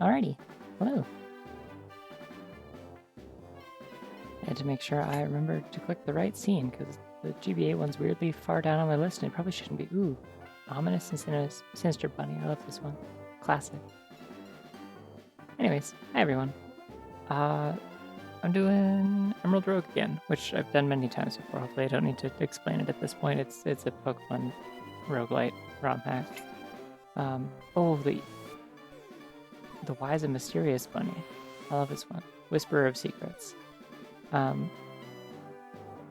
Alrighty. Hello. I had to make sure I remember to click the right scene because the GBA one's weirdly far down on my list and it probably shouldn't be. Ooh, Ominous and Sinister Bunny. I love this one. Classic. Anyways, hi everyone. I'm doing Emerald Rogue again, which I've done many times before. Hopefully I don't need to explain it at this point. It's a Pokemon roguelite ROM hack. Oh, the Wise and Mysterious Bunny. I love this one. Whisperer of Secrets.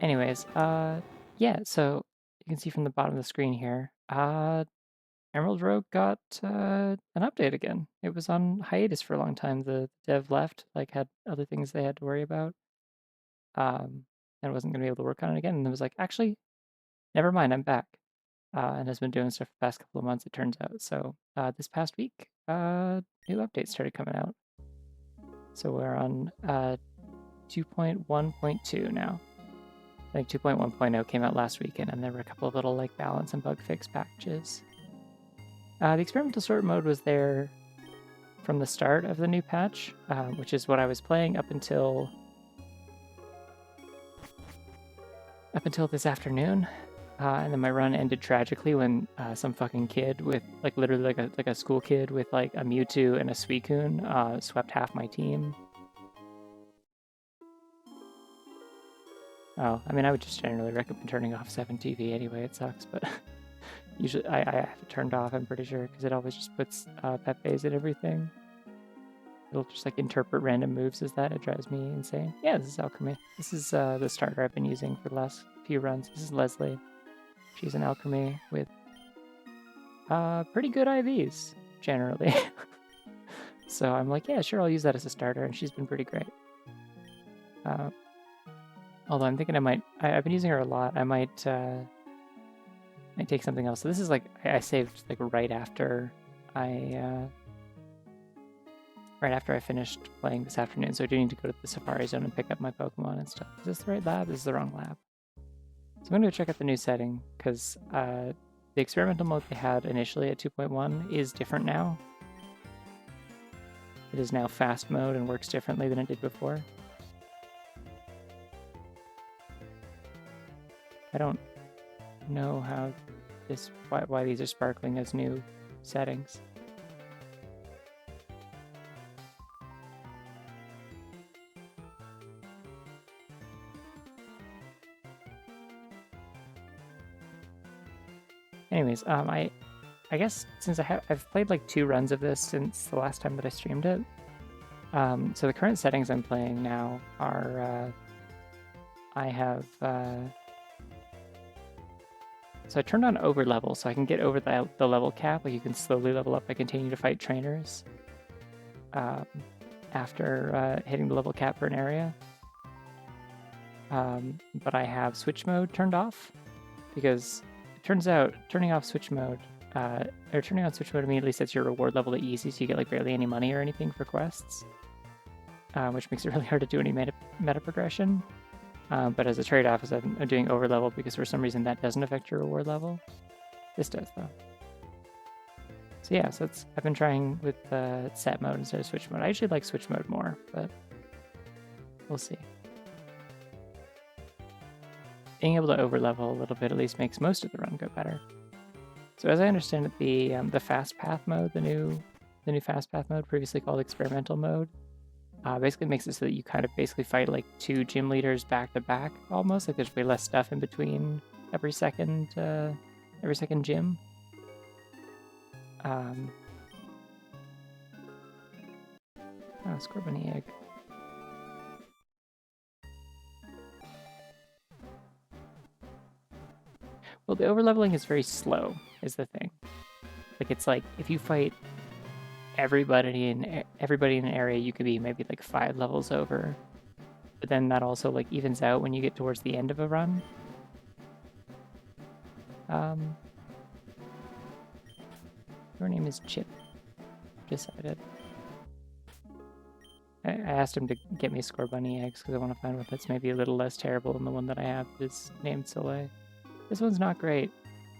Anyways, yeah, so you can see from the bottom of the screen here, Emerald Rogue got an update again. It was on hiatus for a long time. The dev left, like had other things they had to worry about, and wasn't going to be able to work on it again. And it was like, actually, never mind, I'm back, and has been doing stuff for the past couple of months, it turns out. So this past week, new updates started coming out. So we're on 2.1.2 now. I think 2.1.0 came out last weekend, and there were a couple of little like balance and bug fix patches. The experimental sort mode was there from the start of the new patch, which is what I was playing up until this afternoon. And then my run ended tragically when some fucking kid with like literally like a school kid with like a Mewtwo and a Suicune swept half my team. Oh, I mean, I would just generally recommend turning off 7TV anyway. It sucks, but usually I have it turned off, I'm pretty sure, because it always just puts Pepe's and everything. It'll just like interpret random moves as that. It drives me insane. Yeah, this is Alchemy. This is the starter I've been using for the last few runs. This is Leslie. She's an Alchemy with pretty good IVs, generally. So I'm like, yeah, sure, I'll use that as a starter, and she's been pretty great. Although I'm thinking I've been using her a lot. I might take something else. So this is like, I saved like right after I finished playing this afternoon. So I do need to go to the Safari Zone and pick up my Pokemon and stuff. Is this the right lab? This is the wrong lab. So I'm gonna go check out the new setting because the experimental mode they had initially at 2.1 is different now. It is now fast mode and works differently than it did before. I don't know how why these are sparkling as new settings. Anyways, I guess since I've played like 2 runs of this since the last time that I streamed it. So the current settings I'm playing now are I have so I turned on over level so I can get over the level cap. Like you can slowly level up by continuing to fight trainers after hitting the level cap for an area. But I have switch mode turned off because it turns out turning on switch mode immediately sets your reward level to easy, so you get like barely any money or anything for quests, which makes it really hard to do any meta progression. But as a trade-off, is I'm doing over level because for some reason that doesn't affect your reward level. This does though. So yeah, I've been trying with set mode instead of switch mode. I actually like switch mode more, but we'll see. Being able to over level a little bit at least makes most of the run go better. So as I understand it, the fast path mode, the new fast path mode, previously called experimental mode, basically makes it so that you kind of basically fight like 2 gym leaders back to back almost. Like there's way less stuff in between every second gym. Oh, Scorbunny egg. Well, the overleveling is very slow, is the thing. Like it's like if you fight everybody in an area, you could be maybe like 5 levels over. But then that also like evens out when you get towards the end of a run. Your name is Chip. Decided. I asked him to get me Scorbunny eggs because I want to find one that's maybe a little less terrible than the one that I have that is named Soleil. This one's not great.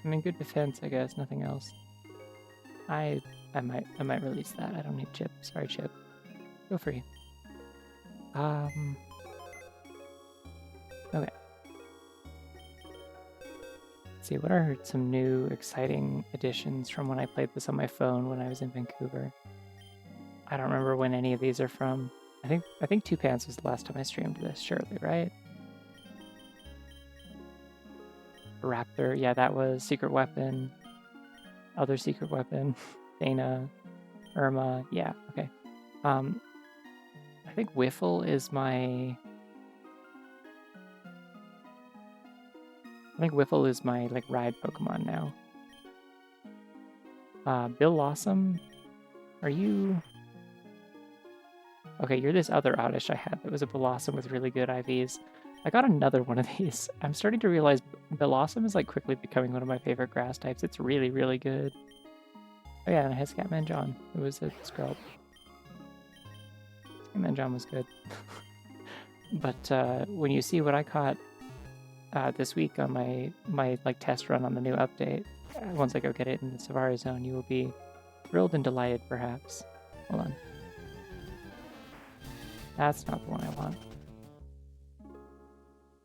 I mean, good defense, I guess, nothing else. I I might release that. I don't need Chip. Sorry, Chip. Go free. Okay. Let's see, what are some new exciting additions from when I played this on my phone when I was in Vancouver? I don't remember when any of these are from. I think Two Pants was the last time I streamed this, surely, right? Raptor, yeah, that was Secret Weapon. Other Secret Weapon. Dana. Irma, yeah, okay. I think Whiffle is my... like ride Pokemon now. Bill Lawsome, are you... Okay, you're this other Oddish I had that was a Blossom with really good IVs. I got another one of these. I'm starting to realize Blossom is like quickly becoming one of my favorite grass types. It's really, really good. Oh yeah, and it has Scatman John. It was a Scrub. Scatman John was good. But when you see what I caught this week on my like test run on the new update, once I go get it in the Savari Zone, you will be thrilled and delighted, perhaps. Hold on. That's not the one I want.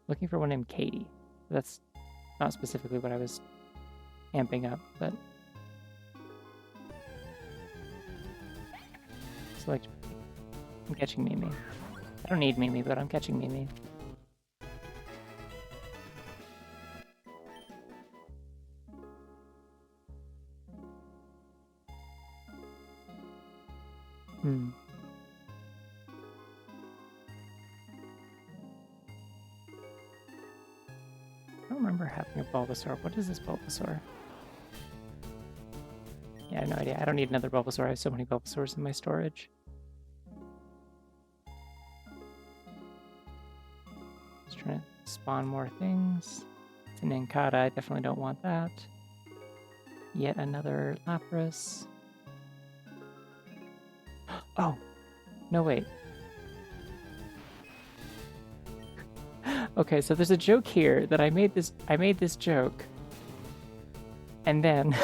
Looking for one named Katie. That's not specifically what I was amping up, but... Select... I'm catching Mimi. I don't need Mimi, but I'm catching Mimi. I don't remember having a Bulbasaur. What is this Bulbasaur? Yeah, I have no idea. I don't need another Bulbasaur. I have so many Bulbasaurs in my storage. Just trying to spawn more things. It's an Ankata. I definitely don't want that. Yet another Lapras. Oh! No, wait. Okay, so there's a joke here that I made this joke, and then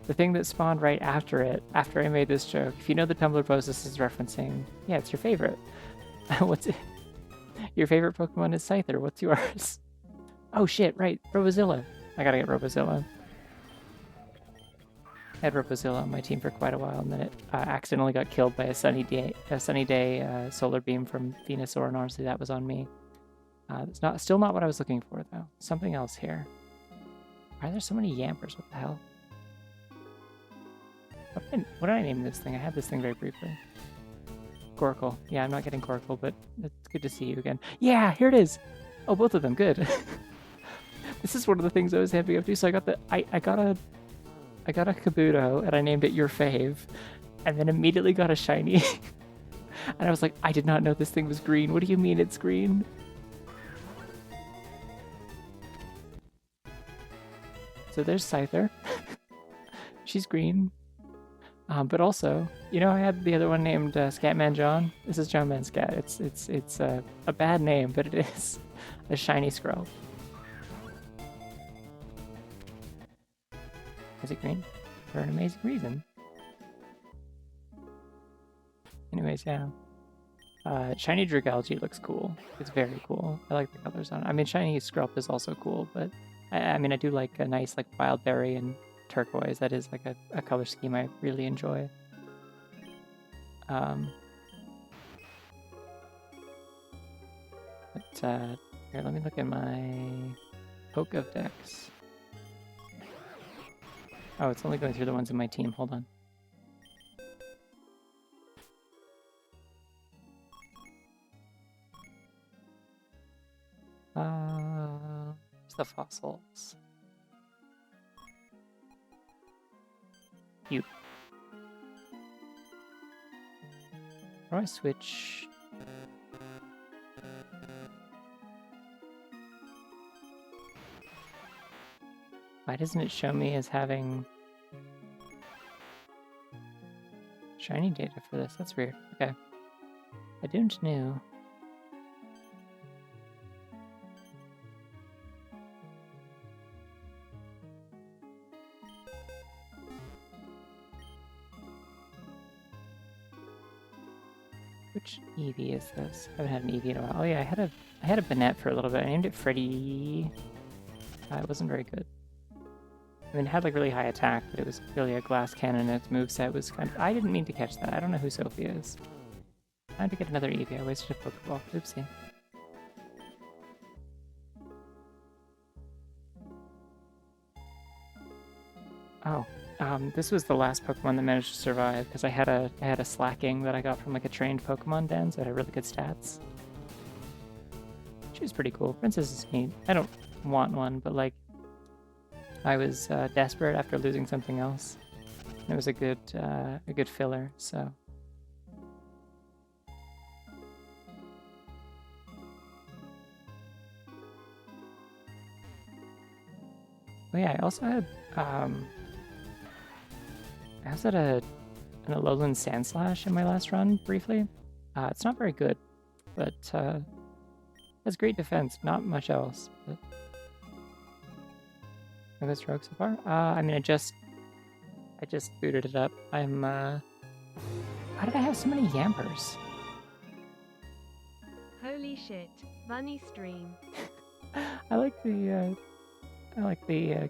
the thing that spawned right after it, after I made this joke, if you know the Tumblr post this is referencing, yeah, it's your favorite. What's it? Your favorite Pokemon is Scyther. What's yours? Oh shit, right, Robozilla. I gotta get Robozilla. I had Robozilla on my team for quite a while, and then it accidentally got killed by a sunny day solar beam from Venusaur, and honestly, that was on me. It's still not what I was looking for, though. Something else here. Why are there so many Yampers? What the hell? What did I name this thing? I had this thing very briefly. Gorkle. Yeah, I'm not getting Gorkle, but it's good to see you again. Yeah, here it is! Oh, both of them. Good. This is one of the things I was happy up to. So I got I got a Kabuto, and I named it Your Fave, and then immediately got a shiny. And I was like, I did not know this thing was green. What do you mean it's green? So there's Scyther. She's green. But also, you know, I had the other one named Scatman John. This is John Man Scat. It's a bad name, but it is a shiny Skrull. Is it green? For an amazing reason. Anyways, yeah. Shiny Dragalge looks cool. It's very cool. I like the colors on it. I mean, shiny Skrull is also cool, but I mean, I do like a nice like wild berry and turquoise. That is like a color scheme I really enjoy. But here, let me look at my Pokedex. Oh, it's only going through the ones in my team. Hold on. Where's the fossils? You. How do I switch? Why doesn't it show me as having shiny data for this? That's weird. Okay. I don't know. Which Eevee is this? I haven't had an Eevee in a while. Oh yeah, I had a Banette for a little bit. I named it Freddy. It wasn't very good. I mean, it had like really high attack, but it was clearly a glass cannon, and its moveset was kind of... I didn't mean to catch that. I don't know who Sophie is. Time to get another Eevee. I wasted a Pokeball. Oopsie. Oh, this was the last Pokemon that managed to survive, because I had a Slacking that I got from like a trained Pokemon den, so it had really good stats. She was pretty cool. Princess is neat. I don't want one, but like, I was desperate after losing something else. And it was a good filler, so... Oh yeah, I also had an Alolan Sandslash in my last run, briefly. It's not very good, but has great defense, not much else. But... a good stroke so far? I mean, I just booted it up. I'm, How did I have so many Yampers? Holy shit, bunny stream. I like the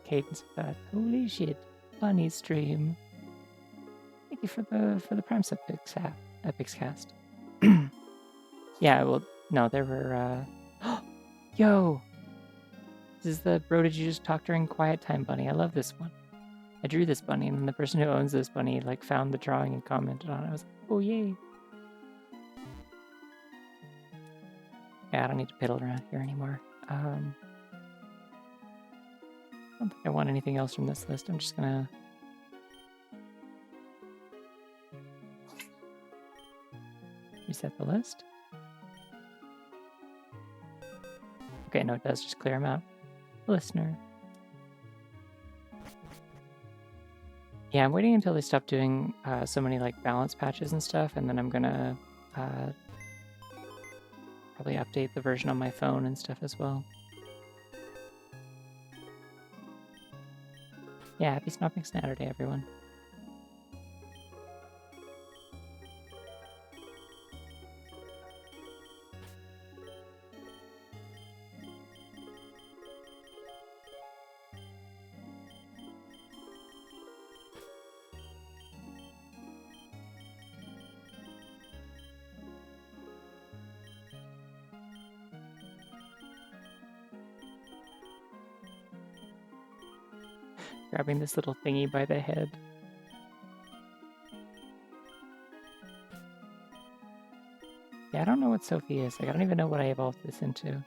cadence of that. Holy shit, bunny stream. Thank you for the Prime Sub Epics cast. Yeah, well, no, there were, Yo! This is the bro did you just talk during quiet time bunny. I love this one. I drew this bunny, and then the person who owns this bunny, like, found the drawing and commented on it. I was like, oh, yay. Yeah, I don't need to piddle around here anymore. I don't think I want anything else from this list. I'm just gonna... reset the list. Okay, no, it does just clear them out. Listener. Yeah, I'm waiting until they stop doing so many like balance patches and stuff, and then I'm gonna probably update the version on my phone and stuff as well. Yeah, happy Snopping Saturday, everyone. Grabbing this little thingy by the head. Yeah, I don't know what Sophie is. Like, I don't even know what I evolved this into.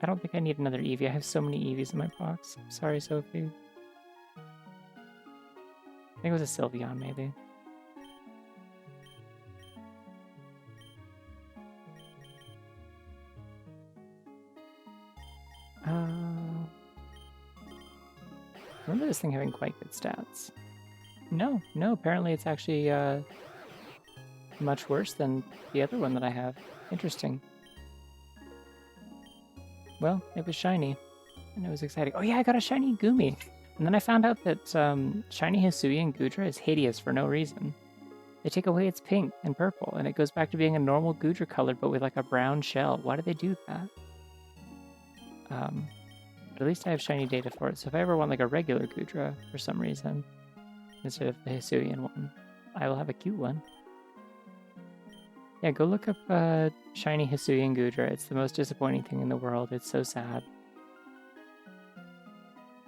I don't think I need another Eevee. I have so many Eevees in my box. I'm sorry, Sophie. I think it was a Sylveon, maybe. I remember this thing having quite good stats. No, apparently it's actually much worse than the other one that I have. Interesting. Well, it was shiny, and it was exciting. Oh yeah, I got a shiny Gumi! And then I found out that shiny Hisuian Gudra is hideous for no reason. They take away its pink and purple, and it goes back to being a normal Gudra color, but with like a brown shell. Why do they do that? But at least I have shiny data for it, so if I ever want like a regular Gudra for some reason, instead of the Hisuian one, I will have a cute one. Yeah, go look up shiny Hisuian Gudra. It's the most disappointing thing in the world. It's so sad.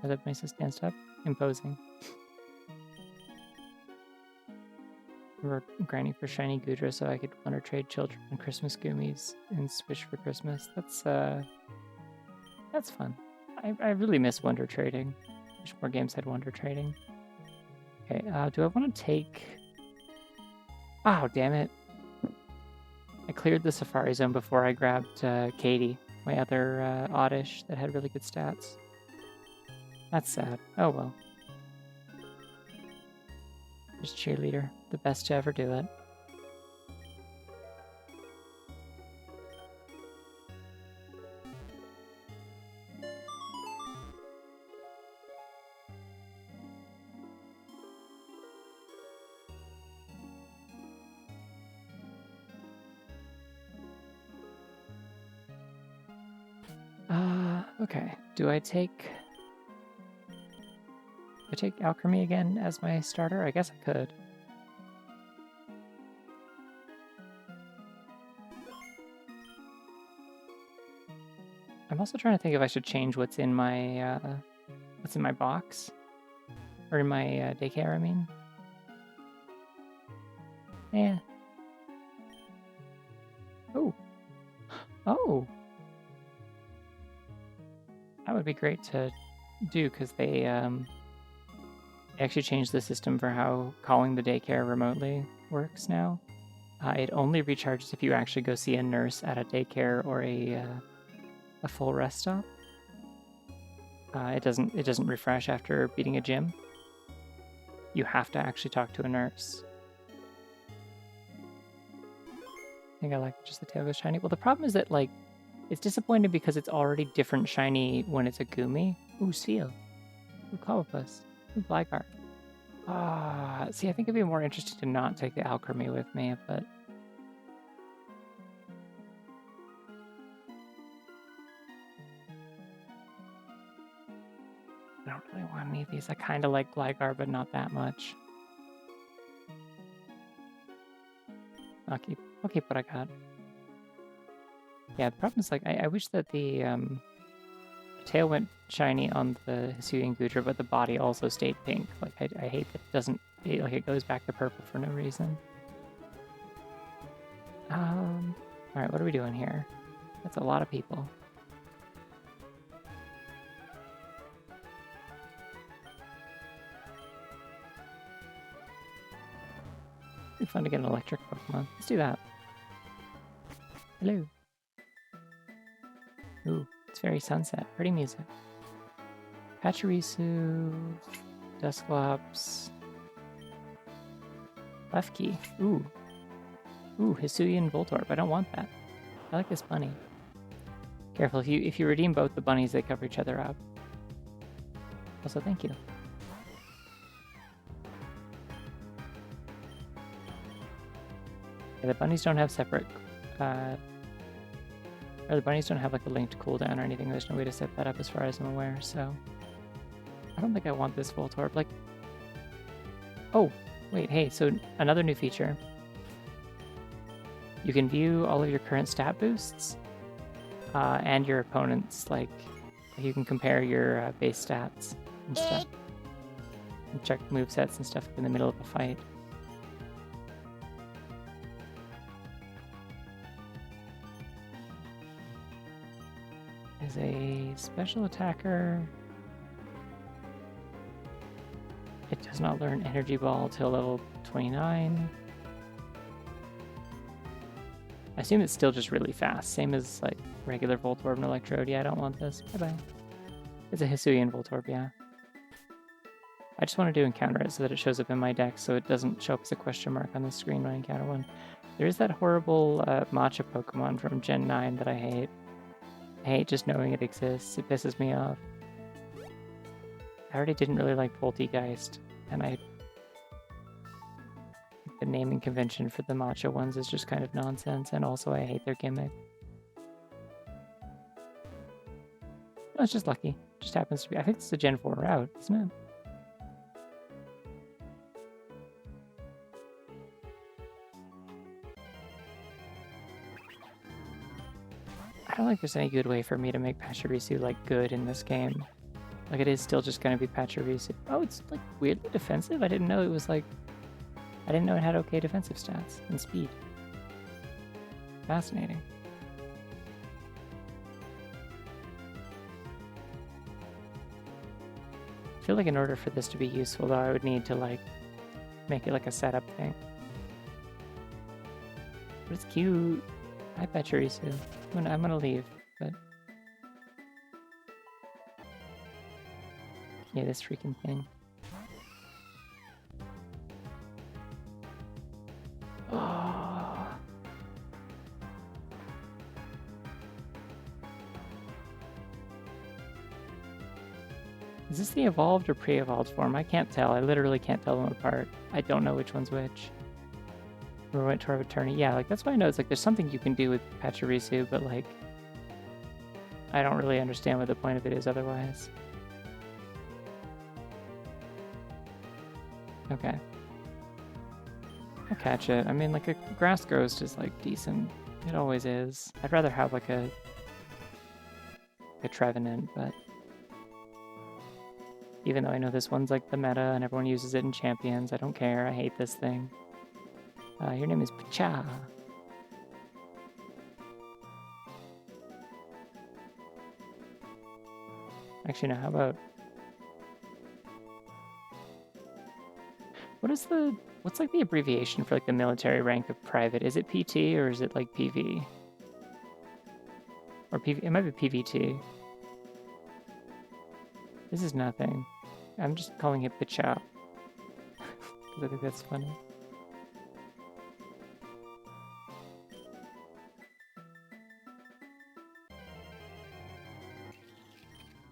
Oh, that makes us stand up? Imposing. We're grinding for shiny Gudra so I could wonder trade children and Christmas Goomies and Swish for Christmas. That's fun. I really miss Wonder Trading. Wish more games had Wonder Trading. Okay, do I want to take... Oh, damn it. I cleared the Safari Zone before I grabbed Katie, my other Oddish that had really good stats. That's sad. Oh well. Just Cheerleader, the best to ever do it. Okay, do I take Alchemy again as my starter? I guess I could. I'm also trying to think if I should change what's in my box. Or in my daycare, I mean. Yeah. Oh. Oh! That would be great to do, because they actually changed the system for how calling the daycare remotely works now. It only recharges if you actually go see a nurse at a daycare or a full rest stop. It doesn't refresh after beating a gym. You have to actually talk to a nurse. I think I like just the tail goes shiny. Well, the problem is that, like, it's disappointing because it's already different shiny when it's a Gumi. Ooh, Seal. Ooh, Clobbopus. Ooh, Gligar. See, I think I'd be more interested to not take the Alchemy with me, but... I don't really want any of these. I kind of like Gligar, but not that much. I'll keep what I got. Yeah, the problem is, like, I wish that the tail went shiny on the Hisuian Goodra, but the body also stayed pink. Like, I hate that it doesn't... it goes back to purple for no reason. Alright, what are we doing here? That's a lot of people. It'd be fun to get an electric Pokemon. Let's do that. Hello. Ooh, it's very sunset. Pretty music. Pachirisu, Dusclops, Lefkey. Ooh, Hisuian Voltorb. I don't want that. I like this bunny. Careful, if you redeem both the bunnies, they cover each other up. Also, thank you. Yeah, the bunnies don't have separate... or the bunnies don't have, like, a linked cooldown or anything. There's no way to set that up as far as I'm aware, so... I don't think I want this Voltorb. Like... Oh! Wait, hey, so another new feature. You can view all of your current stat boosts, and your opponent's, like... You can compare your base stats and stuff. And check movesets and stuff in the middle of a fight. Is a special attacker. It does not learn Energy Ball till level 29. I assume it's still just really fast, same as like regular Voltorb and Electrode. Yeah, I don't want this. Bye-bye. It's a Hisuian Voltorb, yeah. I just wanted to encounter it so that it shows up in my deck so it doesn't show up as a question mark on the screen when I encounter one. There is that horrible Matcha Pokemon from Gen 9 that I hate. I hate just knowing it exists. It pisses me off. I already didn't really like Poltegeist, and the naming convention for the matcha ones is just kind of nonsense, and also I hate their gimmick. No, it's just lucky. It just happens to be. I think it's a Gen 4 route, isn't it? I don't think there's any good way for me to make Pachirisu, like, good in this game. Like, it is still just gonna be Pachirisu. Oh, it's, like, weirdly defensive? I didn't know it was, like... I didn't know it had okay defensive stats and speed. Fascinating. I feel like in order for this to be useful, though, I would need to, like, make it, like, a setup thing. But it's cute. Hi, Pachirisu. I'm gonna leave, but... Yeah, this freaking thing. Oh. Is this the evolved or pre-evolved form? I can't tell. I literally can't tell them apart. I don't know which one's which. Or went toward Attorney. Yeah, like, that's why I know it's like there's something you can do with Pachirisu, but like... I don't really understand what the point of it is otherwise. Okay. I'll catch it. I mean, like, a grass ghost is, like, decent. It always is. I'd rather have, like, a Trevenant, but... Even though I know this one's, like, the meta and everyone uses it in Champions, I don't care. I hate this thing. Your name is Pacha. Actually, no, how about... What's like the abbreviation for like the military rank of private? Is it PT or is it like PV? Or PV, it might be PVT. This is nothing. I'm just calling it Pacha. Because I think that's funny.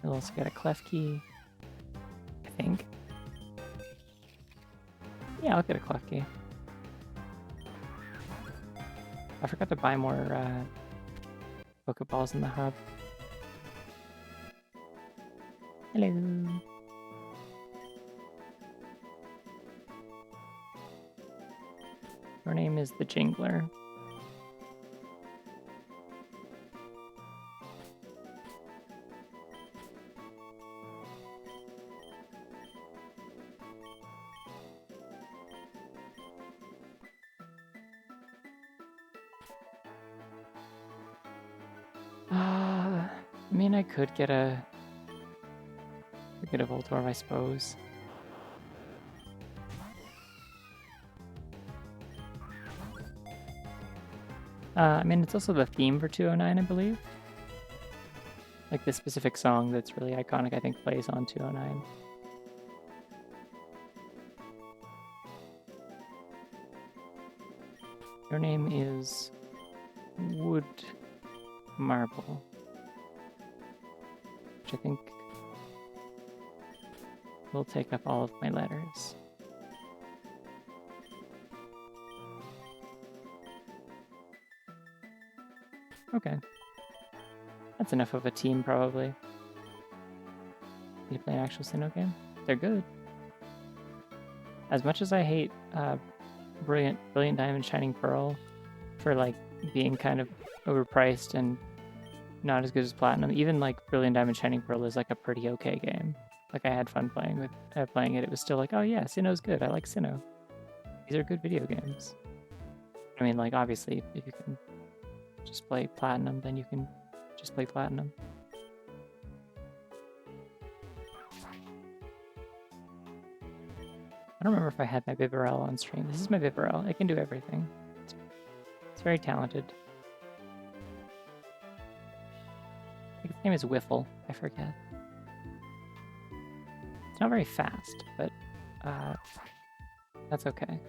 We'll also get a clef key, I think. Yeah, I'll get a clef key. I forgot to buy more Pokeballs in the hub. Hello. Your name is the Jingler. I mean, I could get a Voltorb, I suppose. I mean, it's also the theme for 209, I believe. Like, this specific song that's really iconic, I think, plays on 209. Your name is Wood Marble, which I think will take up all of my letters. Okay. That's enough of a team, probably. Need to play an actual Sinnoh game? They're good. As much as I hate Brilliant Diamond Shining Pearl for, like, being kind of overpriced and not as good as Platinum, even, like, Brilliant Diamond Shining Pearl is, like, a pretty okay game. Like, I had fun playing it. It was still like, oh yeah, Sinnoh's good. I like Sinnoh. These are good video games. I mean, like, obviously, if you can just play Platinum, then you can just play Platinum. I don't remember if I had my Bibarel on stream. This is my Bibarel. It can do everything. It's very talented. I think its name is Wiffle. I forget. It's not very fast, but that's okay.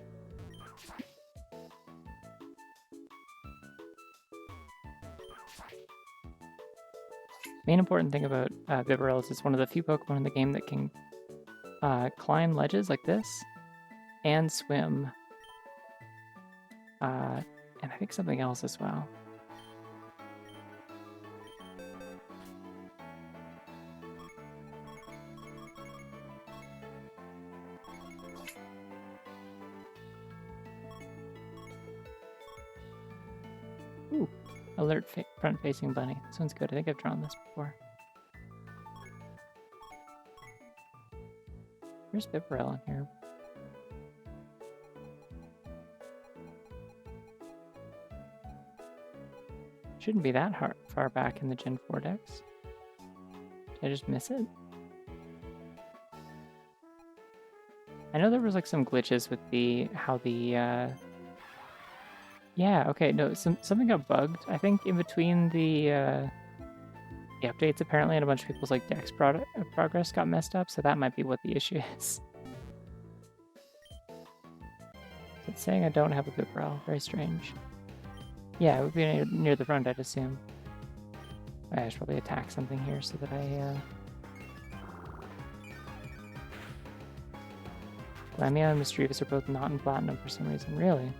Main important thing about Bibarel is it's one of the few Pokemon in the game that can climb ledges like this and swim. And I think something else as well. Ooh, alert front-facing bunny. This one's good. I think I've drawn this before. Where's Bibarel in here? Shouldn't be that far back in the Gen 4 decks. Did I just miss it? I know there was like some glitches with yeah, okay, no, something got bugged. I think in between the updates apparently, and a bunch of people's like dex progress got messed up, so that might be what the issue is. So it's saying I don't have a Bibarel. Very strange. Yeah, it would be near the front, I'd assume. I should probably attack something here so that I... Lamia and Mischievous are both not in Platinum for some reason. Really?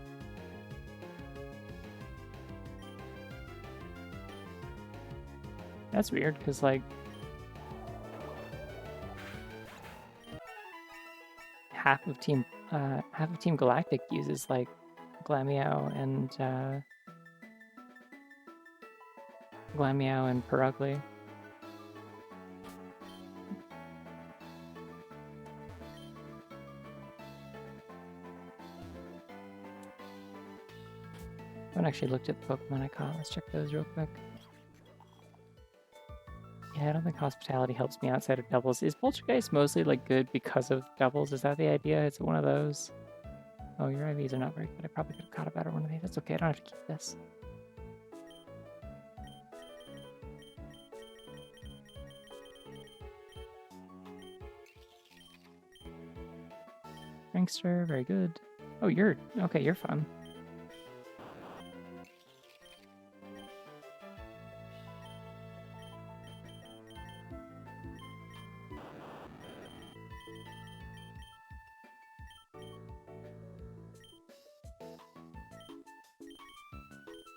That's weird, because, like, half of Team Galactic uses, like, Glameow and Perugly. I haven't actually looked at the Pokemon I caught. Let's check those real quick. Yeah, I don't think Hospitality helps me outside of doubles. Is Poltergeist mostly, like, good because of doubles? Is that the idea? Is it one of those? Oh, your IVs are not very good. I probably could have caught a better one of these. That's okay. I don't have to keep this. Prankster, very good. Oh, you're... Okay, you're fun.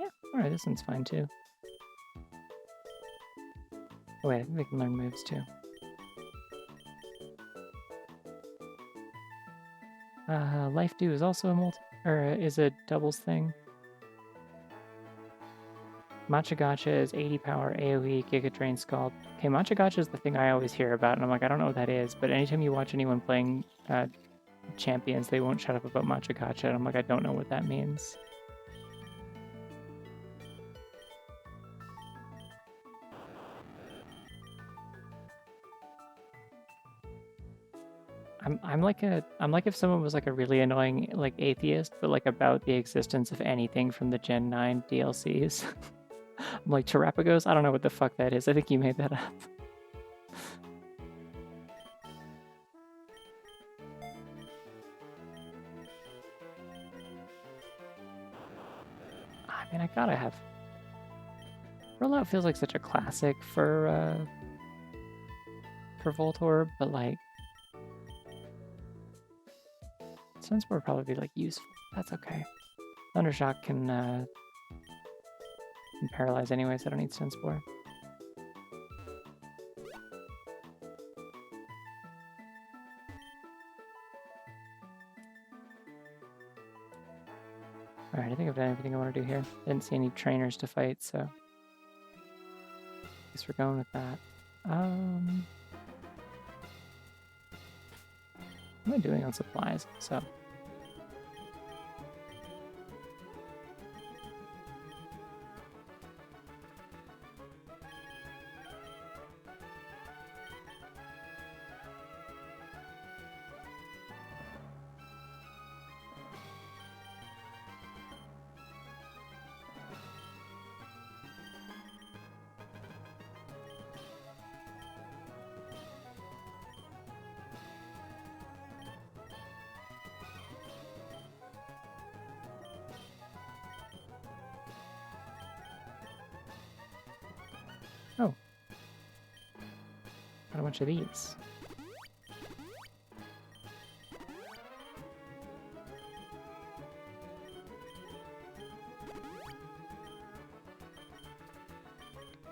Yeah, alright, this one's fine too. Oh wait, I think they can learn moves too. Life Dew is also is a doubles thing. Matcha Gotcha is 80 power AoE Giga Drain Scald. Okay, Matcha Gotcha is the thing I always hear about, and I'm like, I don't know what that is, but anytime you watch anyone playing champions, they won't shut up about Matcha Gotcha, and I'm like, I don't know what that means. I'm like if someone was like a really annoying like atheist, but like about the existence of anything from the Gen 9 DLCs. I'm like, Terrapagos? I don't know what the fuck that is. I think you made that up. I mean, I gotta have... Rollout feels like such a classic for Voltorb, but like... Sunspore would probably be like useful. That's okay. Thundershock can paralyze anyway, so I don't need Sunspore. Alright, I think I've done everything I want to do here. I didn't see any trainers to fight, so... I guess we're going with that. What am I doing on supplies? So... Oh. Got a bunch of these.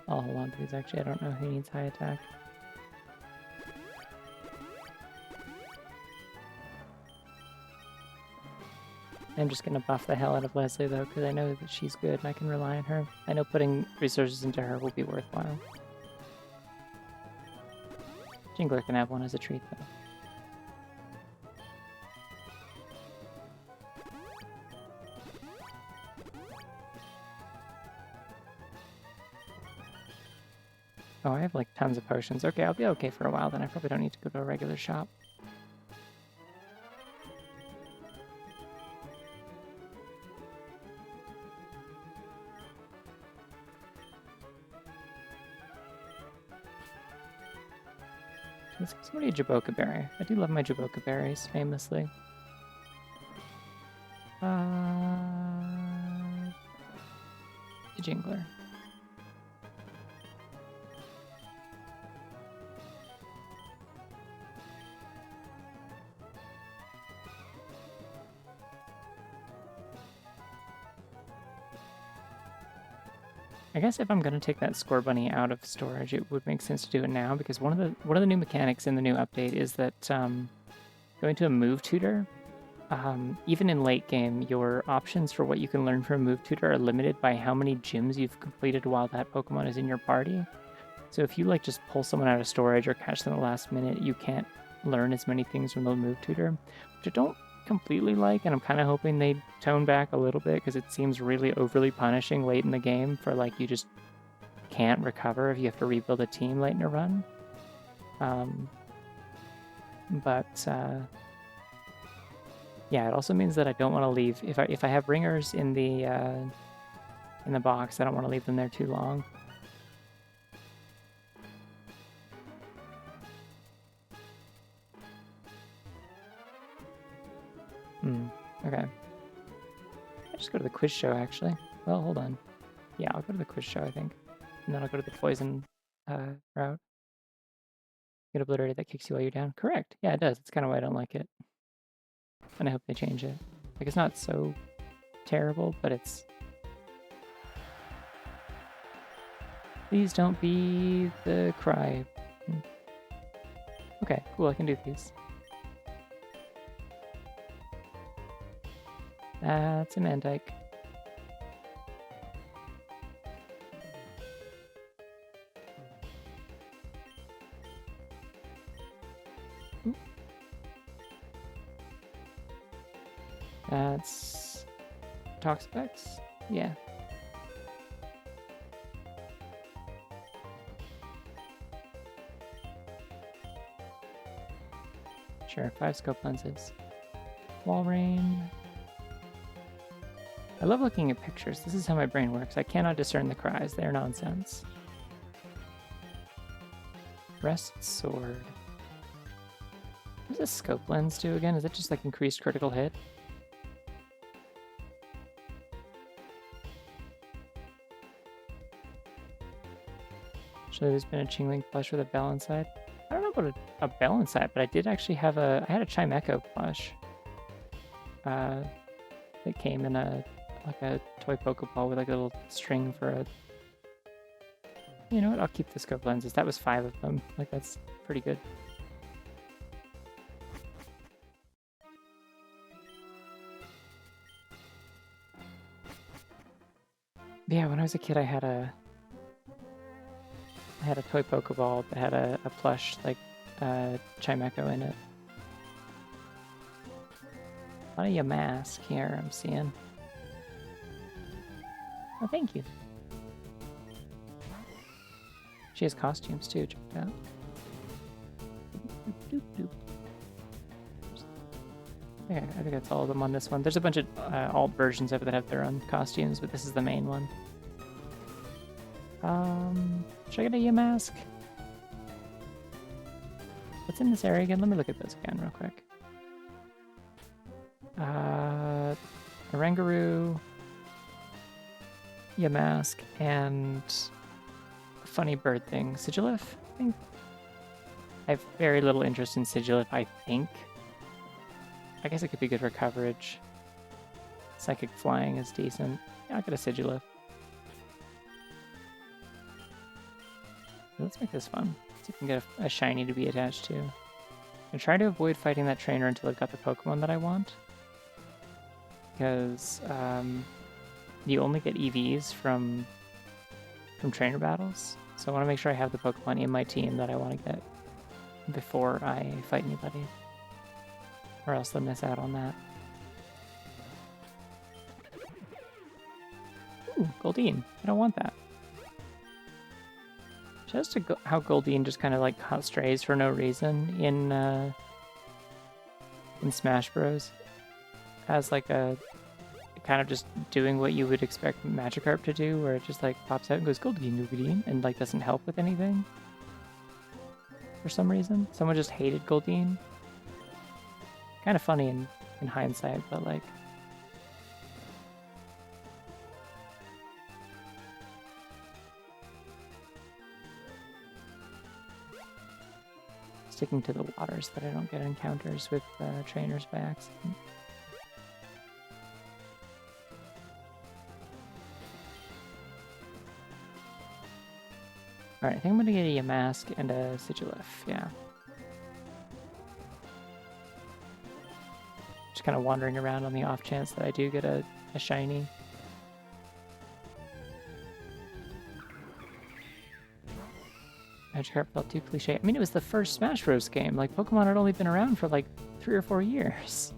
I'll hold on to these actually. I don't know who needs high attack. I'm just gonna buff the hell out of Leslie though, because I know that she's good and I can rely on her. I know putting resources into her will be worthwhile. Jingler can have one as a treat though. Oh, I have like tons of potions. Okay, I'll be okay for a while then. I probably don't need to go to a regular shop. Let's give somebody a Jaboka Berry. I do love my Jaboka Berries, famously. The Jingler. I guess if I'm gonna take that score bunny out of storage, it would make sense to do it now because one of the new mechanics in the new update is that going to a move tutor, even in late game, your options for what you can learn from a move tutor are limited by how many gyms you've completed while that Pokemon is in your party. So if you like just pull someone out of storage or catch them at the last minute, you can't learn as many things from the move tutor, which I don't completely like, and I'm kind of hoping they tone back a little bit because it seems really overly punishing late in the game for like you just can't recover if you have to rebuild a team late in a run. Yeah, it also means that I don't want to leave if I have ringers in the box. I don't want to leave them there too long. Okay. I just go to the quiz show, actually. Well, hold on. Yeah, I'll go to the quiz show, I think. And then I'll go to the poison route. Get obliterated, that kicks you while you're down. Correct. Yeah, it does. It's kind of why I don't like it. And I hope they change it. Like, it's not so terrible, but it's... Please don't be the cry. Okay, cool, I can do these. That's a Mandike. That's Toxapex? Yeah. Sure, 5 scope lenses. Walrein. I love looking at pictures. This is how my brain works. I cannot discern the cries. They're nonsense. Rest Sword. What does a scope lens do again? Is it just like increased critical hit? Actually, there's been a Chingling plush with a Bell inside. I don't know about a Bell inside, but I did actually have I had a Chimecho plush. That came in a toy Pokeball with like a little string for a... You know what? I'll keep the scope lenses. That was 5 of them. Like, that's pretty good. But yeah, when I was a kid, I had a toy Pokeball that had a plush, like, Chimecho in it. A lot of your mask here, I'm seeing. Oh, thank you. She has costumes too, check it out. Okay, I think that's all of them on this one. There's a bunch of alt versions of it that have their own costumes, but this is the main one. Should I get a Yamask? What's in this area again? Let me look at this again real quick. Oranguru, Yamask, and a funny bird thing. Sigilif, I think. I have very little interest in Sigilif, I think. I guess it could be good for coverage. Psychic flying is decent. Yeah, I'll get a Sigilif. Let's make this fun. See if we can get a shiny to be attached to. I try to avoid fighting that trainer until I've got the Pokemon that I want. Because you only get EVs from trainer battles. So I want to make sure I have the Pokemon in my team that I want to get before I fight anybody. Or else they'll miss out on that. Ooh, Goldeen. I don't want that. Just how Goldeen just kind of like hot strays for no reason in Smash Bros. As like a kind of just doing what you would expect Magikarp to do, where it just like pops out and goes Goldeen, Goldeen, and like doesn't help with anything. For some reason, someone just hated Goldeen. Kind of funny in hindsight, but like. Sticking to the waters that I don't get encounters with trainers by accident. Alright, I think I'm gonna get a Yamask and a Sigilif, yeah. Just kind of wandering around on the off chance that I do get a shiny. Magikarp felt too cliche. I mean, it was the first Smash Bros. Game. Like, Pokemon had only been around for like 3 or 4 years.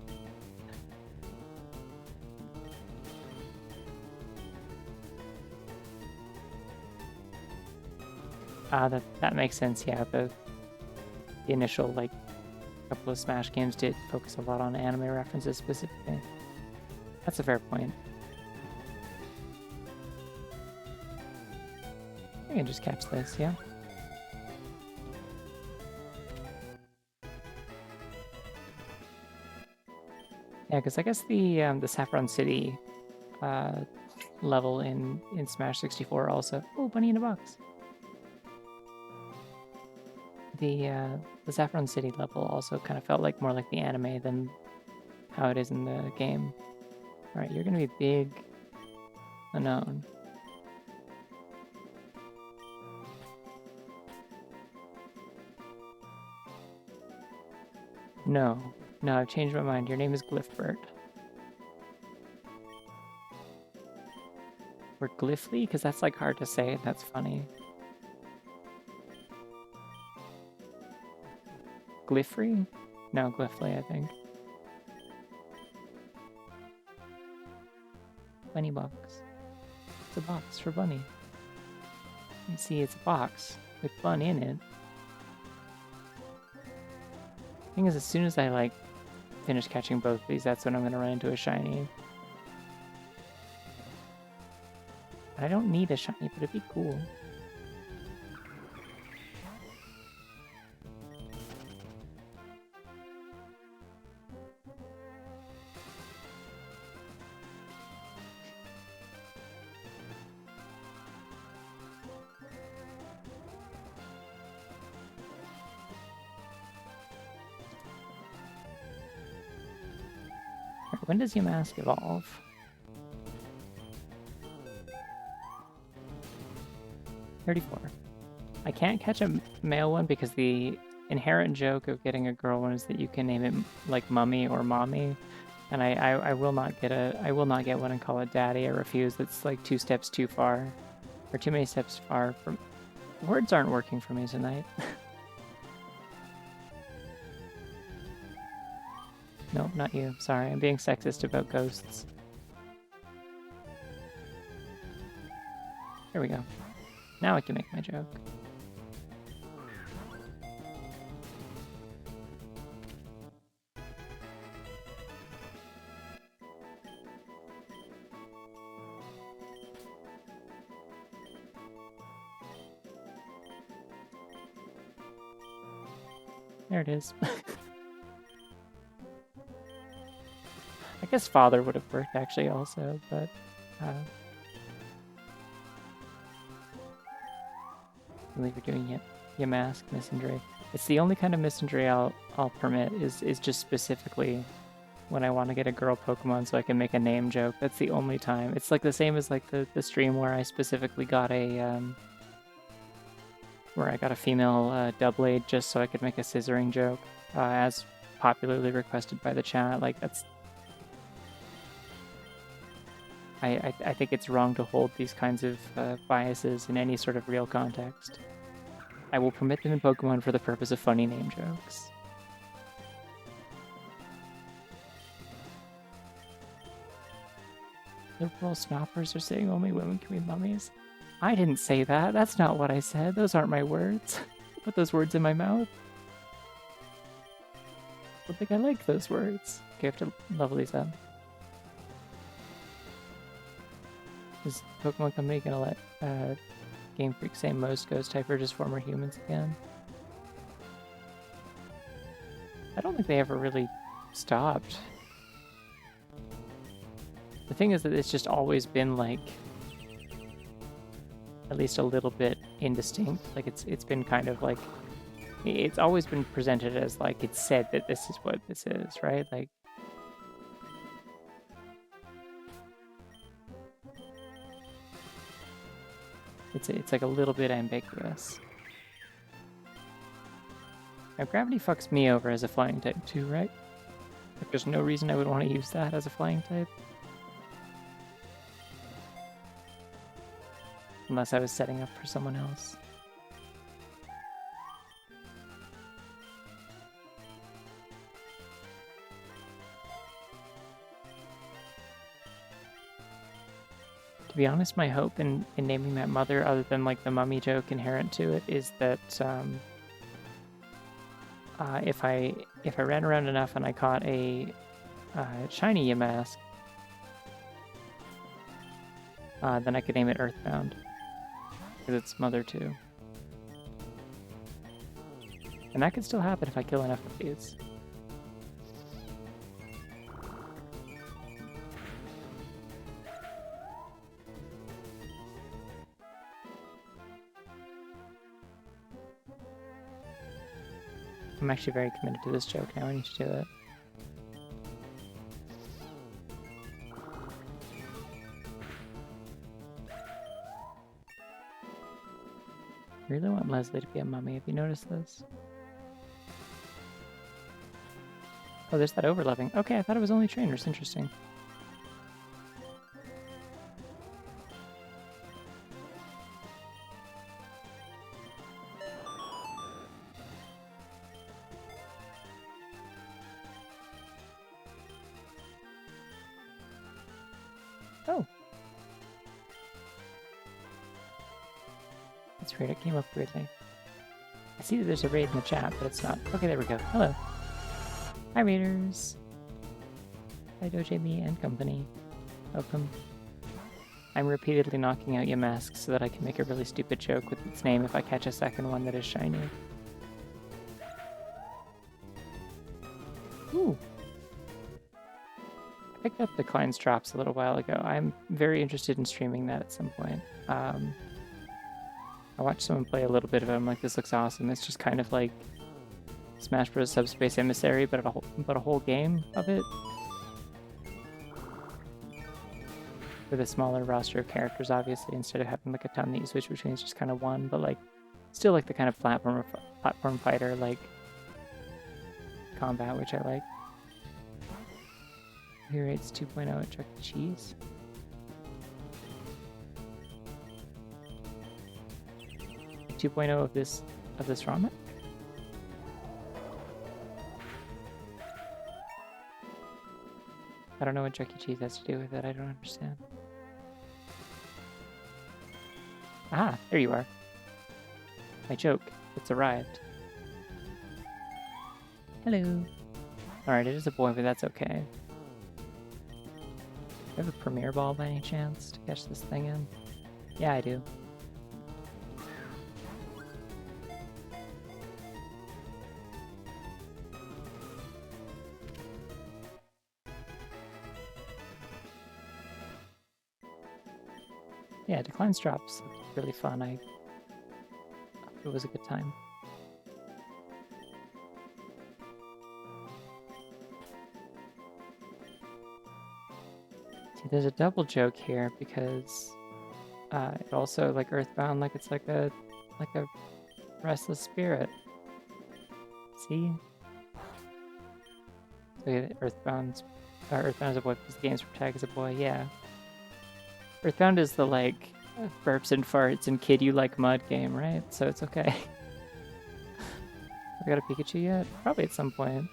That makes sense, yeah. The initial, like, couple of Smash games did focus a lot on anime references specifically. That's a fair point. I can just catch this, yeah. Yeah, because I guess the Saffron City level in Smash 64 also. Oh, bunny in a box. The Saffron City level also kind of felt like more like the anime than how it is in the game. All right, you're gonna be big unknown. No, I've changed my mind. Your name is Glyphbert. Or Glyphly? Because that's like hard to say. That's funny. Glyphry? No, Glyphly, I think. Bunny box. It's a box for Bunny. You see, it's a box with Bun in it. Thing is, as soon as I like finish catching both of these, that's when I'm gonna run into a shiny. I don't need a shiny, but it'd be cool. When does Yamask evolve? $34. I can't catch a male one because the inherent joke of getting a girl one is that you can name it like Mummy or Mommy, and I will not get one and call it Daddy. I refuse. That's like 2 steps too far, or too many steps far from. Words aren't working for me tonight. No, not you. Sorry, I'm being sexist about ghosts. There we go. Now I can make my joke. There it is. I guess father would have worked actually also, but I believe you're doing it. Yamask misandry. It's the only kind of misandry I'll permit is just specifically when I want to get a girl Pokemon so I can make a name joke. That's the only time. It's like the same as like the stream where I specifically got a female Doublade just so I could make a scissoring joke, as popularly requested by the chat. Like that's. I think it's wrong to hold these kinds of biases in any sort of real context. I will permit them in Pokemon for the purpose of funny name jokes. Liberal snoppers are saying only women can be mummies. I didn't say that. That's not what I said. Those aren't my words. Put those words in my mouth. I don't think I like those words. Okay, I have to level these up. Is Pokemon Company gonna let Game Freak say most ghost type are just former humans again? I don't think they ever really stopped. The thing is that it's just always been like at least a little bit indistinct. Like it's been kind of like it's always been presented as like it's said that this is what this is, right? Like It's like a little bit ambiguous. Now gravity fucks me over as a flying type too, right? Like there's no reason I would want to use that as a flying type. Unless I was setting up for someone else. To be honest, my hope in naming that mother, other than like the mummy joke inherent to it, is that if I ran around enough and I caught a shiny Yamask, then I could name it Earthbound, because it's mother too. And that could still happen if I kill enough of these. I'm actually very committed to this joke now. I need to do it. I really want Leslie to be a mummy. Have you noticed this? Oh, there's that overlapping. Okay, I thought it was only trainers. Interesting. Oh. That's weird. It came up weirdly. I see that there's a raid in the chat, but it's not. Okay, there we go. Hello. Hi, raiders. Hi, DoJB and company. Welcome. I'm repeatedly knocking out Yamask so that I can make a really stupid joke with its name if I catch a second one that is shiny. Ooh. I picked up the Klein's Drops a little while ago. I'm very interested in streaming that at some point. I watched someone play a little bit of it. I'm like, this looks awesome. It's just kind of like Smash Bros. Subspace Emissary, but a whole game of it. With a smaller roster of characters, obviously, instead of having like a ton that you switch between, it's just kind of one, but like still like the kind of platform fighter like combat, which I like. Who rates 2.0 at Chuck E. Cheese? Like 2.0 of this ramen? I don't know what Chuck E. Cheese has to do with it. I don't understand. Ah, there you are. My joke. It's arrived. Hello. Alright, it is a boy, but that's okay. Do I have a premiere ball by any chance to catch this thing in? Yeah, I do. Yeah, Decline's Drops looked really fun. It was a good time. See, there's a double joke here because it also like Earthbound, like it's like a restless spirit. See? So yeah, Earthbound is a boy because the game's tag as a boy. Yeah. Earthbound is the like burps and farts and kid you like mud game, right? So it's okay. I got a Pikachu yet? Probably at some point.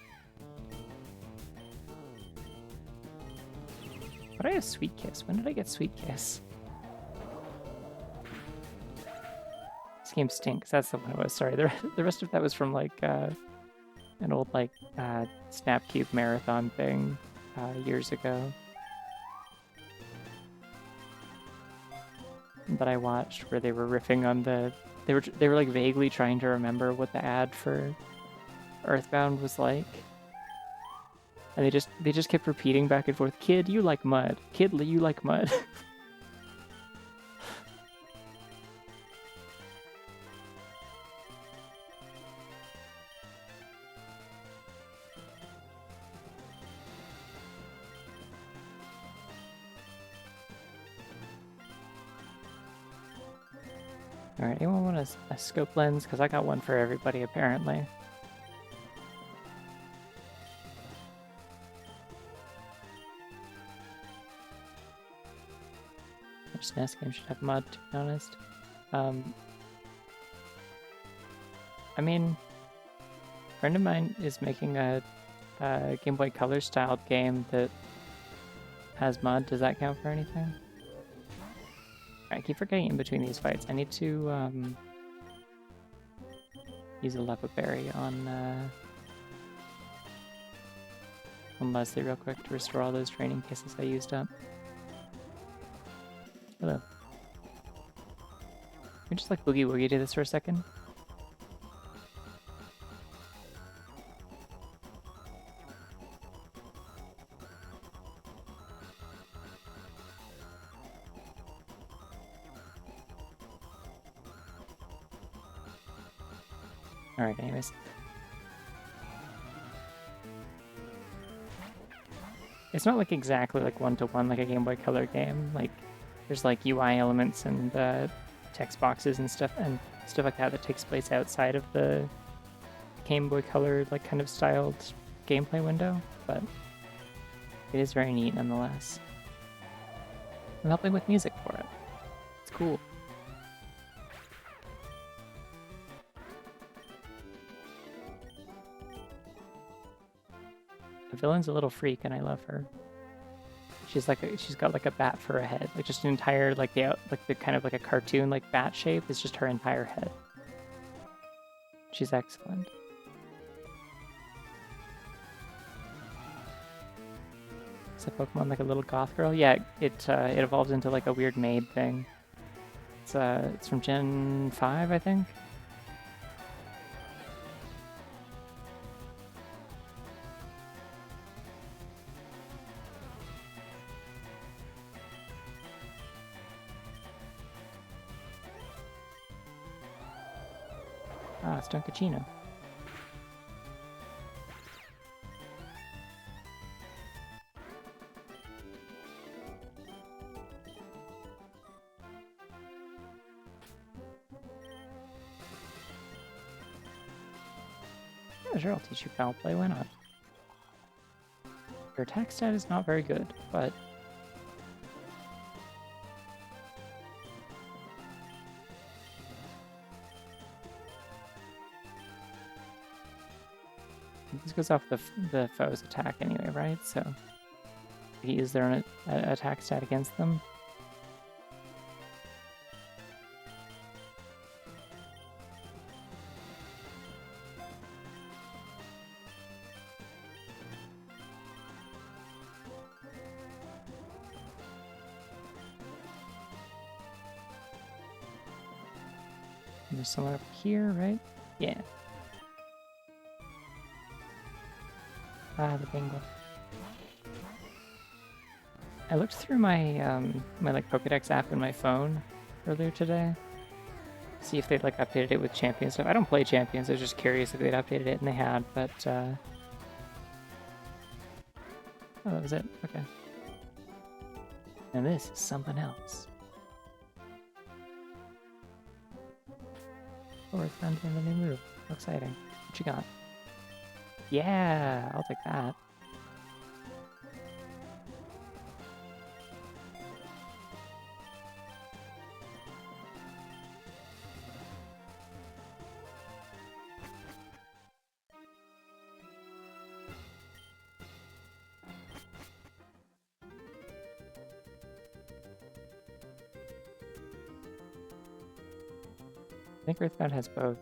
But I have Sweet Kiss. When did I get Sweet Kiss? This game stinks. That's the one it was. Sorry. The rest of that was from like an old like Snapcube marathon thing years ago that I watched, where they were riffing on the they were like vaguely trying to remember what the ad for Earthbound was like, and they just kept repeating back and forth, "Kid, you like mud. Kid, you like mud." Alright, anyone want a scope lens? Because I got one for everybody, apparently. Which SNES game should have mud, to be honest. I mean, a friend of mine is making a Game Boy Color styled game that has mud. Does that count for anything? I keep forgetting in between these fights. I need to use a leopard berry on Leslie real quick to restore all those training cases I used up. Hello. Can we just like boogie woogie do this for a second? Alright, anyways. It's not like exactly like one-to-one like a Game Boy Color game. Like, there's like UI elements and text boxes and stuff like that that takes place outside of the Game Boy Color like kind of styled gameplay window, but it is very neat nonetheless. I'm helping with music for it. It's cool. The villain's a little freak, and I love her. She's got like a bat for a head, like just an entire like the kind of like a cartoon like bat shape is just her entire head. She's excellent. Is that Pokemon like a little goth girl? Yeah, it evolves into like a weird maid thing. It's from Gen 5, I think. Ah, it's Dunkachino. Yeah, sure, I'll teach you foul play, why not? Your attack stat is not very good, but... This goes off the foe's attack anyway, right? So you use their own attack stat against them. And there's someone up here, right? Yeah. Ah, the bingo. I looked through my my like Pokédex app in my phone earlier today. See if they'd like updated it with champion stuff. I don't play champions, I was just curious if they'd updated it, and they had, but oh, that was it. Okay. And this is something else. Oh, we're finding a new move. How exciting. What you got? Yeah, I'll take that. I think Earthbound has both.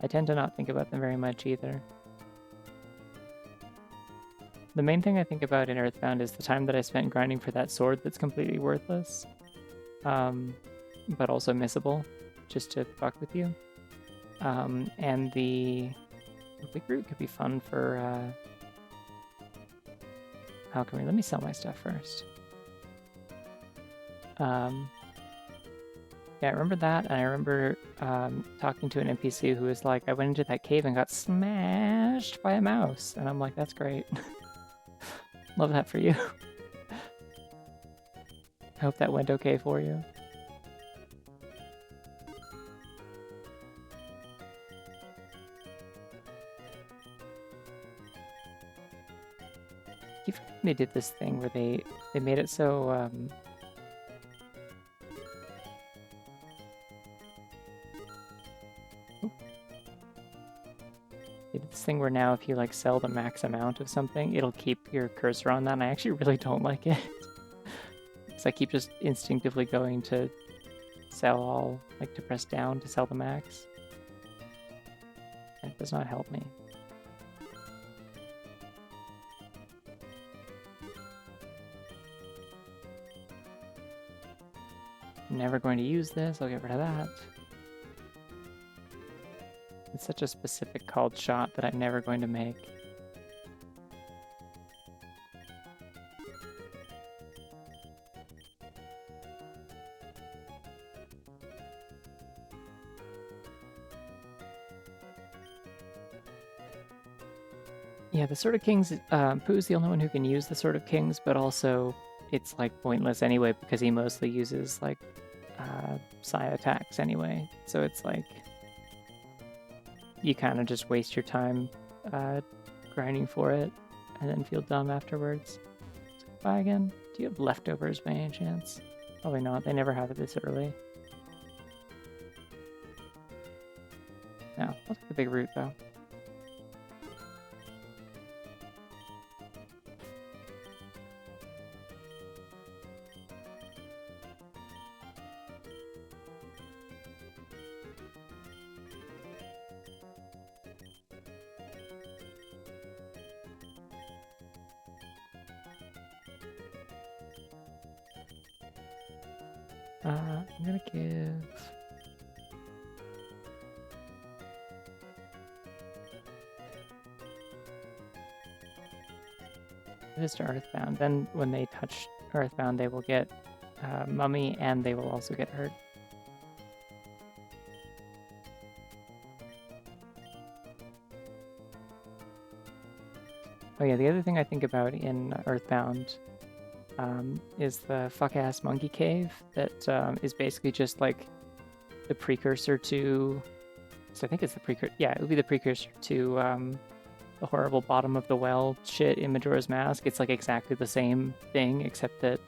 I tend to not think about them very much either. The main thing I think about in Earthbound is the time that I spent grinding for that sword that's completely worthless, but also missable, just to fuck with you. And the big root could be fun for alchemy. Let me sell my stuff first. Yeah, I remember that, and I remember talking to an NPC who was like, I went into that cave and got smashed by a mouse. And I'm like, that's great. Love that for you. I hope that went okay for you. keep forgetting they did this thing where they made it so they did this thing where now if you like sell the max amount of something, it'll keep your cursor on that, and I actually really don't like it. Because I keep just instinctively going to sell all, like to press down to sell the max. And it does not help me. I'm never going to use this, I'll get rid of that. It's such a specific called shot that I'm never going to make. Yeah, the Sword of Kings, Pooh's the only one who can use the Sword of Kings, but also it's like pointless anyway because he mostly uses like side attacks anyway. So it's like you kind of just waste your time grinding for it and then feel dumb afterwards. So bye again. Do you have leftovers by any chance? Probably not. They never have it this early. No, I'll take the big root though. I'm gonna give... this to Earthbound. Then when they touch Earthbound, they will get Mummy, and they will also get hurt. Oh yeah, the other thing I think about in Earthbound is the fuck-ass monkey cave that is basically just like the precursor to... So I think it's the precursor... Yeah, it would be the precursor to the horrible bottom of the well shit in Majora's Mask. It's like exactly the same thing, except that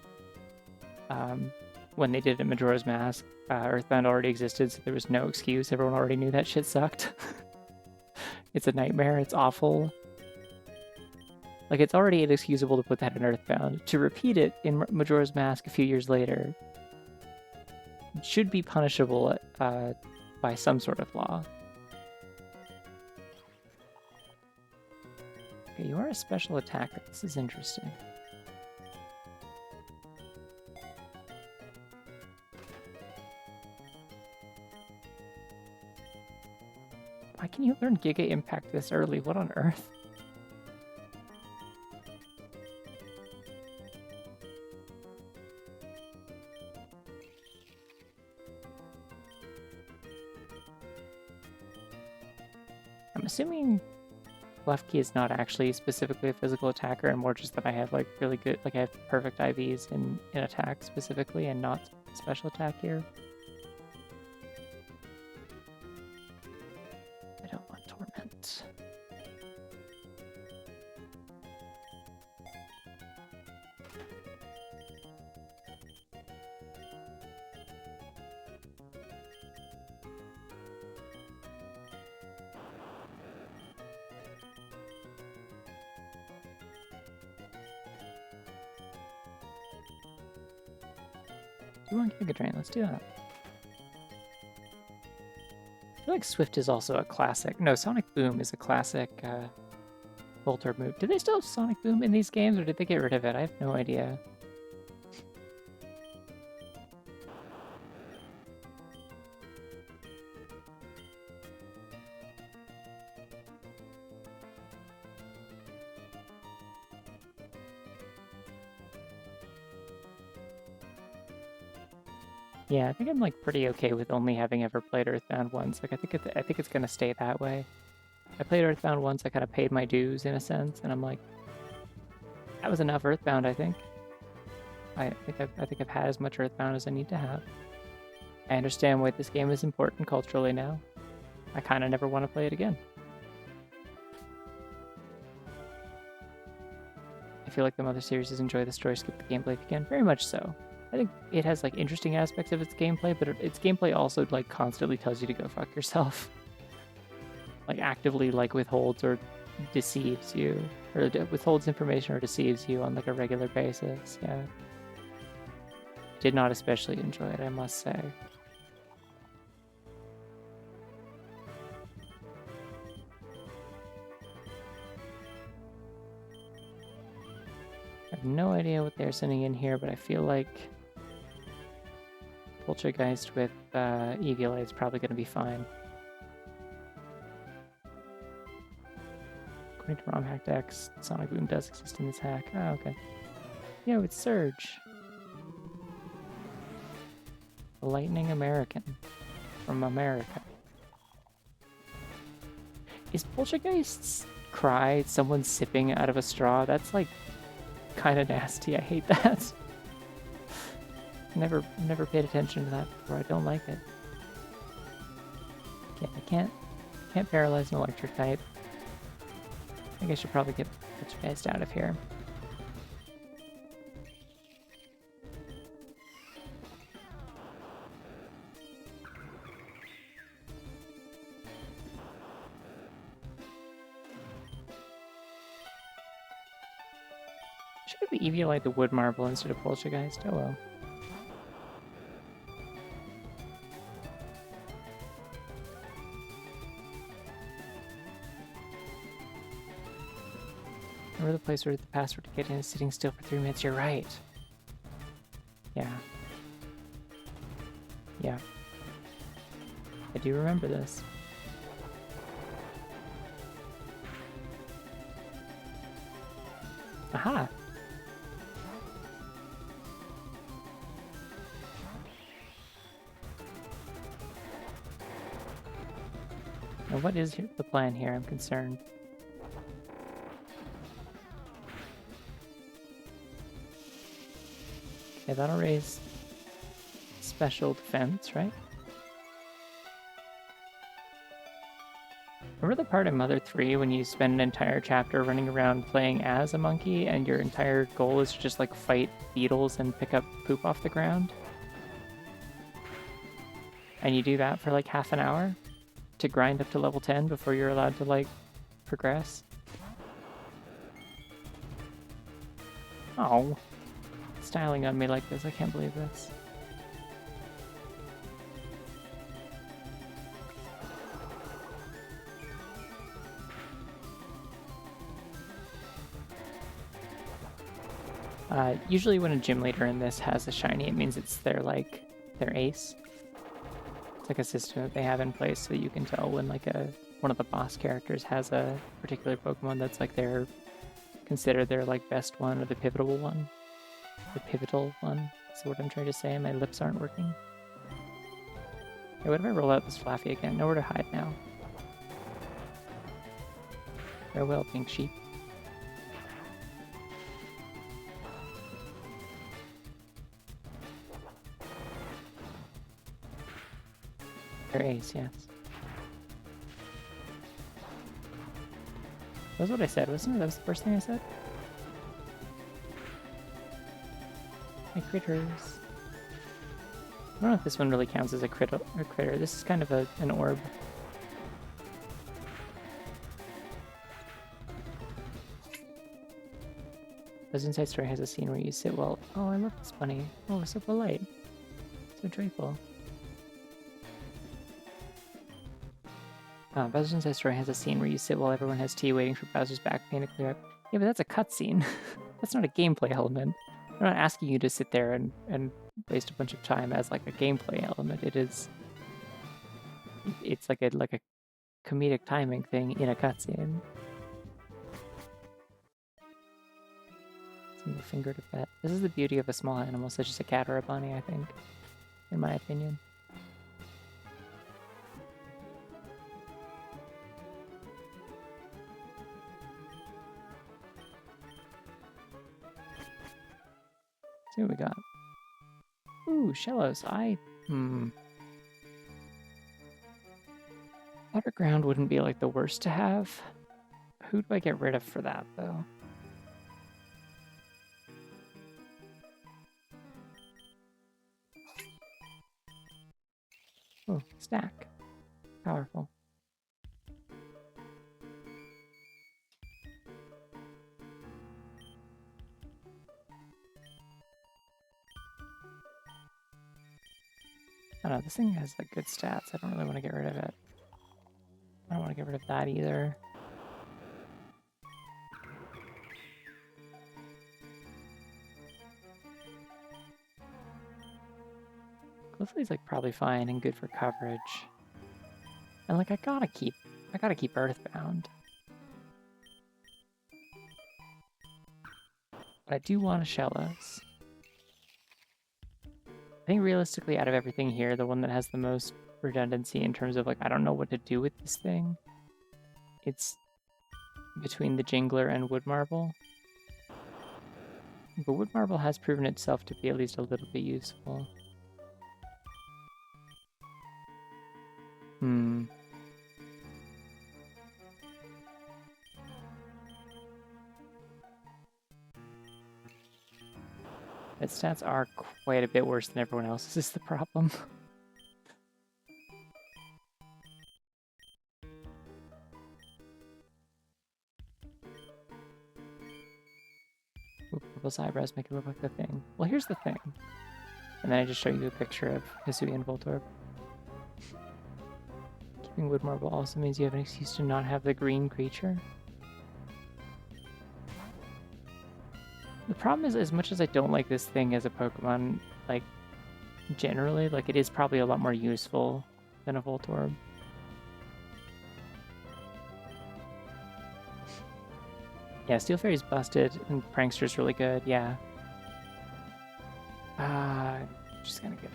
when they did it in Majora's Mask, Earthbound already existed, so there was no excuse. Everyone already knew that shit sucked. It's a nightmare. It's awful. Like, it's already inexcusable to put that in Earthbound. To repeat it in Majora's Mask a few years later should be punishable by some sort of law. Okay, you are a special attacker. This is interesting. Why can you learn Giga Impact this early? What on earth? I'm assuming left key is not actually specifically a physical attacker, and more just that I have like really good, like I have perfect IVs in attack specifically, and not special attack here. I don't want torment. You want Giga Drain? Let's do that. I feel like Swift is also a classic. No, Sonic Boom is a classic Voltorb move. Do they still have Sonic Boom in these games, or did they get rid of it? I have no idea. Yeah, I think I'm like pretty okay with only having ever played Earthbound once. Like I think it's gonna stay that way. I played Earthbound once. I kind of paid my dues in a sense, and I'm like, that was enough Earthbound. I think. I think I've had as much Earthbound as I need to have. I understand why this game is important culturally now. I kind of never want to play it again. feel like the Mother series is enjoy the story, skip the gameplay if you can. Very much so. I think it has like interesting aspects of its gameplay, but its gameplay also like constantly tells you to go fuck yourself. Like actively like withholds or deceives you, or withholds information or deceives you on like a regular basis. Yeah. Did not especially enjoy it, I must say. I have no idea what they're sending in here, but I feel like Poltergeist with Eviolite is probably going to be fine. According to ROM hacked X, Sonic Boom does exist in this hack. Oh, okay. Yo, it's Surge. The Lightning American. From America. Is Poltergeist's cry someone sipping out of a straw? That's like kind of nasty. I hate that. Never paid attention to that before. I don't like it. Yeah, I can't paralyze an electric type. I think I should probably get Poltergeist out of here. Should have Eviolite the Wood Marble instead of Poltergeist. Oh well. Remember the place where the password to get in is sitting still for 3 minutes? You're right. Yeah. Yeah. I do remember this. Aha! Now what is the plan here? I'm concerned. Okay, that'll raise special defense, right? Remember the part in Mother 3 when you spend an entire chapter running around playing as a monkey and your entire goal is to just like fight beetles and pick up poop off the ground? And you do that for like half an hour to grind up to level 10 before you're allowed to like progress? Oh. Styling on me like this, I can't believe this. Usually when a gym leader in this has a shiny, it means it's their ace. It's like a system that they have in place so you can tell when like one of the boss characters has a particular Pokemon that's like considered their like best one or the pivotal one. The pivotal one is what I'm trying to say. My lips aren't working. Okay, what if I roll out this Flaffy again? Nowhere to hide now. Farewell, pink sheep. Their ace, yes. That's what I said, wasn't it? That was the first thing I said? My critters. I don't know if this one really counts as a critter. This is kind of an orb. Buzz Inside Story has a scene where you sit well. Oh, I love this bunny. Oh, so polite. So joyful. Bowser's Inside Story has a scene where you sit while everyone has tea waiting for Bowser's back pain to clear up. Yeah, but that's a cutscene. That's not a gameplay element. I'm not asking you to sit there and waste a bunch of time as like a gameplay element. It's like a comedic timing thing in a cutscene. Single fingered pet. This is the beauty of a small animal such as a cat or a bunny, I think, in my opinion. See what we got. Ooh, Shellos. Underground wouldn't be like the worst to have. Who do I get rid of for that though? Oh, stack. Powerful. I don't know, this thing has like good stats. I don't really want to get rid of it. I don't want to get rid of that either. Cliffley's like probably fine and good for coverage. And like I gotta keep Earthbound. But I do want a Shellos. I think realistically out of everything here, the one that has the most redundancy in terms of like I don't know what to do with this thing. It's between the Jingler and Wood Marble. But Wood Marble has proven itself to be at least a little bit useful. Its stats are quite a bit worse than everyone else's is the problem. Ooh, purple's eyebrows make it look like the thing. Well, here's the thing. And then I just show you a picture of Hisui and Voltorb. Keeping Wood Marble also means you have an excuse to not have the green creature. The problem is, as much as I don't like this thing as a Pokemon, like, generally, like, it is probably a lot more useful than a Voltorb. Yeah, Steel Fairy's busted, and Prankster's really good, yeah. Just gonna get...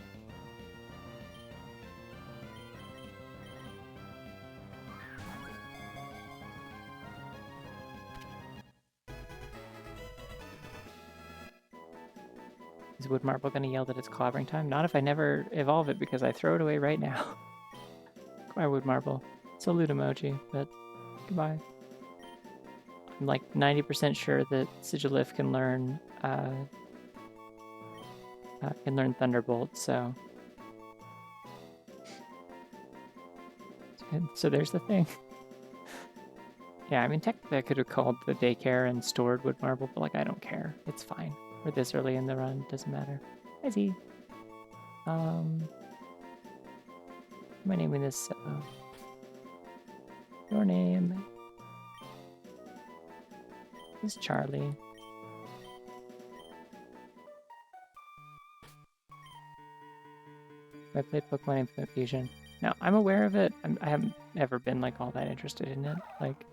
Is Wood Marble gonna yell that it's clobbering time? Not if I never evolve it, because I throw it away right now. Goodbye, Wood Marble. Salute emoji, but goodbye. I'm like 90% sure that Sigilif can learn Thunderbolt, so... So there's the thing. Yeah, I mean, technically I could have called the daycare and stored Wood Marble, but like, I don't care. It's fine. We're this early in the run, doesn't matter. Hi, Z. Am I naming this, your name is Charlie. I played Pokemon Infinite Fusion. Now, I'm aware of it. I haven't ever been, like, all that interested in it. Like,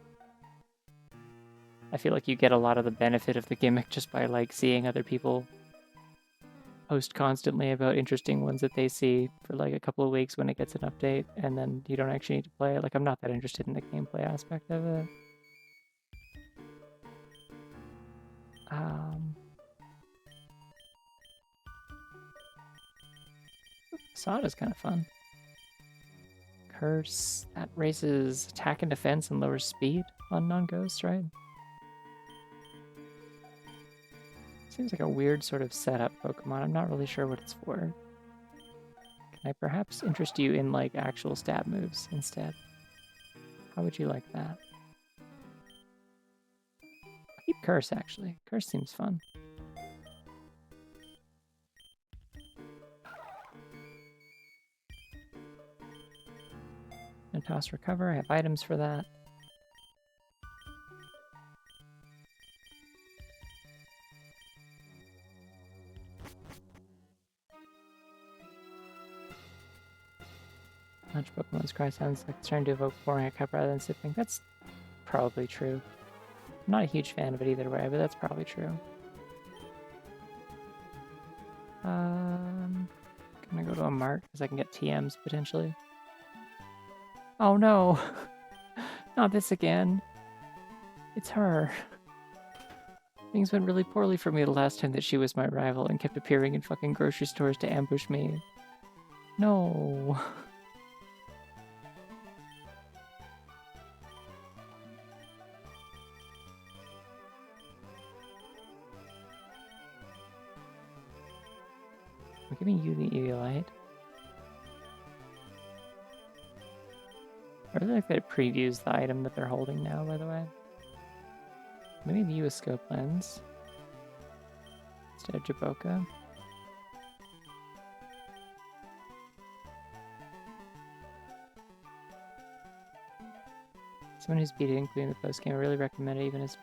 I feel like you get a lot of the benefit of the gimmick just by, like, seeing other people post constantly about interesting ones that they see for, like, a couple of weeks when it gets an update, and then you don't actually need to play it. Like, I'm not that interested in the gameplay aspect of it. Sada's kind of fun. Curse, that raises attack and defense and lowers speed on non-ghost, right? Seems like a weird sort of setup Pokemon. I'm not really sure what it's for. Can I perhaps interest you in, like, actual stab moves instead? How would you like that? I'll keep Curse, actually. Curse seems fun. And toss recover. I have items for that. Much Pokemon's cry sounds like it's trying to evoke pouring a cup rather than sipping. That's probably true. I'm not a huge fan of it either way, but that's probably true. Can I go to a mart because I can get TMs potentially? Oh no! Not this again. It's her. Things went really poorly for me the last time that she was my rival and kept appearing in fucking grocery stores to ambush me. No. I'm giving you the Eviolite. I really like that it previews the item that they're holding now, by the way. Maybe the US scope lens instead of Jaboka. Someone who's beat it, including the post game, I really recommend it.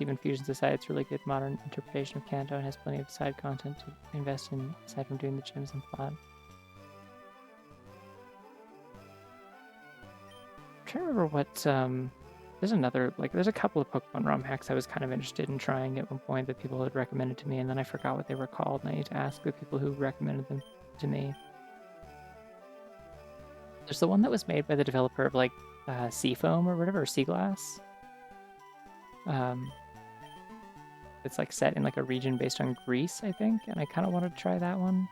Even Fusion's aside, it's really good modern interpretation of Kanto and has plenty of side content to invest in aside from doing the gems and plot. I'm trying to remember what there's a couple of Pokemon ROM hacks I was kind of interested in trying at one point that people had recommended to me, and then I forgot what they were called, and I need to ask the people who recommended them to me. There's the one that was made by the developer of like Seafoam or whatever, or Sea Glass. It's like set in like a region based on Greece, I think, and I kind of wanted to try that one.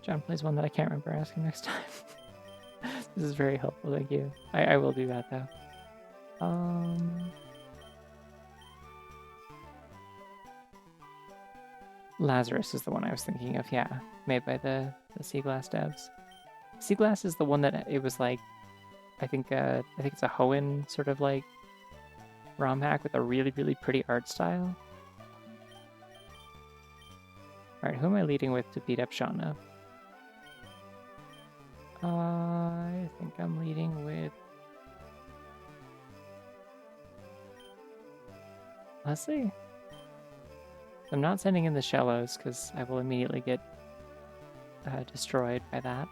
John plays one that I can't remember asking next time. This is very helpful, thank you. I will do that though. Lazarus is the one I was thinking of, yeah. Made by the Sea Glass devs. Sea Glass is the one that it was like, I think it's a Hoenn sort of like ROM hack with a really, really pretty art style. Alright, who am I leading with to beat up Shauna? I think I'm leading with Leslie. I'm not sending in the Shellos because I will immediately get destroyed by that.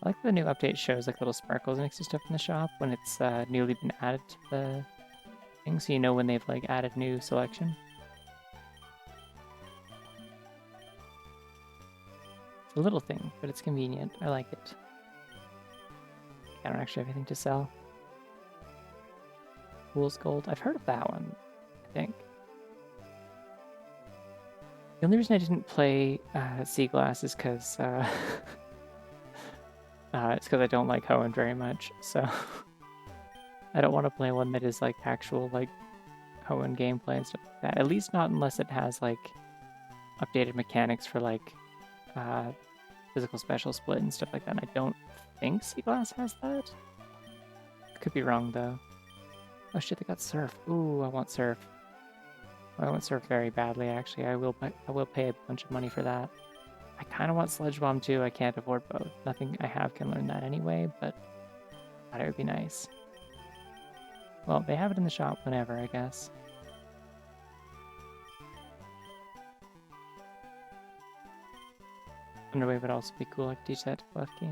I like the new update shows like little sparkles next to stuff in the shop when it's newly been added to the thing, so you know when they've like added new selection. It's a little thing, but it's convenient. I like it. I don't actually have anything to sell. Fool's Gold. I've heard of that one, I think. The only reason I didn't play Sea Glass is because it's because I don't like Hoenn very much, so I don't want to play one that is like actual like Hoenn gameplay and stuff like that. At least not unless it has like updated mechanics for like physical special split and stuff like that. And I don't think Sea Glass has that. Could be wrong though. Oh shit, they got Surf. Ooh, I want Surf. I want Surf very badly, actually. I will pay a bunch of money for that. I kind of want Sludge Bomb too. I can't afford both. Nothing I have can learn that anyway, but I thought it would be nice. Well, they have it in the shop whenever, I guess. Underwave would also be cool. I could teach that to Lefty.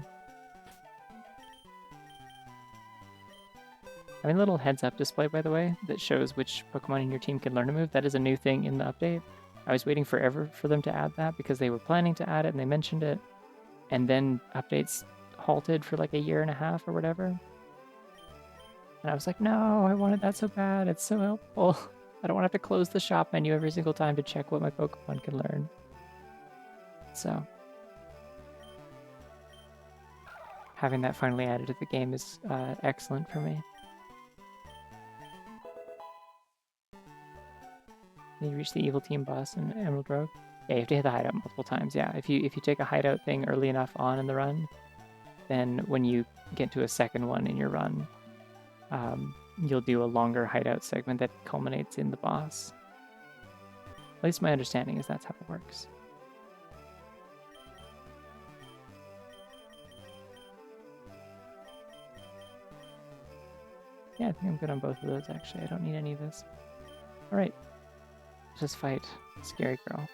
I mean, a little heads-up display, by the way, that shows which Pokemon in your team can learn a move. That is a new thing in the update. I was waiting forever for them to add that because they were planning to add it and they mentioned it. And then updates halted for like a year and a half or whatever. And I was like, no, I wanted that so bad. It's so helpful. I don't want to have to close the shop menu every single time to check what my Pokemon can learn. So having that finally added to the game is excellent for me. You reach the evil team boss in Emerald Road. Yeah, you have to hit the hideout multiple times. Yeah, if you take a hideout thing early enough on in the run, then when you get to a second one in your run, you'll do a longer hideout segment that culminates in the boss. At least my understanding is that's how it works. Yeah, I think I'm good on both of those, actually. I don't need any of this. Alright. Let's just fight Scary Girl.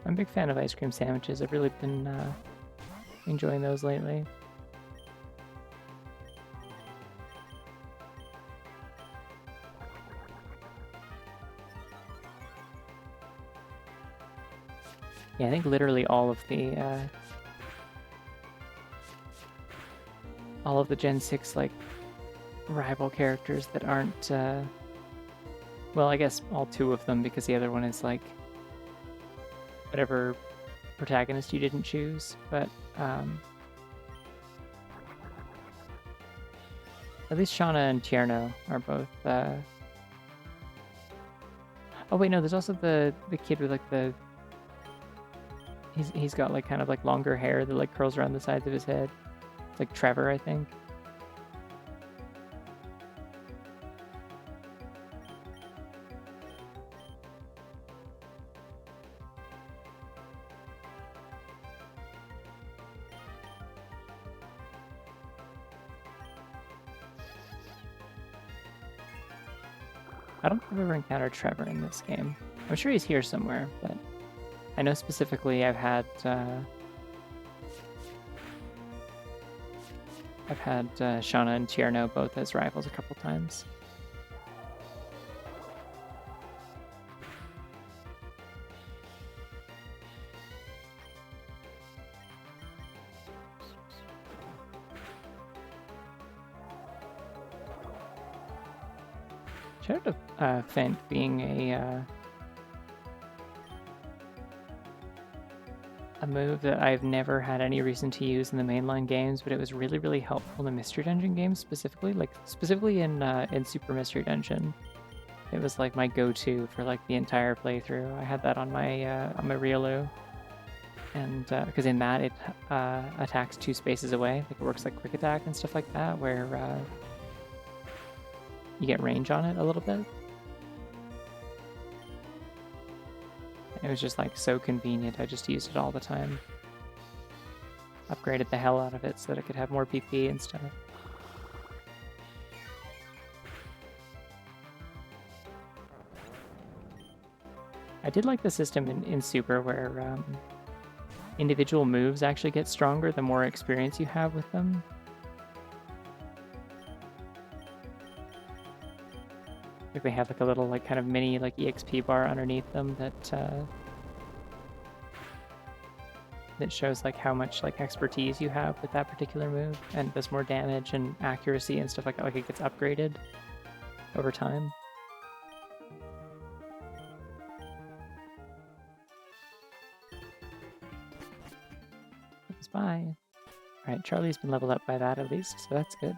I'm a big fan of ice cream sandwiches. I've really been enjoying those lately. Yeah, I think literally all of the all of the Gen 6 like rival characters that aren't well, I guess all 2 of them, because the other one is like whatever protagonist you didn't choose, but at least Shauna and Tierno are both oh wait, no, there's also the kid with like the he's got like kind of like longer hair that like curls around the sides of his head. It's like Trevor, I think. I don't think I've ever encountered Trevor in this game. I'm sure he's here somewhere, but I know specifically I've had Shauna and Tierno both as rivals a couple times. Shout out to Fent being a move that I've never had any reason to use in the mainline games, but it was really, really helpful in the Mystery Dungeon games specifically. Like specifically in Super Mystery Dungeon, it was like my go-to for like the entire playthrough. I had that on my Riolu, and because in that it attacks 2 spaces away, like it works like quick attack and stuff like that, where you get range on it a little bit. And it was just like so convenient. I just used it all the time. Upgraded the hell out of it so that it could have more PP and stuff. I did like the system in Super where individual moves actually get stronger the more experience you have with them. Like they have like a little like kind of mini like EXP bar underneath them that that shows like how much like expertise you have with that particular move, and does more damage and accuracy and stuff like that. Like it gets upgraded over time. Bye. Alright, Charlie's been leveled up by that at least, so that's good.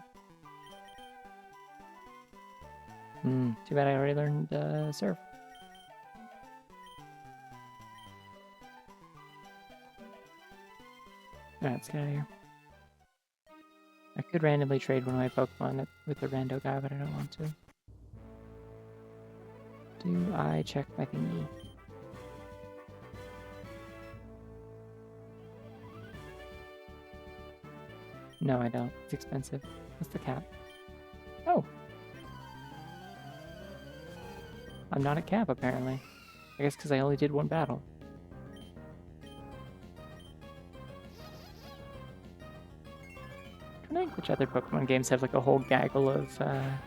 Too bad I already learned Surf. Alright, let's get out of here. I could randomly trade one of my Pokemon with the rando guy, but I don't want to. Do I check my thingy? No, I don't. It's expensive. What's the cap? Oh! I'm not at cap, apparently. I guess because I only did 1 battle. I think which other Pokemon games have like a whole gaggle of kind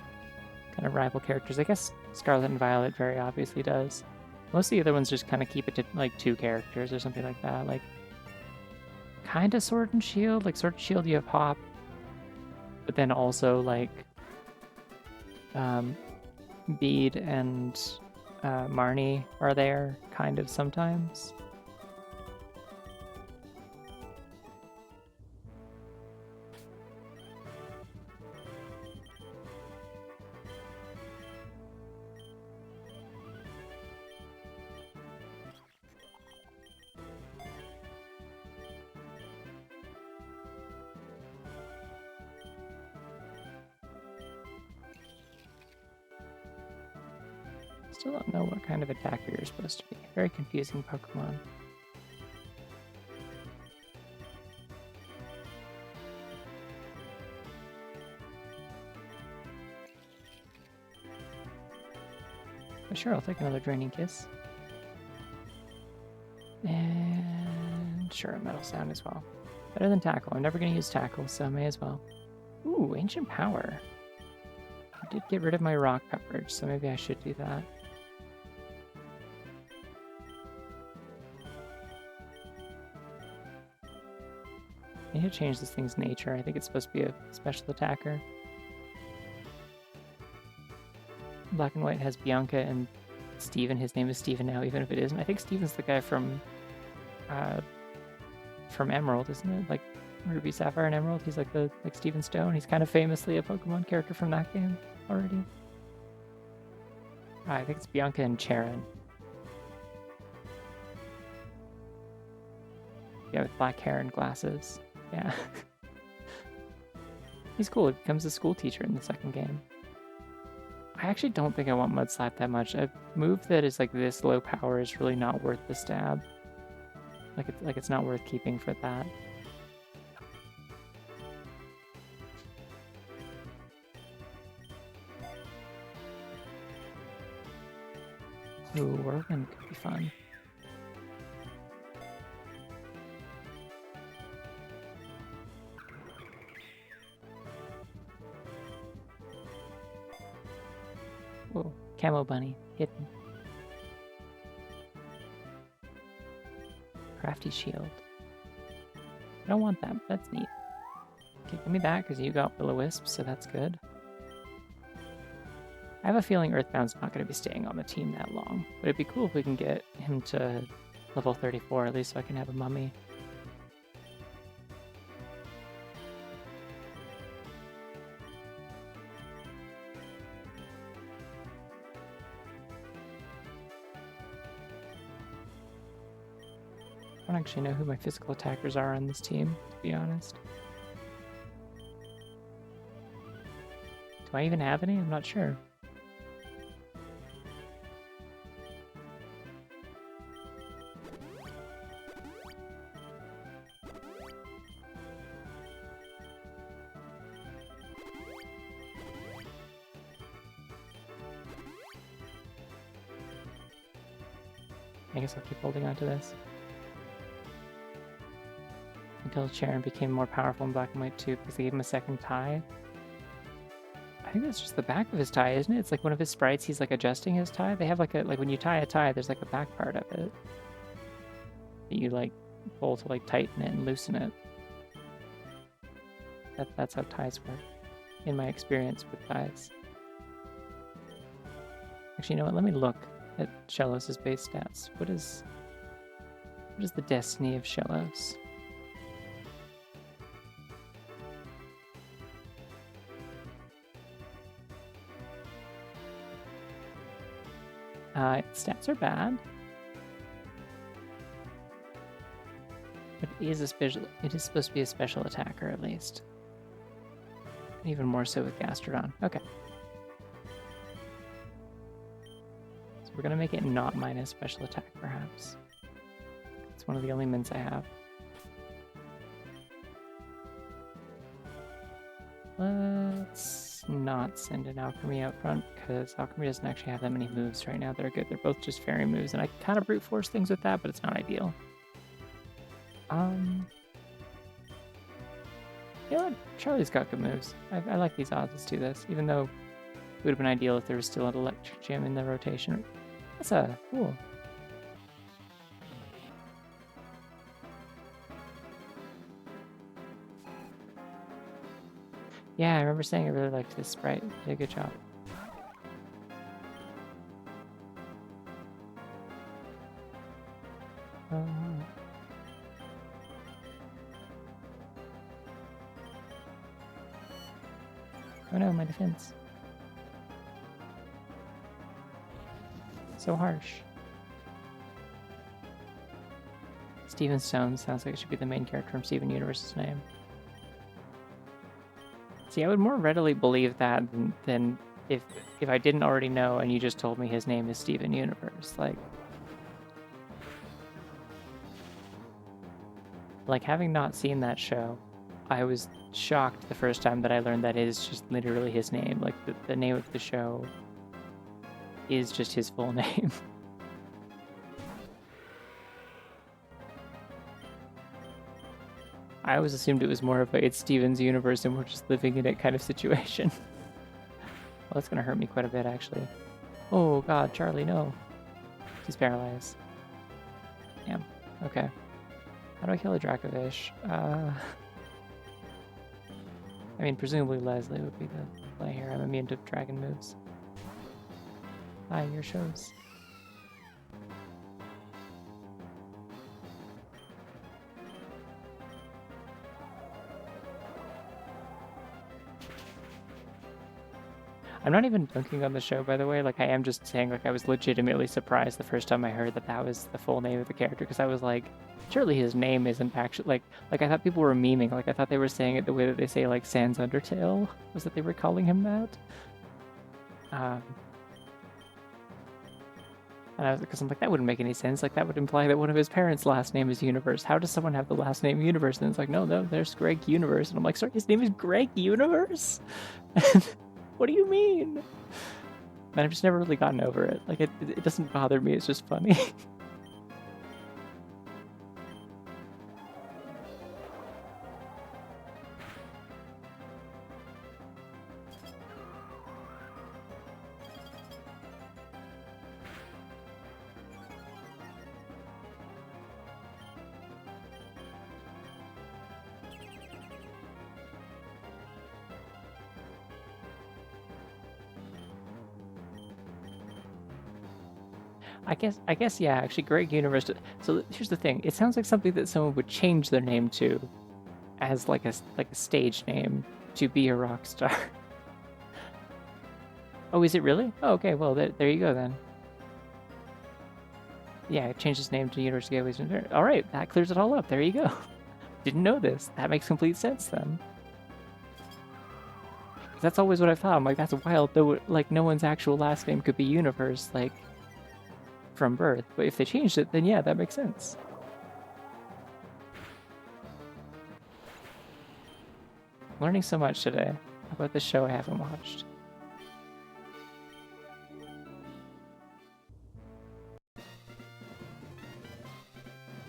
of rival characters. I guess Scarlet and Violet very obviously does. Most of the other ones just kind of keep it to like 2 characters or something like that. Like, kind of Sword and Shield. Like Sword and Shield, you have Hop, but then also like Bede and Marnie are there kind of sometimes. Still don't know what kind of attacker you're supposed to be. Very confusing Pokemon. But sure, I'll take another Draining Kiss. And sure, a Metal Sound as well. Better than Tackle. I'm never going to use Tackle, so I may as well. Ooh, Ancient Power. I did get rid of my rock coverage, so maybe I should do that. I need to change this thing's nature. I think it's supposed to be a special attacker. Black and White has Bianca and Steven. His name is Steven now, even if it isn't. I think Steven's the guy from Emerald, isn't it? Like Ruby, Sapphire, and Emerald. He's like Steven Stone. He's kind of famously a Pokemon character from that game already. I think it's Bianca and Charon. Yeah, with black hair and glasses. Yeah. He's cool. He becomes a school teacher in the second game. I actually don't think I want Mudslap that much. A move that is like this low power is really not worth the stab. Like it's not worth keeping for that. Ooh, Whirlwind could be fun. Whoa, Camo Bunny, hidden. Crafty Shield. I don't want that, but that's neat. Okay, give me that, because you got Will-O-Wisp, so that's good. I have a feeling Earthbound's not going to be staying on the team that long, but it'd be cool if we can get him to level 34, at least so I can have a mummy. I don't actually know who my physical attackers are on this team, to be honest. Do I even have any? I'm not sure. I guess I'll keep holding on to this. Until Charon became more powerful in Black and White 2 because they gave him a second tie. I think that's just the back of his tie, isn't it? It's like one of his sprites, he's like adjusting his tie. They have like when you tie a tie, there's like a back part of it that you like pull to like tighten it and loosen it. That's how ties work, in my experience with ties. Actually, you know what? Let me look at Shellos' base stats. What is the destiny of Shellos? Its stats are bad, but it is supposed to be a special attacker at least. Even more so with Gastrodon. Okay. So we're gonna make it not minus special attack, perhaps. It's one of the only mints I have. Let's not send an Alchemy out front, because Alchemy doesn't actually have that many moves right now that are good. They're both just fairy moves, and I kind of brute force things with that, but it's not ideal. You know what? Charlie's got good moves. I like these odds. Let's do this, even though it would have been ideal if there was still an Electric Gym in the rotation. That's cool. Yeah, I remember saying I really liked this sprite. You did a good job. Oh no, my defense. So harsh. Steven Stone sounds like it should be the main character from Steven Universe's name. See, I would more readily believe that than if I didn't already know and you just told me his name is Steven Universe. Like having not seen that show, I was shocked the first time that I learned that is just literally his name. Like the name of the show is just his full name. I always assumed it was more of it's Steven's universe and we're just living in it kind of situation. Well, that's gonna hurt me quite a bit, actually. Oh god, Charlie, no. He's paralyzed. Damn. Okay. How do I kill a Dracovish? I mean, presumably Leslie would be the play here. I'm immune to dragon moves. Hi, your shows. I'm not even dunking on the show, by the way. Like, I am just saying, like, I was legitimately surprised the first time I heard that that was the full name of the character, because I was like, surely his name isn't actually, like I thought people were memeing. Like, I thought they were saying it the way that they say, like, Sans Undertale, was that they were calling him that. And I was, because I'm like, that wouldn't make any sense. Like, that would imply that one of his parents' last name is Universe. How does someone have the last name Universe? And it's like, no, there's Greg Universe. And I'm like, sorry, his name is Greg Universe? What do you mean? And I've just never really gotten over it. Like, it doesn't bother me. It's just funny. I guess, yeah, actually, Greg Universe. So here's the thing. It sounds like something that someone would change their name to as like a stage name to be a rock star. Oh, is it really? Oh, okay, well, there you go then. Yeah, it changed his name to Universe Gateways. All right, that clears it all up. There you go. Didn't know this. That makes complete sense then. That's always what I thought. I'm like, that's wild. Though, like, no one's actual last name could be Universe, like, from birth. But if they changed it, then yeah, that makes sense. I'm learning so much today about this show I haven't watched.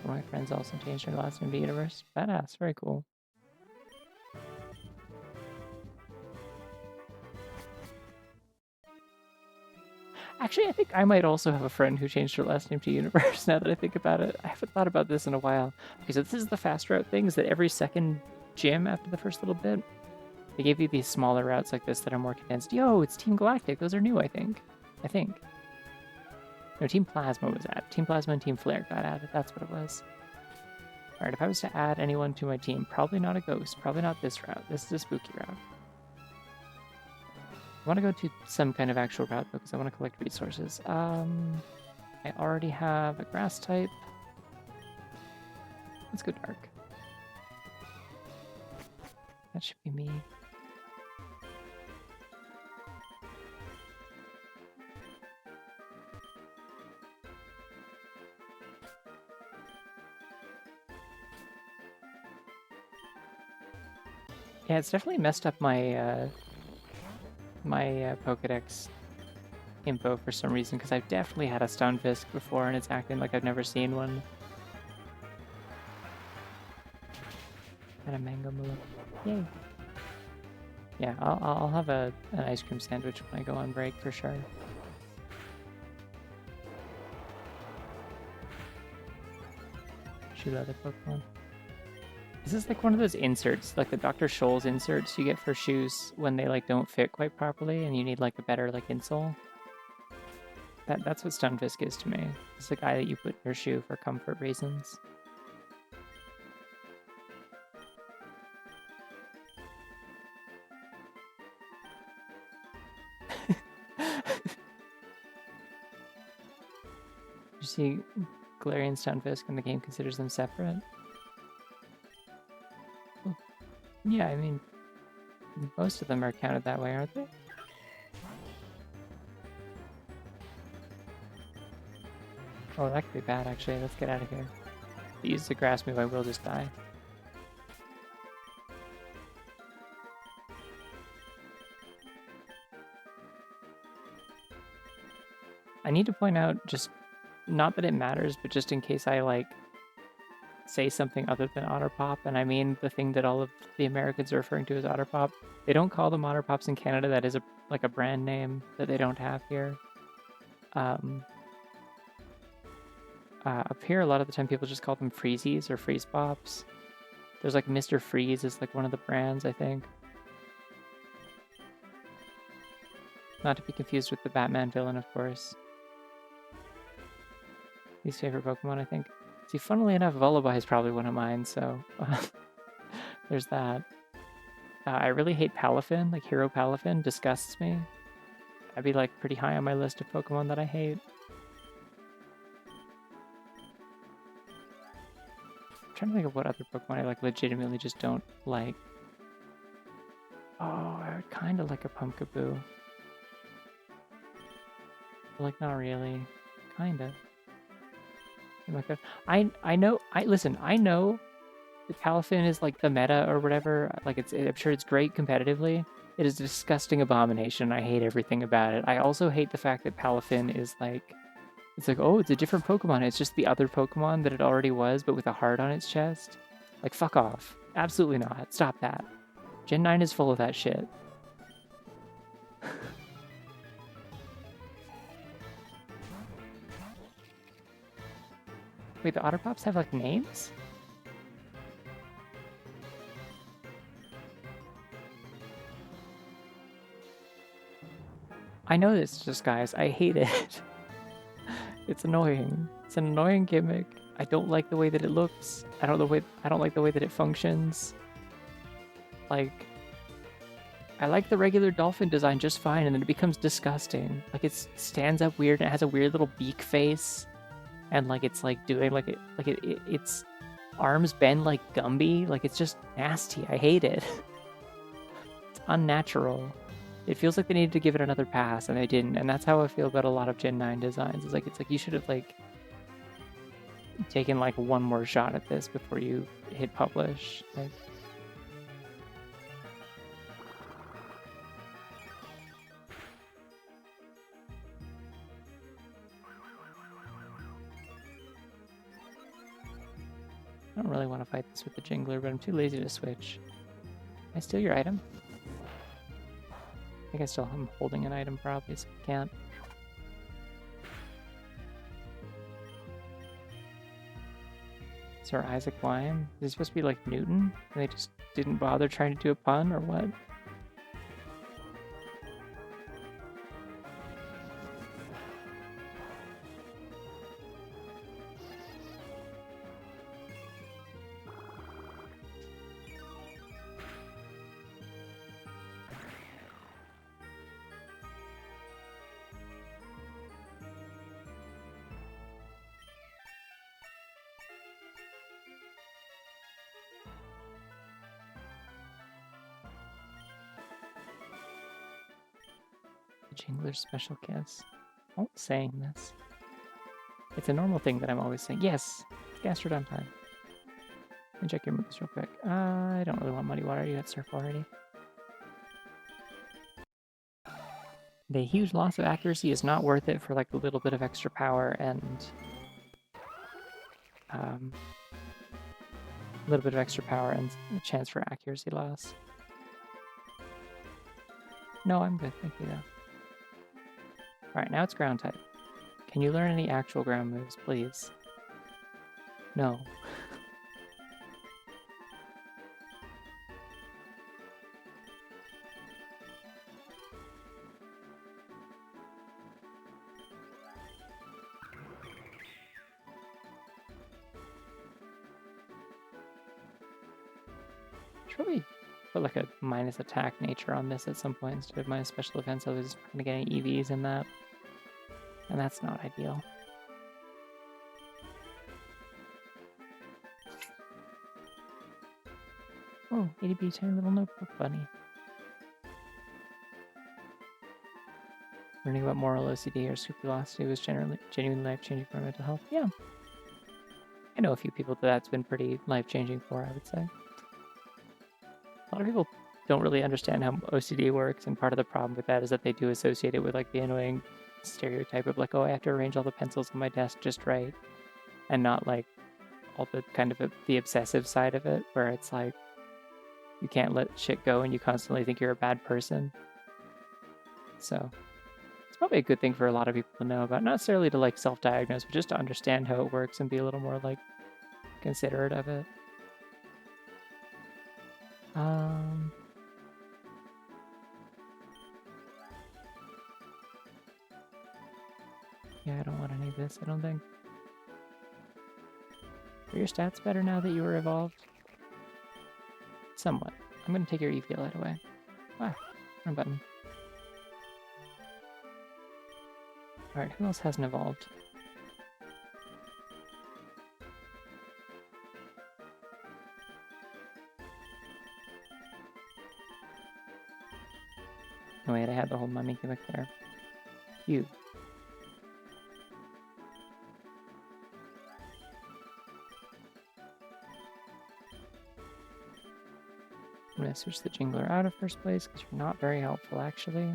One of my friends also changed her last name to Universe. Badass, very cool. Actually, I think I might also have a friend who changed her last name to Universe, now that I think about it. I haven't thought about this in a while. Okay, so this is the fast route thing, is that every second gym after the first little bit, they gave you these smaller routes like this that are more condensed. Yo, it's Team Galactic. Those are new, I think. No, Team Plasma was added. Team Plasma and Team Flare got added. That's what it was. Alright, if I was to add anyone to my team, probably not a ghost. Probably not this route. This is a spooky route. I want to go to some kind of actual route, though, because I want to collect resources. I already have a grass type. Let's go dark. That should be me. Yeah, it's definitely messed up my Pokedex info for some reason, because I've definitely had a Stunfisk before, and it's acting like I've never seen one. And a Mango Move. Yay. Yeah, I'll have an ice cream sandwich when I go on break for sure. Shoot other Pokemon. This is like one of those inserts, like the Dr. Scholl's inserts you get for shoes when they like don't fit quite properly and you need like a better like insole. That's what Stunfisk is to me. It's the guy that you put in your shoe for comfort reasons. You see Galarian Stunfisk and the game considers them separate? Yeah, I mean, most of them are counted that way, aren't they? Oh, that could be bad, actually. Let's get out of here. If he uses a grass move, I will just die. I need to point out, just not that it matters, but just in case I like say something other than Otter Pop, and I mean the thing that all of the Americans are referring to as Otter Pop. They don't call them Otter Pops in Canada. That is like a brand name that they don't have here. Up here, a lot of the time people just call them Freezies or Freeze Pops. There's like Mr. Freeze is like one of the brands, I think. Not to be confused with the Batman villain, of course. Least favorite Pokemon, I think. See, funnily enough, Vullaby is probably one of mine, so there's that. I really hate Palafin, like Hero Palafin disgusts me. I'd be like pretty high on my list of Pokemon that I hate. I'm trying to think of what other Pokemon I like legitimately just don't like. Oh, I would kind of like a Pumpkaboo. Like, not really. Kinda. I know, listen, I know that Palafin is like the meta or whatever. Like, I'm sure it's great competitively. It is a disgusting abomination. I hate everything about it. I also hate the fact that Palafin is like, it's like, oh, it's a different Pokemon. It's just the other Pokemon that it already was, but with a heart on its chest. Like, fuck off. Absolutely not. Stop that. Gen 9 is full of that shit. Wait, the Otter Pops have like names? I know this, just guys. I hate it. It's annoying. It's an annoying gimmick. I don't like the way that it looks. I don't like the way that it functions. Like, I like the regular dolphin design just fine, and then it becomes disgusting. Like, it stands up weird, and it has a weird little beak face, and like it's like doing its arms bend like Gumby. Like, it's just nasty. I hate it. It's unnatural. It feels like they needed to give it another pass, and they didn't. And that's how I feel about a lot of Gen 9 designs. It's like you should have like taken like one more shot at this before you hit publish. Like, I don't really want to fight this with the Jingler, but I'm too lazy to switch. Can I steal your item? I think I still am holding an item probably, so I can't. Sir Isaac Lyon? Is he supposed to be like Newton? And they just didn't bother trying to do a pun, or what? Jingler's special kiss. Oh, saying this. It's a normal thing that I'm always saying. Yes! Gastrodon time. Let me check your moves real quick. I don't really want Muddy Water. You got Surf already. The huge loss of accuracy is not worth it for like a little bit of extra power and a little bit of extra power and a chance for accuracy loss. No, I'm good. Thank you, though. Alright, now it's ground type. Can you learn any actual ground moves, please? No. Should probably put like a minus attack nature on this at some point instead of minus special defense, so there's not going to get any EVs in that. And that's not ideal. Oh, ADB tiny little notebook bunny. Learning about moral OCD or scrupulosity was genuinely life-changing for mental health. Yeah. I know a few people that's been pretty life-changing for, I would say. A lot of people don't really understand how OCD works, and part of the problem with that is that they do associate it with like the annoying stereotype of like, oh, I have to arrange all the pencils on my desk just right, and not like all the kind of the obsessive side of it, where it's like you can't let shit go and you constantly think you're a bad person. So it's probably a good thing for a lot of people to know about, not necessarily to like self-diagnose, but just to understand how it works and be a little more like considerate of it. Yeah, I don't want any of this, I don't think. Are your stats better now that you were evolved? Somewhat. I'm gonna take your EV light away. Ah, wrong button. Alright, who else hasn't evolved? Oh wait, I had the whole mummy gimmick there. You. I'm gonna switch the jingler out of first place because you're not very helpful actually.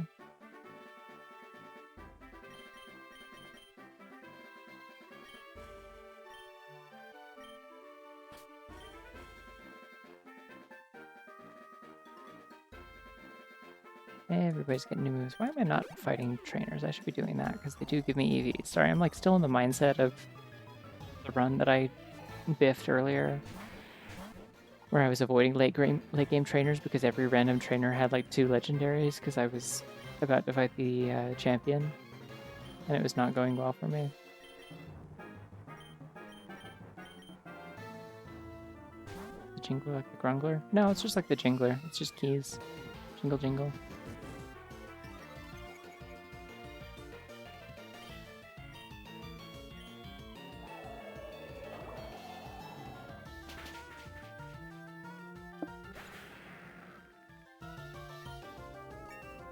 Everybody's getting new moves. Why am I not fighting trainers? I should be doing that because they do give me EVs. Sorry, I'm like still in the mindset of the run that I biffed earlier, where I was avoiding late game trainers because every random trainer had like 2 legendaries because I was about to fight the champion, and it was not going well for me. The jingler like the grungler? No, it's just like the jingler. It's just keys. Jingle jingle.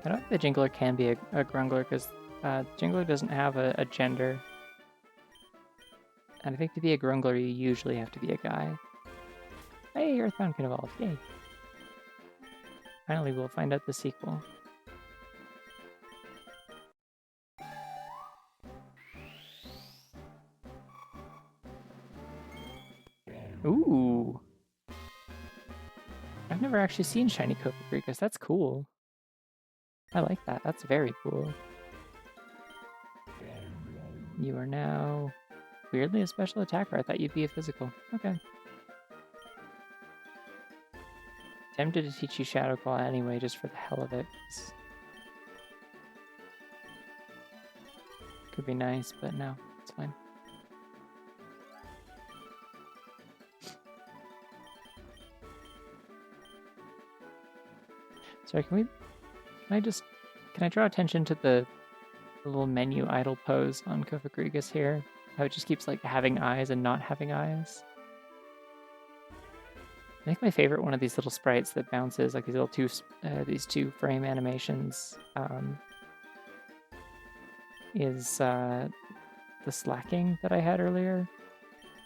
I don't think the jingler can be a grungler because jingler doesn't have a gender. And I think to be a grungler, you usually have to be a guy. Hey, Earthbound can evolve. Yay. Finally, we'll find out the sequel. Ooh. I've never actually seen shiny Cofagrigus. That's cool. I like that. That's very cool. You are now weirdly a special attacker. I thought you'd be a physical. Okay. Tempted to teach you Shadow Claw anyway, just for the hell of it. Could be nice, but no, it's fine. Sorry, can I draw attention to the little menu idle pose on Cofagrigus here? How it just keeps like having eyes and not having eyes. I think my favorite one of these little sprites that bounces, like these two frame animations, is the slacking that I had earlier.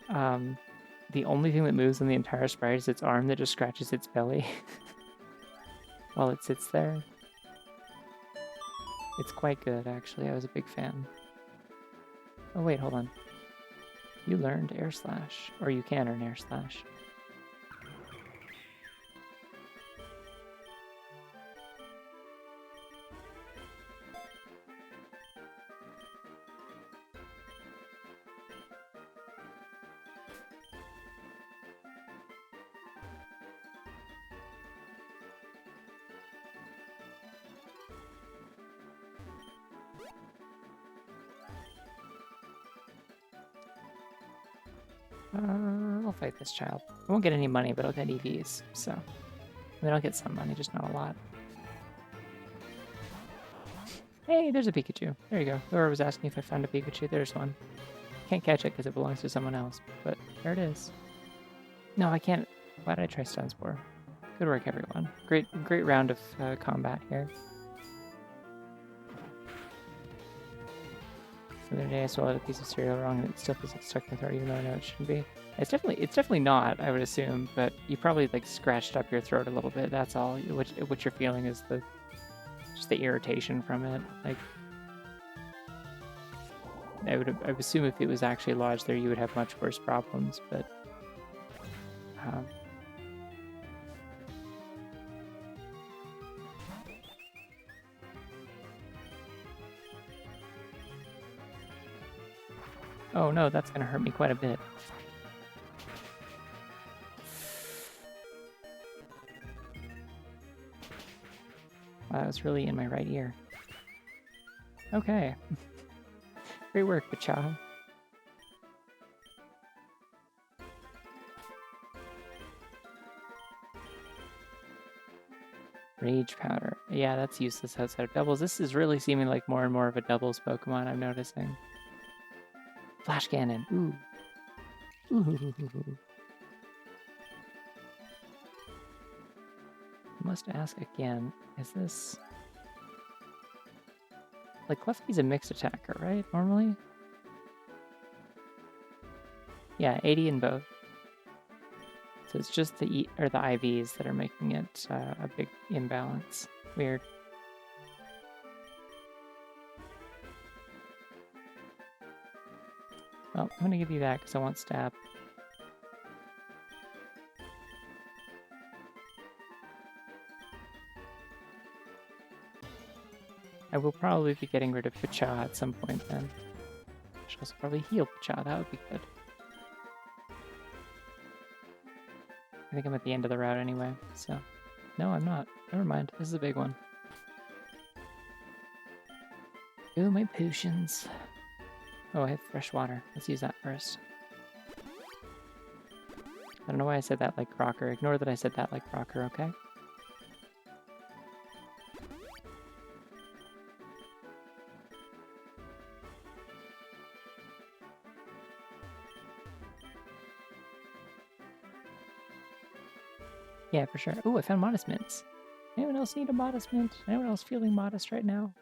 The only thing that moves on the entire sprite is its arm that just scratches its belly while it sits there. It's quite good, actually. I was a big fan. Oh wait, hold on. You learned Air Slash, or you can earn Air Slash. I'll fight this child. I won't get any money, but I'll get EVs, so... I mean, I'll get some money, just not a lot. Hey, there's a Pikachu. There you go. Whoever was asking if I found a Pikachu, there's one. Can't catch it because it belongs to someone else, but there it is. No, I can't... Why did I try Stun Spore? Good work, everyone. Great round of combat here. The other day I swallowed a piece of cereal wrong and it still feels like stuck in my throat even though I know it shouldn't be. It's definitely not, I would assume, but you probably like scratched up your throat a little bit, that's all. What you're feeling is just the irritation from it. Like I would assume if it was actually lodged there you would have much worse problems, but oh no, that's gonna hurt me quite a bit. Wow, that was really in my right ear. Okay. Great work, Pacha. Rage Powder. Yeah, that's useless outside of doubles. This is really seeming like more and more of a doubles Pokemon, I'm noticing. Flash Cannon. Ooh. Ooh. Must ask again, is this... Like, Clefty's a mixed attacker, right? Normally? Yeah, 80 in both. So it's just the the IVs that are making it a big imbalance. Weird. Well, I'm gonna give you that because I want stab. I will probably be getting rid of Pacha at some point then. I should also probably heal Pacha, that would be good. I think I'm at the end of the route anyway, so... No, I'm not. Never mind, this is a big one. Ooh, my potions. Oh, I have fresh water. Let's use that first. I don't know why I said that like Crocker. Ignore that I said that like Crocker, okay? Yeah, for sure. Ooh, I found Modest Mints. Anyone else need a Modest Mint? Anyone else feeling modest right now?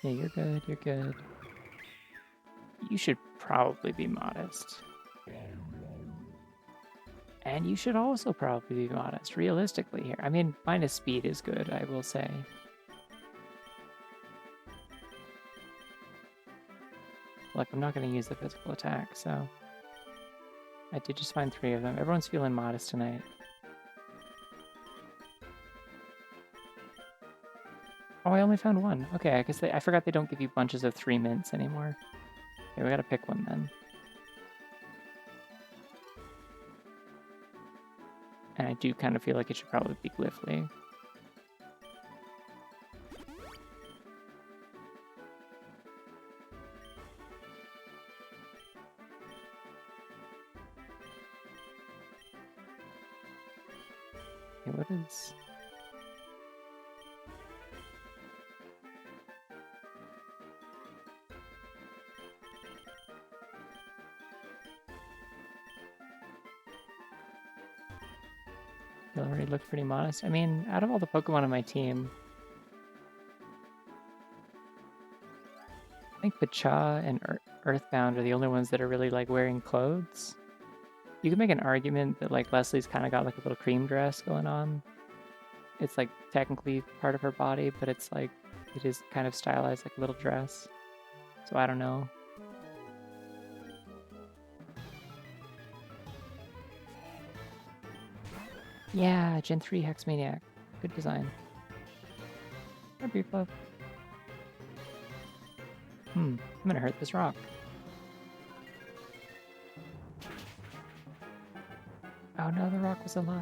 Yeah, you're good, you're good. You should probably be modest. And you should also probably be modest, realistically here. I mean, minus speed is good, I will say. Look, I'm not going to use the physical attack, so... I did just find 3 of them. Everyone's feeling modest tonight. Oh, I only found 1. Okay, I guess I forgot they don't give you bunches of 3 mints anymore. Okay, we gotta pick one then. And I do kind of feel like it should probably be Glyphly. Okay, what is... They already look pretty modest. I mean, out of all the Pokemon on my team, I think Pacha and Earthbound are the only ones that are really, like, wearing clothes. You can make an argument that, like, Leslie's kind of got, like, a little cream dress going on. It's, like, technically part of her body, but it's, like, it is kind of stylized like a little dress. So I don't know. Yeah, Gen 3 Hex Maniac. Good design. Hi, Beeflove. I'm gonna hurt this rock. Oh no, the rock was alive.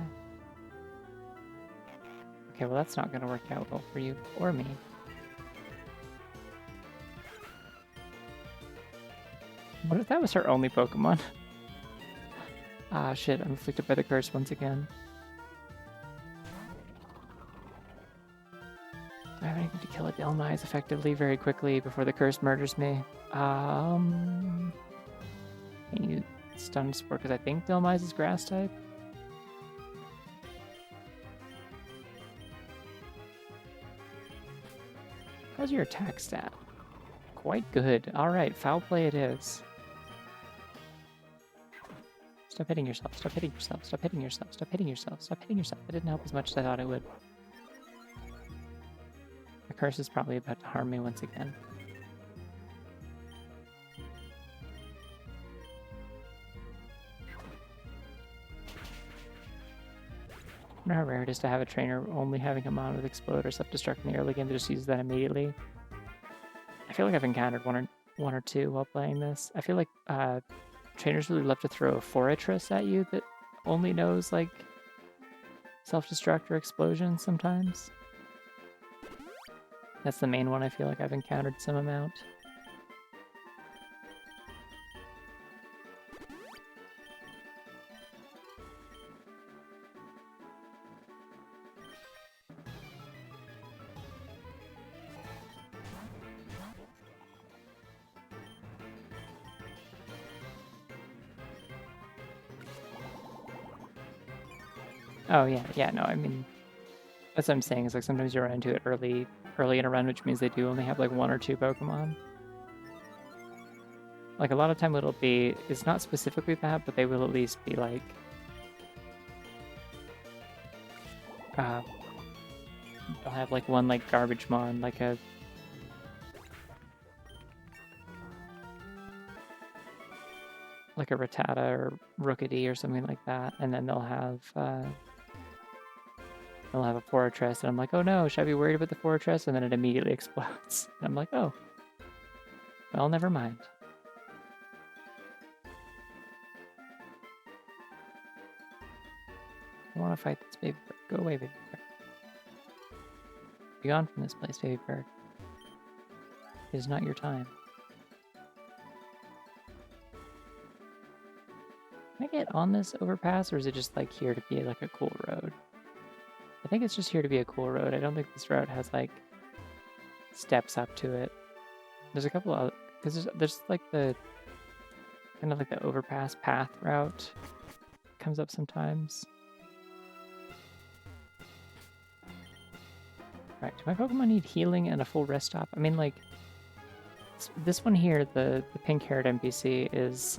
Okay, well that's not gonna work out well for you or me. What if that was her only Pokemon? Ah, shit, I'm afflicted by the curse once again. I have anything to kill a Dhelmise effectively very quickly before the curse murders me. Can you stun sport? Because I think Dhelmise is grass type. How's your attack stat? Quite good. Alright, foul play it is. Stop hitting yourself, stop hitting yourself, stop hitting yourself, stop hitting yourself, stop hitting yourself. That didn't help as much as I thought it would. The curse is probably about to harm me once again. I wonder how rare it is to have a trainer only having a mon with Explode or Self-Destruct in the early game that just uses that immediately. I feel like I've encountered one or two while playing this. I feel like trainers really love to throw a Fortress at you that only knows, like, self-destruct or explosion sometimes. That's the main one I feel like I've encountered some amount. Oh yeah, no, I mean, that's what I'm saying, is like sometimes you run into it early in a run, which means they do only have like 1 or 2 Pokemon. Like a lot of time it'll be, it's not specifically that, but they will at least be like, they'll have like one like Garbage-mon, like a Rattata or Rookidee or something like that, and then they'll have a Fortress, and I'm like, oh no, should I be worried about the Fortress? And then it immediately explodes. And I'm like, oh, well, never mind. I want to fight this baby bird. Go away, baby bird. Be gone from this place, baby bird. It is not your time. Can I get on this overpass, or is it just like here to be like a cool road? I think it's just here to be a cool road. I don't think this route has like steps up to it. There's a couple of, because there's like the kind of like the overpass path route comes up sometimes. Right, do my Pokemon need healing and a full rest stop? I mean, like, this one here, the pink-haired NPC, is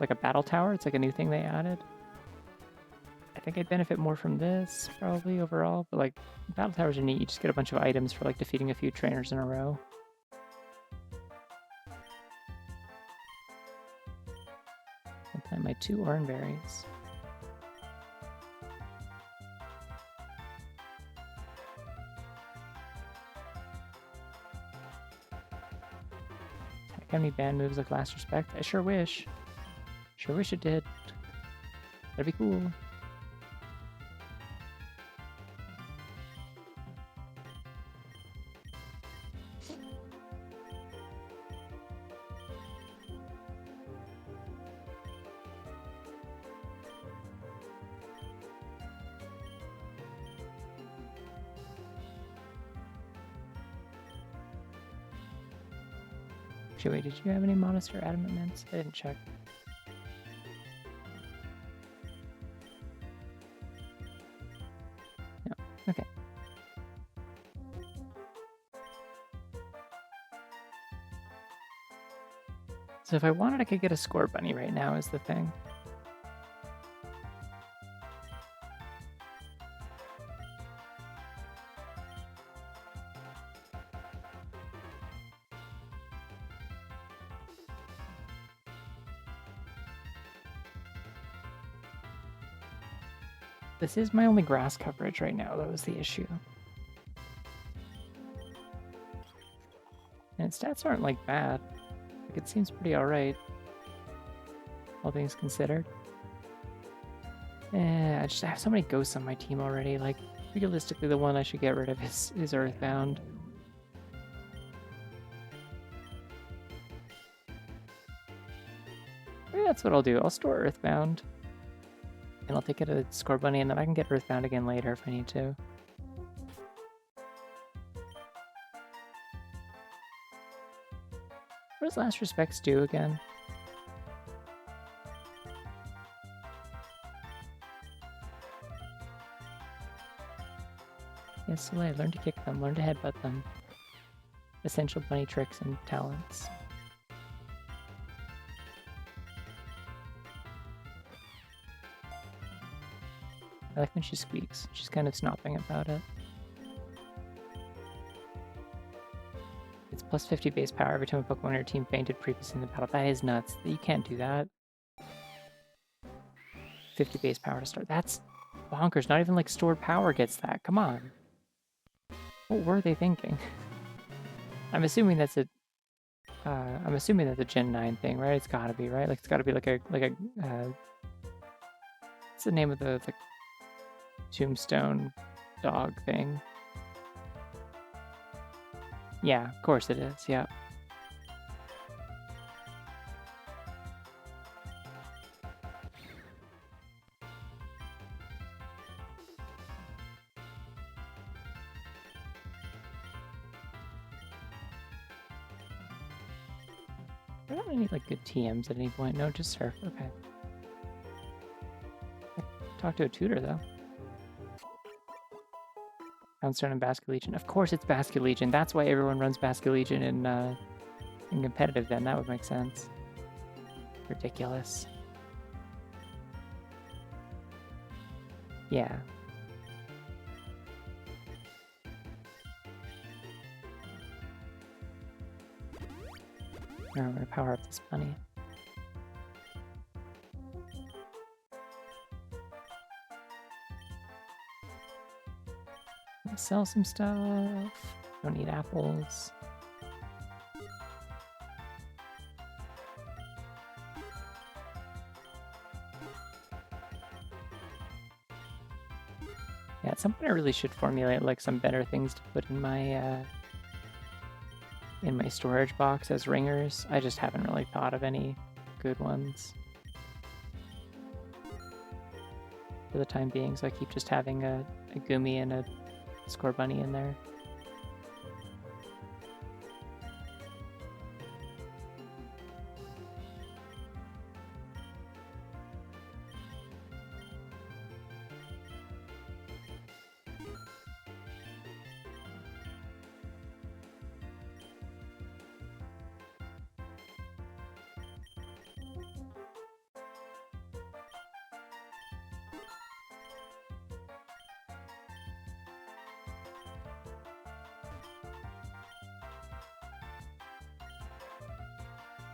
like a battle tower. It's like a new thing they added. I think I'd benefit more from this, probably, overall. But, like, battle towers are neat. You just get a bunch of items for, like, defeating a few trainers in a row. I plant my 2 orange berries. Got any band moves like Last Respect? I sure wish. Sure wish it did. That'd be cool. Actually, wait, did you have any Modest or Adamant Mints? I didn't check. No. Okay. So if I wanted, I could get a Score Bunny right now is the thing. This is my only grass coverage right now, that was the issue. And its stats aren't, like, bad. Like, it seems pretty alright, all things considered. I have so many ghosts on my team already. Like, realistically, the one I should get rid of is Earthbound. Maybe that's what I'll do. I'll store Earthbound. And I'll take it a Score Bunny, and then I can get Earthbound again later if I need to. What does Last Respects do again? Yes, Soleil, learn to kick them, learn to headbutt them. Essential bunny tricks and talents. I like when she squeaks. She's kind of snopping about it. It's plus 50 base power every time a Pokemon on your team fainted previously in the battle. That is nuts. You can't do that. 50 base power to start. That's bonkers. Not even like stored power gets that. Come on. What were they thinking? I'm assuming that's a I'm assuming that's a Gen 9 thing, right? It's gotta be, right? Like it's gotta be like a what's the name of the tombstone dog thing? Yeah, of course it is. Yeah. I don't need like good TMs at any point. No, just surf. Okay. Talk to a tutor though. Poundstone and Basket Legion. Of course it's Basket Legion. That's why everyone runs Basket Legion in competitive then. That would make sense. Ridiculous. Yeah. Now I'm gonna power up this bunny. I'm gonna sell some stuff. Don't need apples. Yeah, at some point I really should formulate like some better things to put in my storage box as ringers. I just haven't really thought of any good ones for the time being, so I keep just having a Gumi and a Score Bunny in there.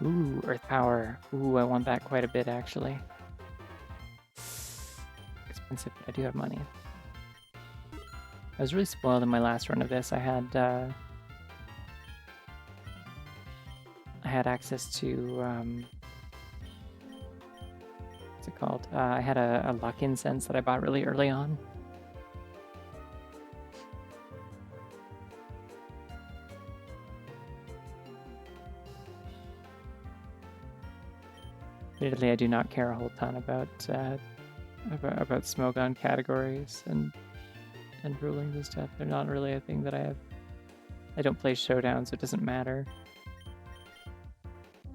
Ooh, Earth Power. Ooh, I want that quite a bit, actually. Expensive, but I do have money. I was really spoiled in my last run of this. I had access to, what's it called? I had a luck incense that I bought really early on. Admittedly, I do not care a whole ton about smoke on categories and rulings and stuff. They're not really a thing that I have. I don't play Showdown, so it doesn't matter.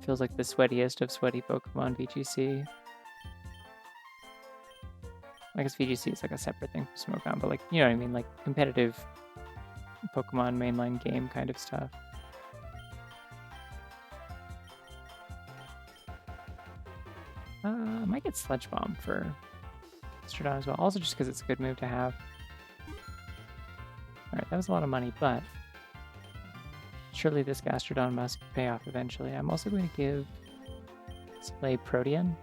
Feels like the sweatiest of sweaty Pokemon VGC. I guess VGC is like a separate thing from Smoke On, but like, you know what I mean? Like competitive Pokemon mainline game kind of stuff. I might get Sludge Bomb for Gastrodon as well. Also just because it's a good move to have. Alright, that was a lot of money, but surely this Gastrodon must pay off eventually. I'm also going to give Slay Protean.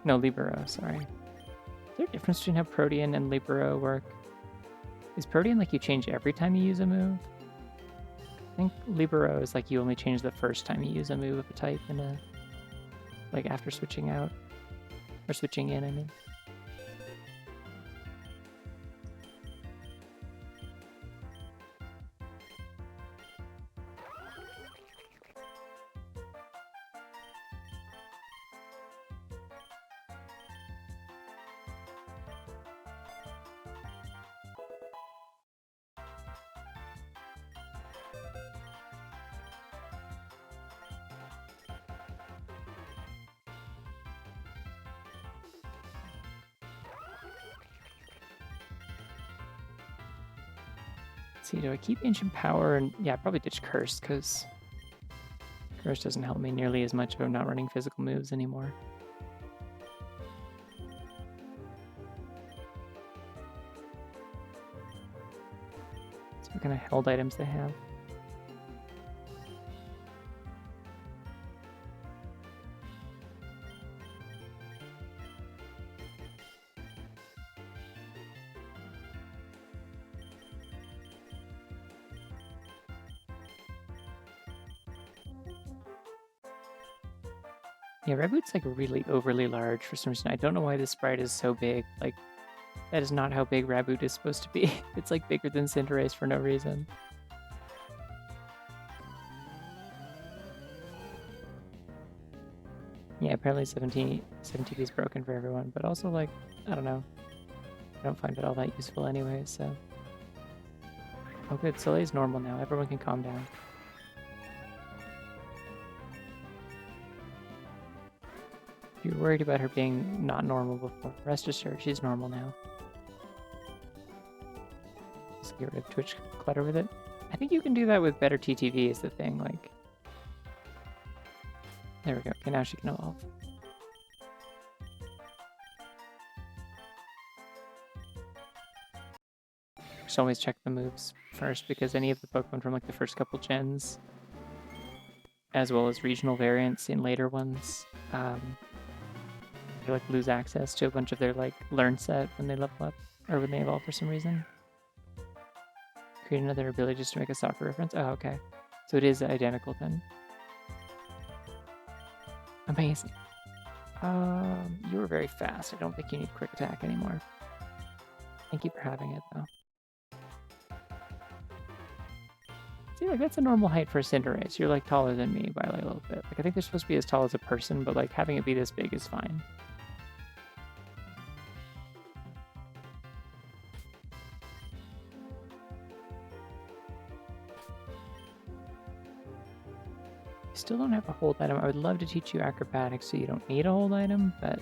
No, Libero, sorry. Is there a difference between how Protean and Libero work? Is Protean like you change every time you use a move? I think Libero is like you only change the first time you use a move of a type in a... like after switching out. Or switching in, I mean. See, do I keep Ancient Power? And yeah, probably ditch Curse, because Curse doesn't help me nearly as much if I'm not running physical moves anymore. So what kind of held items they have? Yeah, Red Boot's like really overly large for some reason. I don't know why this sprite is so big. Like, that is not how big Raboot is supposed to be. It's like bigger than Cinderace for no reason. Yeah, apparently 17 is broken for everyone, but also like, I don't know. I don't find it all that useful anyway, so. Oh good, Soleil's normal now. Everyone can calm down. If you were worried about her being not normal before, rest assured she's normal now. Just get rid of Twitch clutter with it. I think you can do that with better TTV is the thing, like. There we go. Okay, now she can evolve. Just always check the moves first because any of the Pokemon from like the first couple gens, as well as regional variants in later ones, they like lose access to a bunch of their like learn set when they level up or when they evolve for some reason. Create another ability just to make a soccer reference. Oh, okay. So it is identical then. Amazing. You were very fast. I don't think you need quick attack anymore. Thank you for having it though. See, like that's a normal height for a Cinderace. You're like taller than me by like a little bit. Like I think they're supposed to be as tall as a person, but like having it be this big is fine. You still don't have a hold item. I would love to teach you acrobatics so you don't need a hold item, but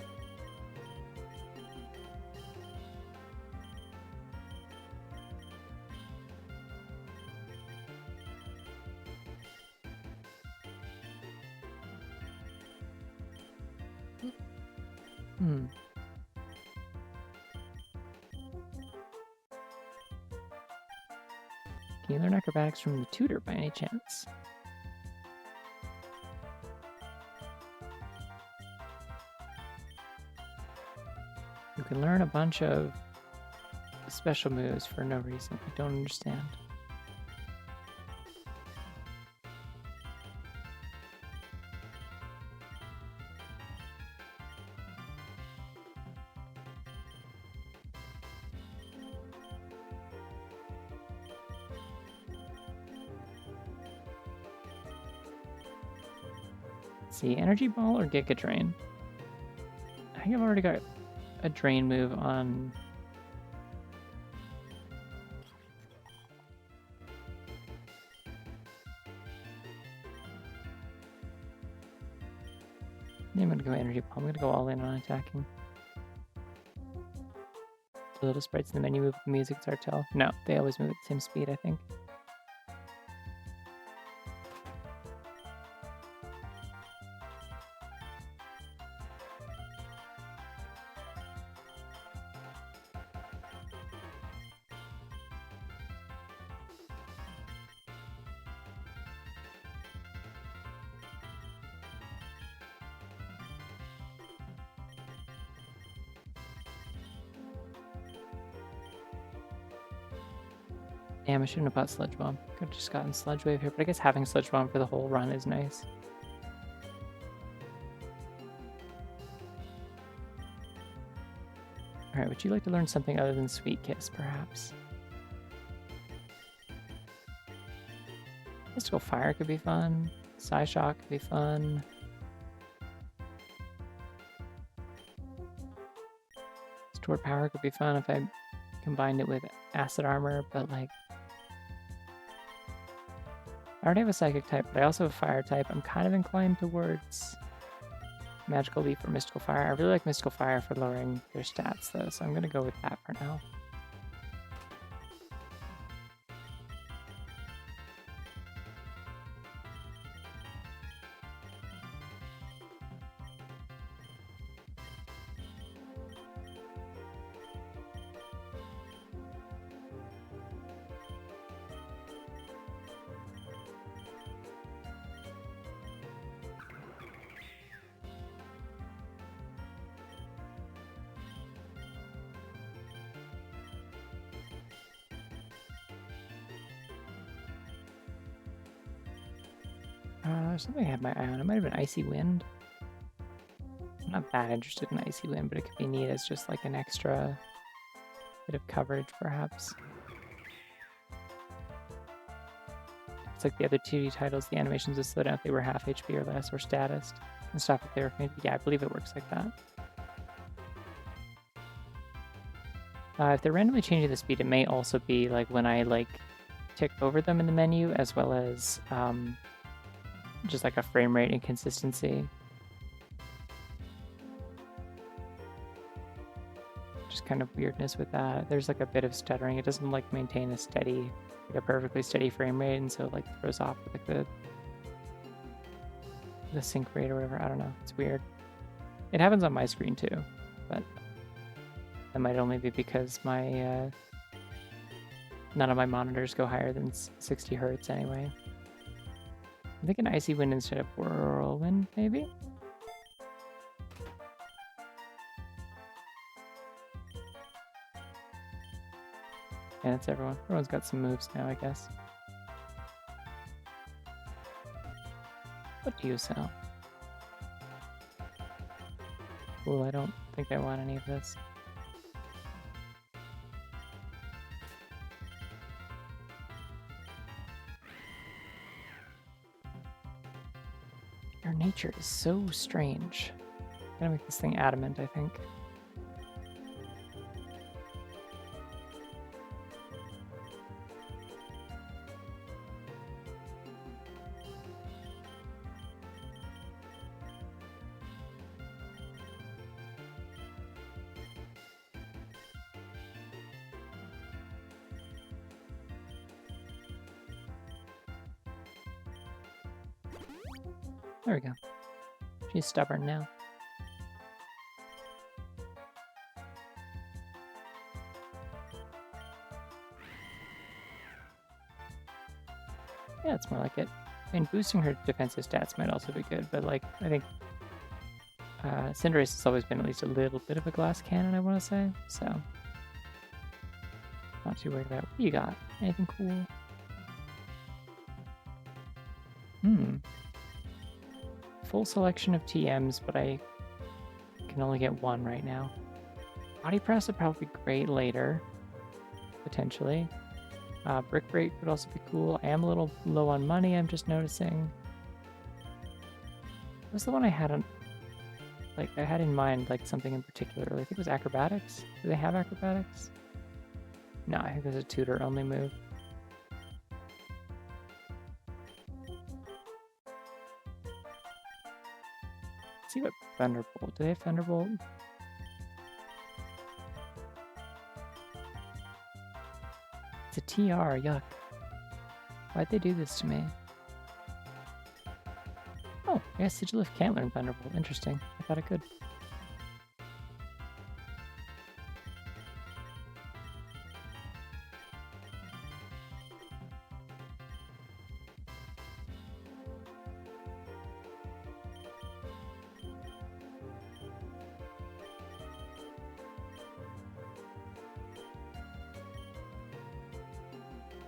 Can you learn acrobatics from the tutor by any chance? You can learn a bunch of special moves for no reason. I don't understand. Let's see, Energy Ball or Giga Drain? I think I've already got a Drain move on. I'm gonna go Energy Ball. I'm gonna go all in on attacking. The little sprites in the menu move with the music, it's hard to tell. No, they always move at the same speed, I think. Damn, I shouldn't have bought Sludge Bomb. Could have just gotten Sludge Wave here, but I guess having Sludge Bomb for the whole run is nice. Alright, would you like to learn something other than Sweet Kiss, perhaps? Mystical Fire could be fun. Psyshock could be fun. Stored Power could be fun if I combined it with Acid Armor, but like... I already have a Psychic type, but I also have a Fire type. I'm kind of inclined towards Magical Leaf or Mystical Fire. I really like Mystical Fire for lowering their stats, though, so I'm going to go with that for now. There's something I had my eye on. It might have been Icy Wind. I'm not that interested in Icy Wind, but it could be neat as just like an extra bit of coverage, perhaps. It's like the other 2D titles, the animations would slow down if they were half HP or less, or status, and stop if they were maybe. Yeah, I believe it works like that. If they're randomly changing the speed, it may also be like when I like tick over them in the menu, as well as just like a frame rate inconsistency. Just kind of weirdness with that. There's like a bit of stuttering. It doesn't like maintain a steady, like a perfectly steady frame rate, and so it like throws off like the sync rate or whatever. I don't know. It's weird. It happens on my screen too, but that might only be because my none of my monitors go higher than 60 hertz anyway. I'm thinking Icy Wind instead of Whirlwind, maybe? Yeah, that's everyone. Everyone's got some moves now, I guess. What do you sell? Cool, I don't think I want any of this. Your nature is so strange. I'm gonna make this thing adamant, I think. There we go. She's stubborn now. Yeah, it's more like it. I mean, boosting her defensive stats might also be good, but like, I think Cinderace has always been at least a little bit of a glass cannon, I want to say, so not too worried about. What do you got? Anything cool? Full selection of TMs, but I can only get one right now. Body Press would probably be great later, potentially. Brick Break would also be cool. I am a little low on money, I'm just noticing. What was the one I had on... Like, I had in mind, like, something in particular. I think it was Acrobatics. Do they have Acrobatics? No, I think there's a tutor-only move. Let's see what Thunderbolt. Do they have Thunderbolt? It's a TR, yuck. Why'd they do this to me? Oh, I guess Sigilif can't learn Thunderbolt. Interesting. I thought it could.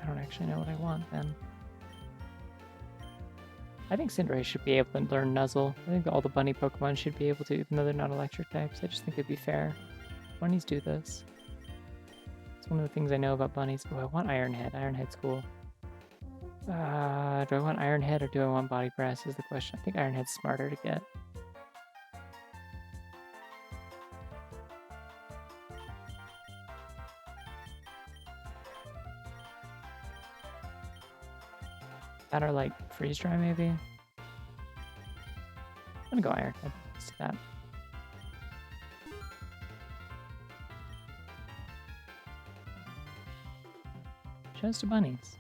I don't actually know what I want then. I think Cinderace should be able to learn Nuzzle. I think all the bunny Pokemon should be able to, even though they're not electric types. I just think it'd be fair. Bunnies do this. It's one of the things I know about bunnies. Oh, I want Iron Head. Iron Head's cool. Do I want Iron Head or do I want Body Press is the question. I think Iron Head's smarter to get. That or like Freeze Dry maybe? I'm gonna go Iron Head. Let's do that. Just to bunnies.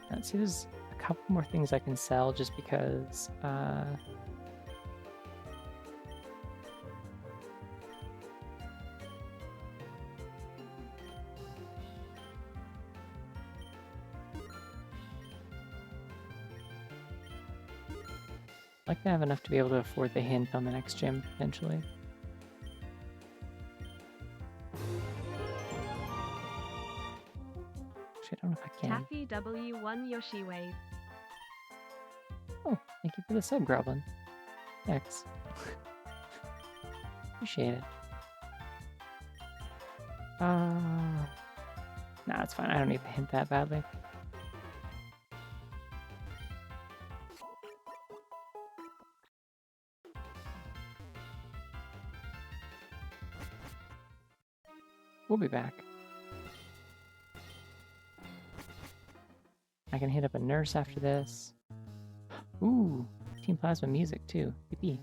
Let's see, there's a couple more things I can sell just because I'd like to have enough to be able to afford the hint on the next gym, potentially. Actually, I don't know if I can. Taffy W1 Yoshi Wave. Oh, thank you for the sub, Groblin. Thanks. Appreciate it. Nah, it's fine. I don't need the hint that badly. We'll be back. I can hit up a nurse after this. Ooh, Team Plasma music too. Yippee.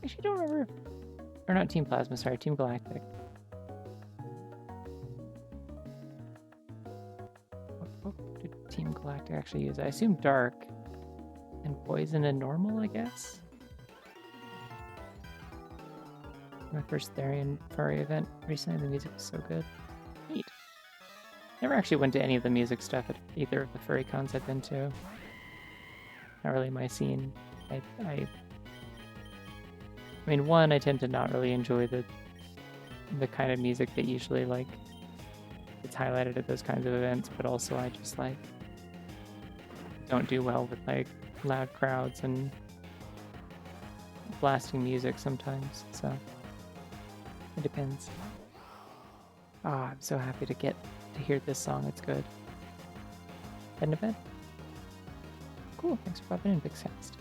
Actually, don't remember. Or not Team Plasma, sorry, Team Galactic. What did Team Galactic actually use? I assume Dark and Poison and Normal, I guess? My first Therian furry event recently, the music was so good. Neat. Never actually went to any of the music stuff at either of the furry cons I've been to. Not really my scene. I mean, one, I tend to not really enjoy the kind of music that usually, like, it's highlighted at those kinds of events, but also I just, like, don't do well with, like, loud crowds and blasting music sometimes, so it depends. Ah, I'm so happy to get to hear this song. It's good. Heading to bed? Cool, thanks for popping in, Big Fast.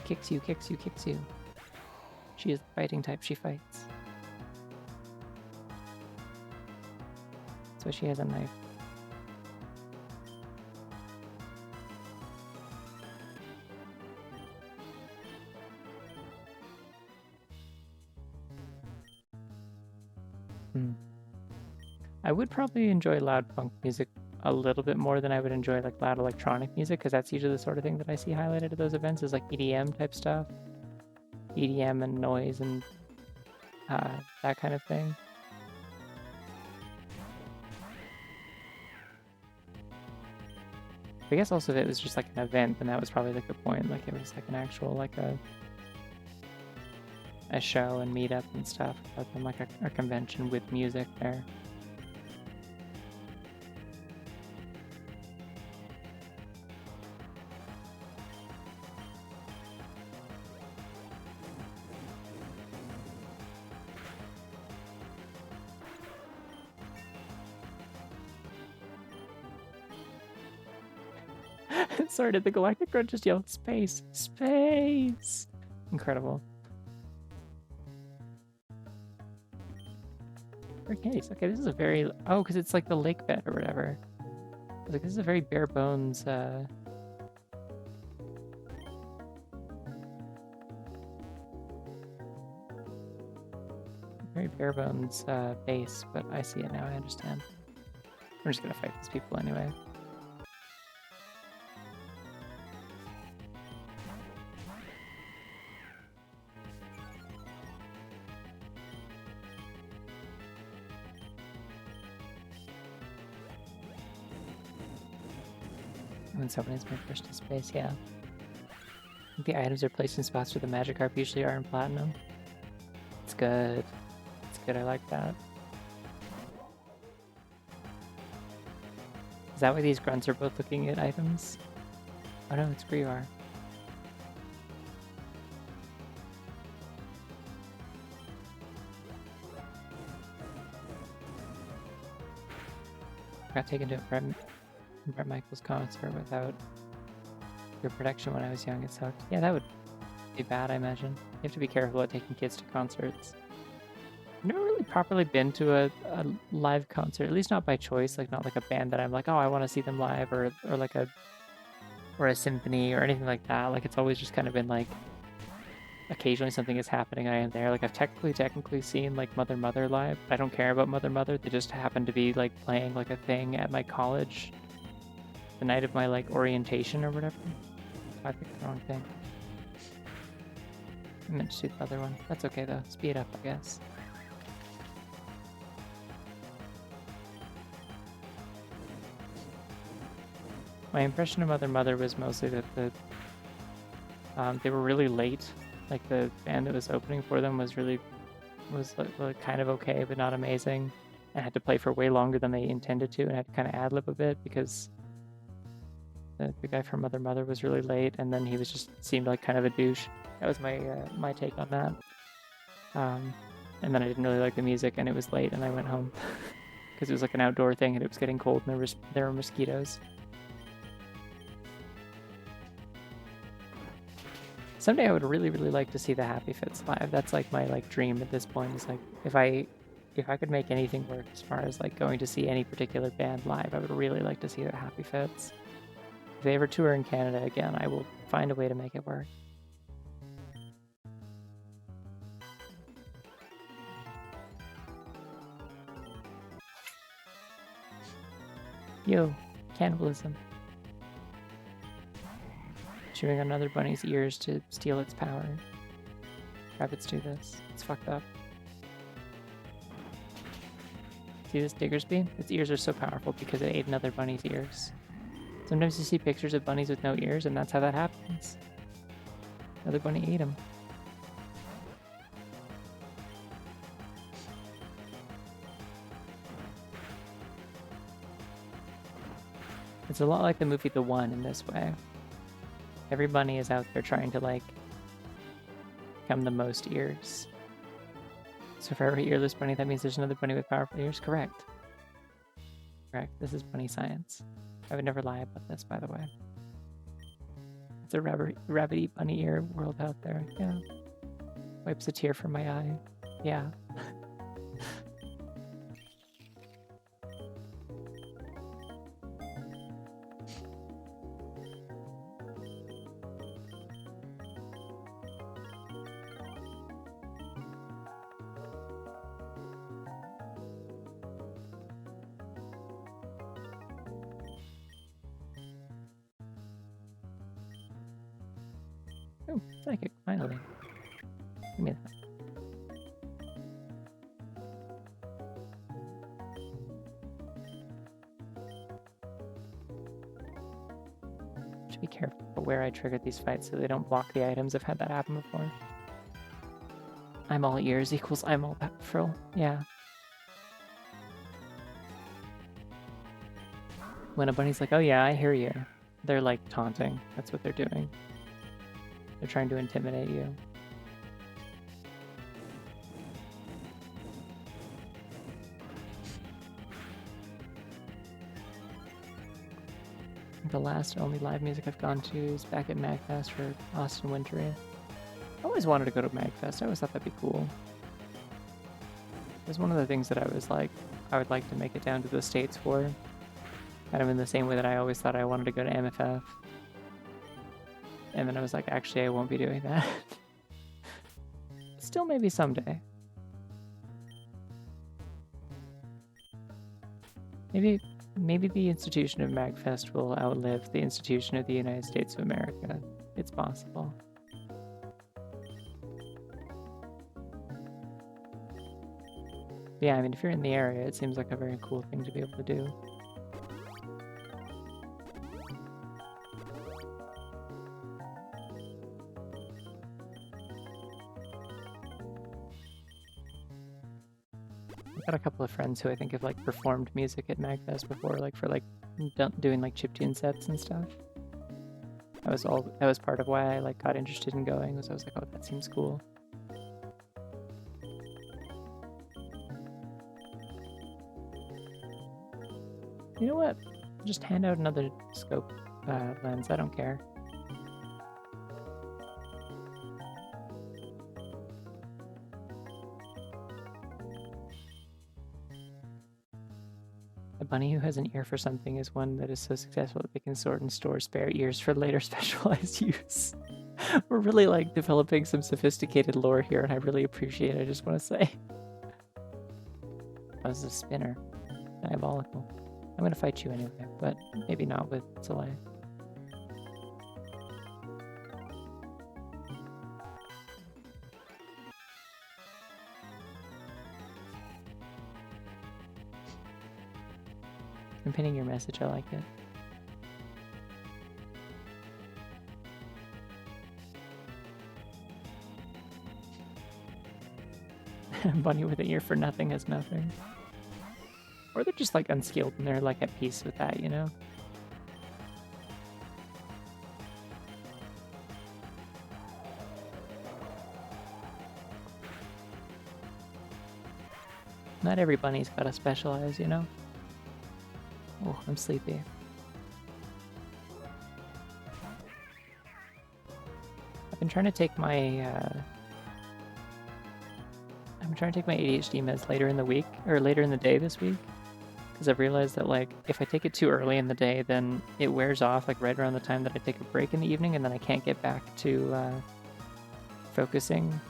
Kicks you. She is the fighting type, she fights. So she has a knife. I would probably enjoy loud punk music a little bit more than I would enjoy like loud electronic music, because that's usually the sort of thing that I see highlighted at those events is like EDM type stuff. EDM and noise and that kind of thing. I guess also if it was just like an event, then that was probably like the point. Like it was like an actual like a show and meetup and stuff, rather than like a convention with music there. Sorry, did the Galactic Grunt just yell, space, space? Incredible. Case. Okay, this is a very... Oh, because it's like the lake bed or whatever. I was like, this is a very bare bones... Very bare bones base, but I see it now, I understand. We're just gonna fight these people anyway. When someone is my first to space, yeah. I think the items are placed in spots where the magic harp usually are in platinum. It's good. It's good, I like that. Is that why these grunts are both looking at items? Oh no, it's Grivar. I got taken to a Brett Michaels concert without your protection when I was young. It sucked. Yeah, that would be bad, I imagine. You have to be careful about taking kids to concerts. I've never really properly been to a live concert, at least not by choice, like not like a band that I'm like, oh, I want to see them live, or like a symphony or anything like that. Like it's always just kind of been like occasionally something is happening, I am there. Like I've technically seen like Mother Mother live. I don't care about Mother Mother. They just happen to be like playing like a thing at my college the night of my like orientation or whatever. I picked the wrong thing. I meant to do the other one. That's okay though. Speed up, I guess. My impression of Mother Mother was mostly that they were really late. Like the band that was opening for them was like kind of okay, but not amazing, and had to play for way longer than they intended to, and had to kind of ad lib a bit because the guy from Mother Mother was really late, and then he was just seemed like kind of a douche. That was my my take on that. And then I didn't really like the music, and it was late, and I went home because it was like an outdoor thing, and it was getting cold, and there were mosquitoes. Someday I would really, really like to see the Happy Fits live. That's like my like dream at this point. Is like if I could make anything work as far as like going to see any particular band live, I would really like to see the Happy Fits. If they ever tour in Canada again, I will find a way to make it work. Yo, cannibalism. Chewing on another bunny's ears to steal its power. Rabbits do this. It's fucked up. See this Diggersby? Its ears are so powerful because it ate another bunny's ears. Sometimes you see pictures of bunnies with no ears, and that's how that happens. Another bunny ate them. It's a lot like the movie The One in this way. Every bunny is out there trying to, like, become the most ears. So for every earless bunny, that means there's another bunny with powerful ears? Correct. Correct. This is bunny science. I would never lie about this, by the way. It's a rabbity bunny ear world out there. Yeah. Wipes a tear from my eye. Yeah. Oh, psychic, finally. Give me that. Should be careful where I trigger these fights so they don't block the items. I've had that happen before. I'm all ears equals I'm all frill. Yeah. When a bunny's like, oh yeah, I hear you. They're like taunting. That's what they're doing. They're trying to intimidate you. The last only live music I've gone to is back at MagFest for Austin Wintory. I always wanted to go to MagFest. I always thought that'd be cool. It was one of the things that I was like, I would like to make it down to the States for. Kind of in the same way that I always thought I wanted to go to MFF. And then I was like, actually, I won't be doing that. Still maybe someday. Maybe the institution of MagFest will outlive the institution of the United States of America. It's possible. But yeah, I mean, if you're in the area, it seems like a very cool thing to be able to do. I've got a couple of friends who I think have like performed music at MagFest before, like for like doing like chiptune sets and stuff. That was part of why I like got interested in going. Was I was like, oh, that seems cool. You know what? Just hand out another scope lens. I don't care. A bunny who has an ear for something is one that is so successful that they can sort and store spare ears for later specialized use. We're really like developing some sophisticated lore here, and I really appreciate it. I just want to say. That was a spinner. Diabolical. I'm gonna fight you anyway, but maybe not with Soleil. I'm pinning your message, I like it. Bunny with an ear for nothing has nothing. Or they're just like unskilled and they're like at peace with that, you know? Not every bunny's gotta specialize, you know? Oh, I'm sleepy. I've been trying to take my ADHD meds later in the week, or later in the day this week, because I've realized that, like, if I take it too early in the day, then it wears off, like, right around the time that I take a break in the evening, and then I can't get back to focusing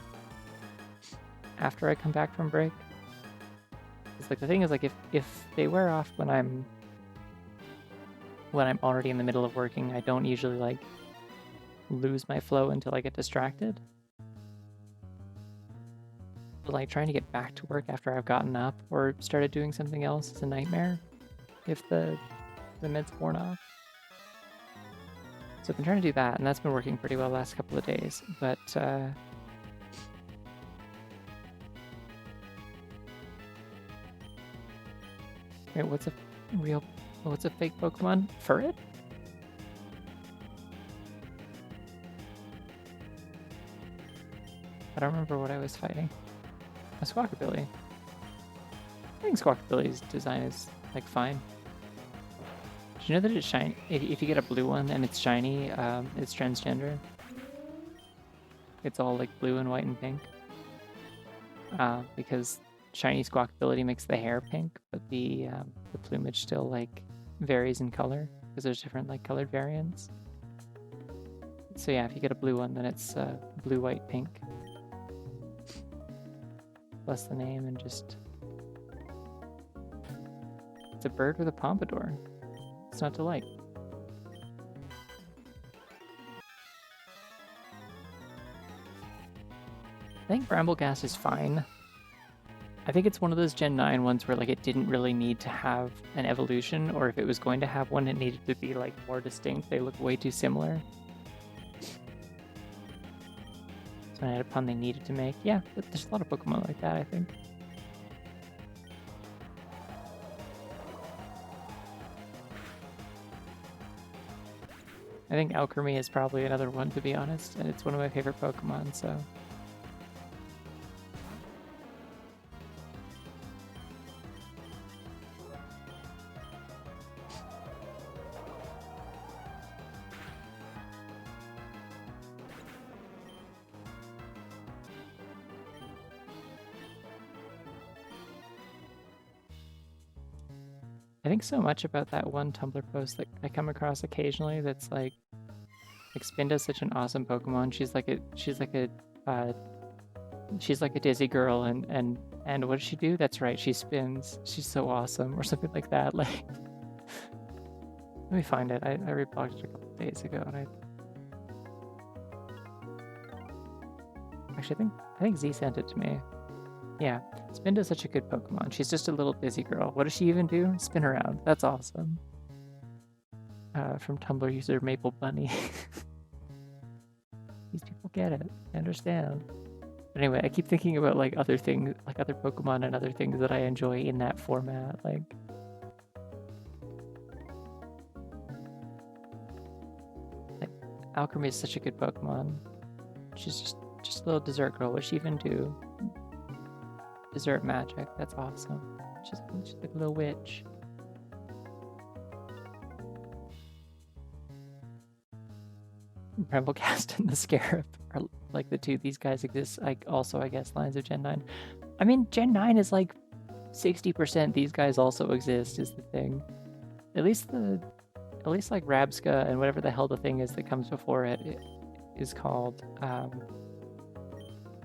after I come back from break. It's like, the thing is, like, if they wear off when I'm already in the middle of working, I don't usually, like, lose my flow until I get distracted. But, like, trying to get back to work after I've gotten up or started doing something else is a nightmare if the med's worn off. So I've been trying to do that, and that's been working pretty well the last couple of days. But wait, what's a fake Pokemon? Furret? I don't remember what I was fighting. A Squawkabilly. I think Squawkabilly's design is, like, fine. Did you know that it's shiny? If you get a blue one and it's shiny, it's transgender. It's all, like, blue and white and pink. Because shiny Squawkabilly makes the hair pink, but the plumage still, like, varies in color, because there's different, like, colored variants. So yeah, if you get a blue one, then it's blue, white, pink. Plus the name and just... It's a bird with a pompadour. It's not to like. I think Brambleghast is fine. I think it's one of those Gen 9 ones where, like, it didn't really need to have an evolution, or if it was going to have one, it needed to be, like, more distinct. They look way too similar. So I had a pun they needed to make. Yeah, but there's a lot of Pokemon like that, I think. I think Alchemy is probably another one, to be honest, and it's one of my favorite Pokemon, so... I think so much about that one Tumblr post that I come across occasionally that's like Spinda's such an awesome Pokemon. She's like a dizzy girl, and what does she do? That's right, she spins. She's so awesome, or something like that. Like, let me find it. I reblogged it a couple days ago, and actually I think Z sent it to me. Yeah, Spinda's such a good Pokemon. She's just a little dizzy girl. What does she even do? Spin around. That's awesome. From Tumblr user Maple Bunny. These people get it. I understand. But anyway, I keep thinking about, like, other things, like other Pokemon and other things that I enjoy in that format. Like, Alchemy is such a good Pokemon. She's just a little dessert girl. What does she even do? Dessert magic. That's awesome. She's like a little witch. Bramblecast and the Scarab are like the two. These guys exist. Like, also, I guess, lines of Gen 9. I mean, Gen 9 is like 60%. These guys also exist. Is the thing. At least like Rabska and whatever the hell the thing is that comes before it is called.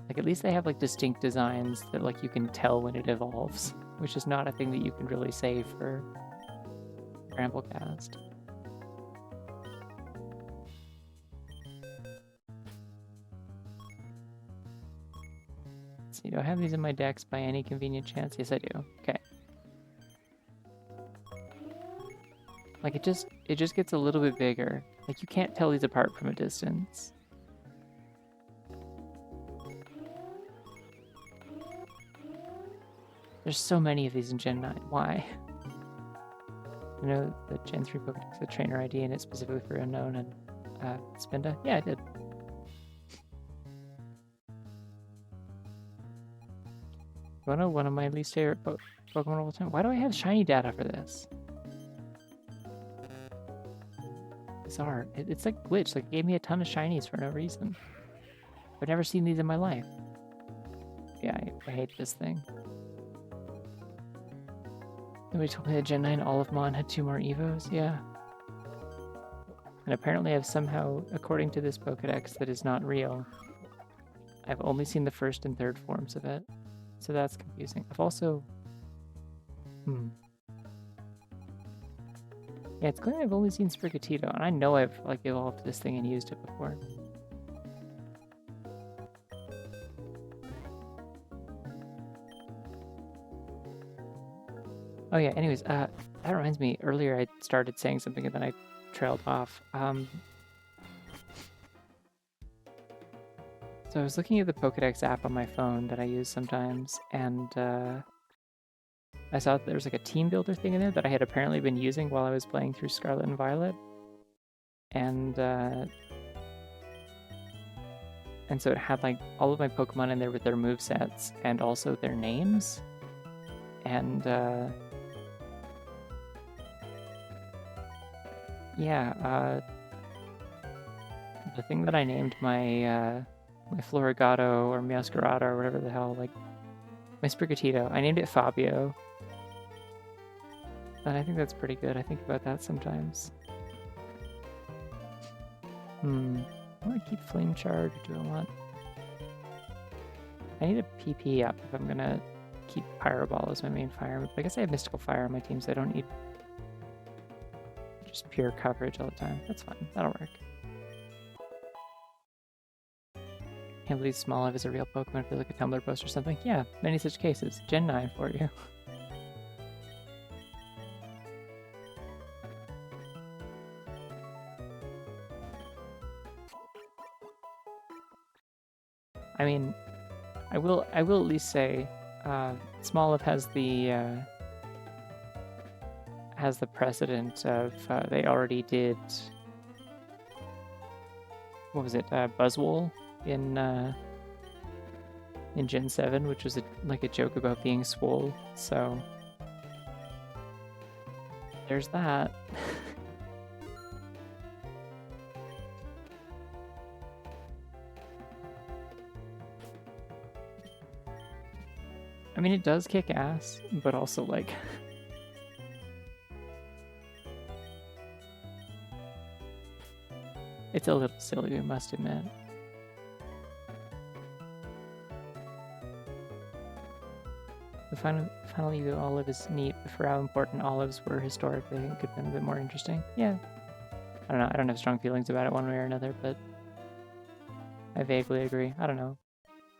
Like, at least they have, like, distinct designs that, like, you can tell when it evolves, which is not a thing that you can really say for Bramblecast. Let's see, do I have these in my decks by any convenient chance? Yes, I do. Okay. Like, it just gets a little bit bigger. Like, you can't tell these apart from a distance. There's so many of these in Gen 9. Why? You know the Gen 3 Pokedex, the trainer ID, and it's specifically for Unknown and Spinda? Yeah, I did. wanna know one of my least favorite Pokemon of all time? Why do I have shiny data for this? Bizarre. It's like glitched. Like, it gave me a ton of shinies for no reason. I've never seen these in my life. Yeah, I hate this thing. Nobody told me that Gen 9 Olivemon had 2 more Evos. Yeah. And apparently I've somehow, according to this Pokedex that is not real, I've only seen the first and third forms of it. So that's confusing. I've also... Yeah, it's clear I've only seen Sprigatito, and I know I've like evolved this thing and used it before. Oh yeah, anyways, that reminds me, earlier I started saying something and then I trailed off. So I was looking at the Pokedex app on my phone that I use sometimes, and I saw that there was like a team builder thing in there that I had apparently been using while I was playing through Scarlet and Violet. And so it had like all of my Pokemon in there with their movesets and also their names. And yeah, the thing that I named my my Florigato or Meowscarada or whatever the hell, like my Sprigatito, I named it Fabio. And I think that's pretty good. I think about that sometimes. Do I want to keep Flame Charge or do I want... I need a PP up if I'm gonna keep Pyro Ball as my main fire. But I guess I have Mystical Fire on my team, so I don't need just pure coverage all the time. That's fine. That'll work. Can't believe Smoliv is a real Pokemon. Feel like a Tumblr post or something. Yeah, many such cases. Gen 9 for you. I mean, I will at least say, Smoliv has the precedent of they already did. What was it? Buzzwole in Gen 7, which was like a joke about being swole. So there's that. I mean, it does kick ass, but also, like... it's a little silly, we must admit. The final Evo olive is neat, but for how important olives were historically, it could have been a bit more interesting. Yeah. I don't know, I don't have strong feelings about it one way or another, but... I vaguely agree. I don't know.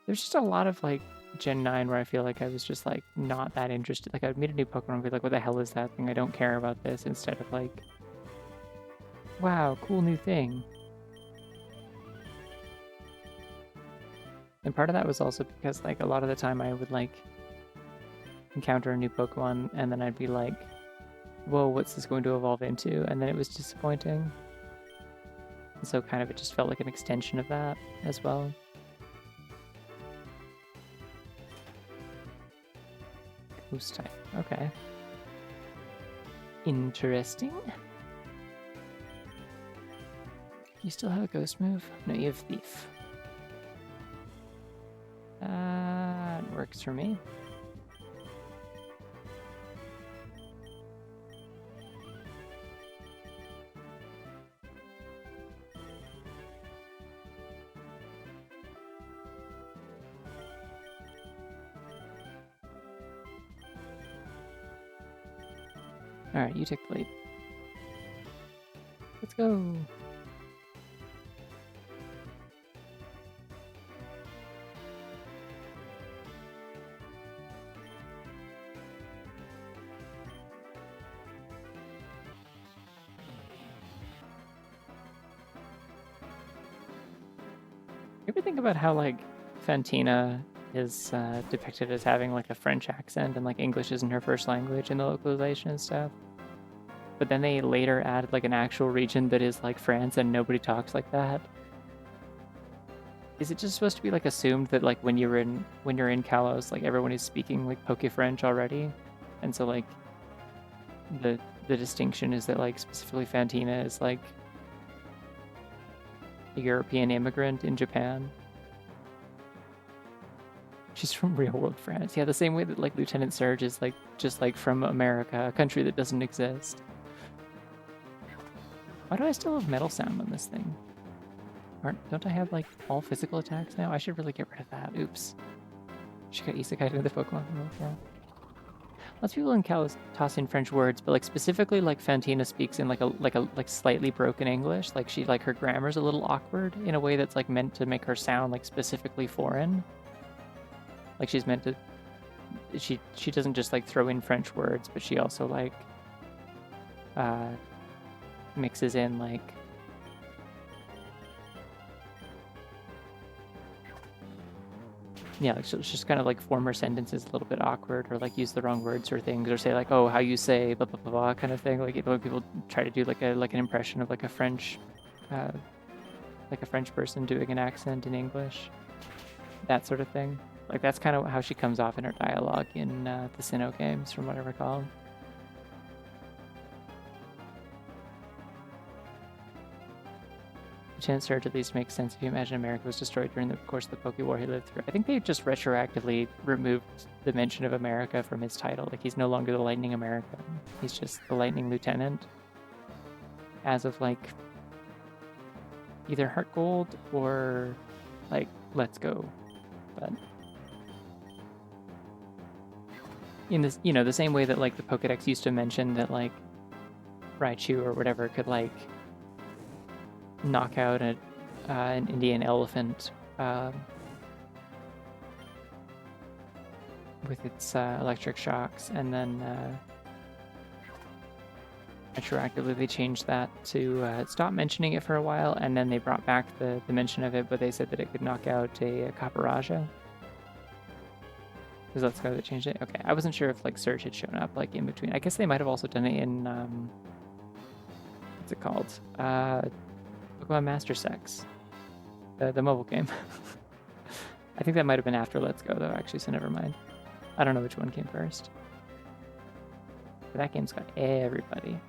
There's just a lot of, like, Gen 9 where I feel like I was just, like, not that interested. Like, I would meet a new Pokemon and be like, what the hell is that thing? I don't care about this, instead of, like, wow, cool new thing. And part of that was also because, like, a lot of the time I would, like, encounter a new Pokemon, and then I'd be like, whoa, what's this going to evolve into? And then it was disappointing. And so kind of it just felt like an extension of that as well. Ghost type, okay. Interesting. You still have a ghost move? No, you have Thief. That works for me. Alright, you take the lead. Let's go! You ever think about how, like, Fantina is depicted as having, like, a French accent and, like, English isn't her first language in the localization and stuff? But then they later added, like, an actual region that is like France and nobody talks like that. Is it just supposed to be like assumed that like when you're in Kalos, like everyone is speaking like Poke French already, and so like the distinction is that like specifically Fantina is like a European immigrant in Japan. She's from real world France. Yeah, the same way that like Lieutenant Surge is like just like from America, a country that doesn't exist. Why do I still have metal sound on this thing? Don't I have like all physical attacks now? I should really get rid of that. Oops. She got isekai to the Pokemon world, yeah. Lots of people in Kalos toss in French words, but like specifically like Fantina speaks in like slightly broken English. Like she like her grammar's a little awkward in a way that's like meant to make her sound like specifically foreign. Like she's meant to she doesn't just like throw in French words, but she also like mixes in like yeah, like she'll just kind of like form her sentences a little bit awkward, or like use the wrong words or things, or say like, "Oh, how you say blah blah blah blah," kind of thing. Like when people try to do like an impression of like a French person doing an accent in English, that sort of thing. Like that's kind of how she comes off in her dialogue in the Sinnoh games, from what I recall. Lieutenant Surge at least makes sense if you imagine America was destroyed during the course of the Poke War he lived through. I think they just retroactively removed the mention of America from his title. Like he's no longer the Lightning American. He's just the Lightning Lieutenant. As of like either Heart Gold or like Let's Go. But in this, you know, the same way that like the Pokedex used to mention that like Raichu or whatever could like knock out an Indian elephant with its electric shocks, and then retroactively they changed that to stop mentioning it for a while, and then they brought back the mention of it, but they said that it could knock out a Caparaja. Because that's how they changed it. Okay, I wasn't sure if like Surge had shown up like in between. I guess they might have also done it in what's it called? Pokemon Master Sex, the mobile game. I think that might have been after Let's Go, though, actually, so never mind. I don't know which one came first. But that game's got everybody.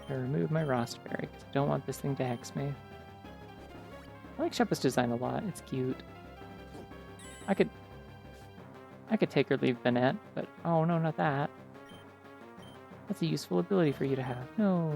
I remove my Rost Berry, because I don't want this thing to hex me. I like Shepard's design a lot. It's cute. I could take or leave Banette, but oh no, not that. That's a useful ability for you to have. No.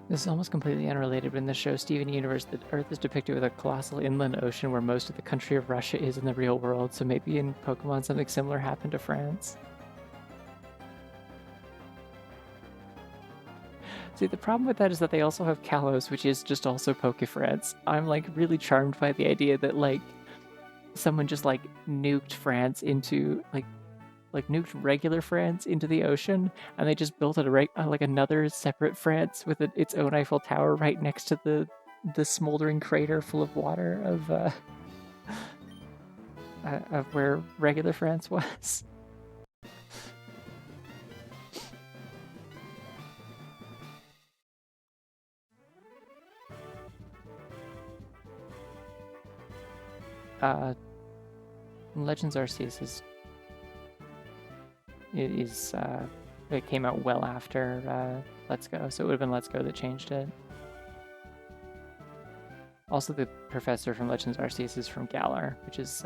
This is almost completely unrelated, but in the show Steven Universe, the Earth is depicted with a colossal inland ocean where most of the country of Russia is in the real world, so maybe in Pokemon something similar happened to France. See, the problem with that is that they also have Kalos, which is just also Poke France. I'm like really charmed by the idea that like someone just like nuked France into like nuked regular France into the ocean, and they just built like another separate France with its own Eiffel Tower right next to the smoldering crater full of water of where regular France was. Legends Arceus it came out well after Let's Go, so it would have been Let's Go that changed it. Also, the professor from Legends Arceus is from Galar, which is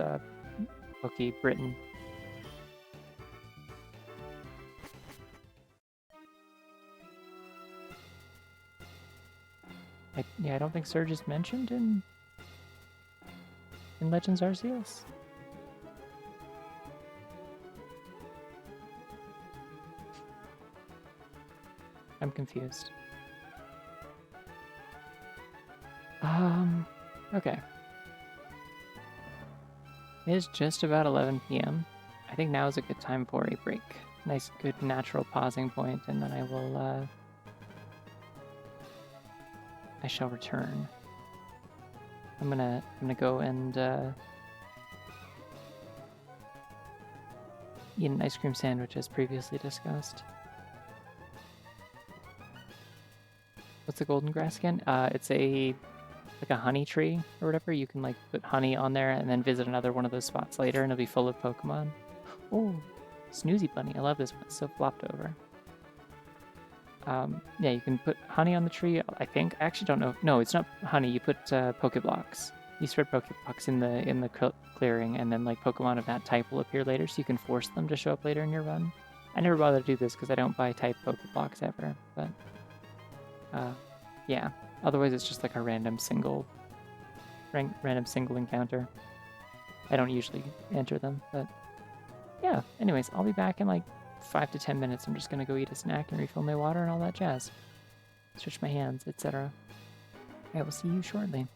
Poke Britain. I don't think Surge is mentioned in Legends Arceus. I'm confused. Okay. It is just about 11 p.m. I think now is a good time for a break. Nice, good, natural pausing point, and then I will I shall return. I'm gonna go and eat an ice cream sandwich as previously discussed. What's the golden grass again? It's like a honey tree or whatever. You can like put honey on there and then visit another one of those spots later, and it'll be full of Pokemon. Oh, Snoozy Bunny. I love this one. It's so flopped over. Yeah, you can put honey on the tree, I think. I actually don't know. No, it's not honey. You put Pokeblocks. You spread Pokeblocks in the clearing, and then like Pokemon of that type will appear later, so you can force them to show up later in your run. I never bother to do this because I don't buy type Pokeblocks ever, but yeah. Otherwise, it's just like a random single encounter. I don't usually enter them, but yeah. Anyways, I'll be back in like 5 to 10 minutes. I'm just gonna go eat a snack and refill my water and all that jazz. Stretch my hands, etc. I will see you shortly.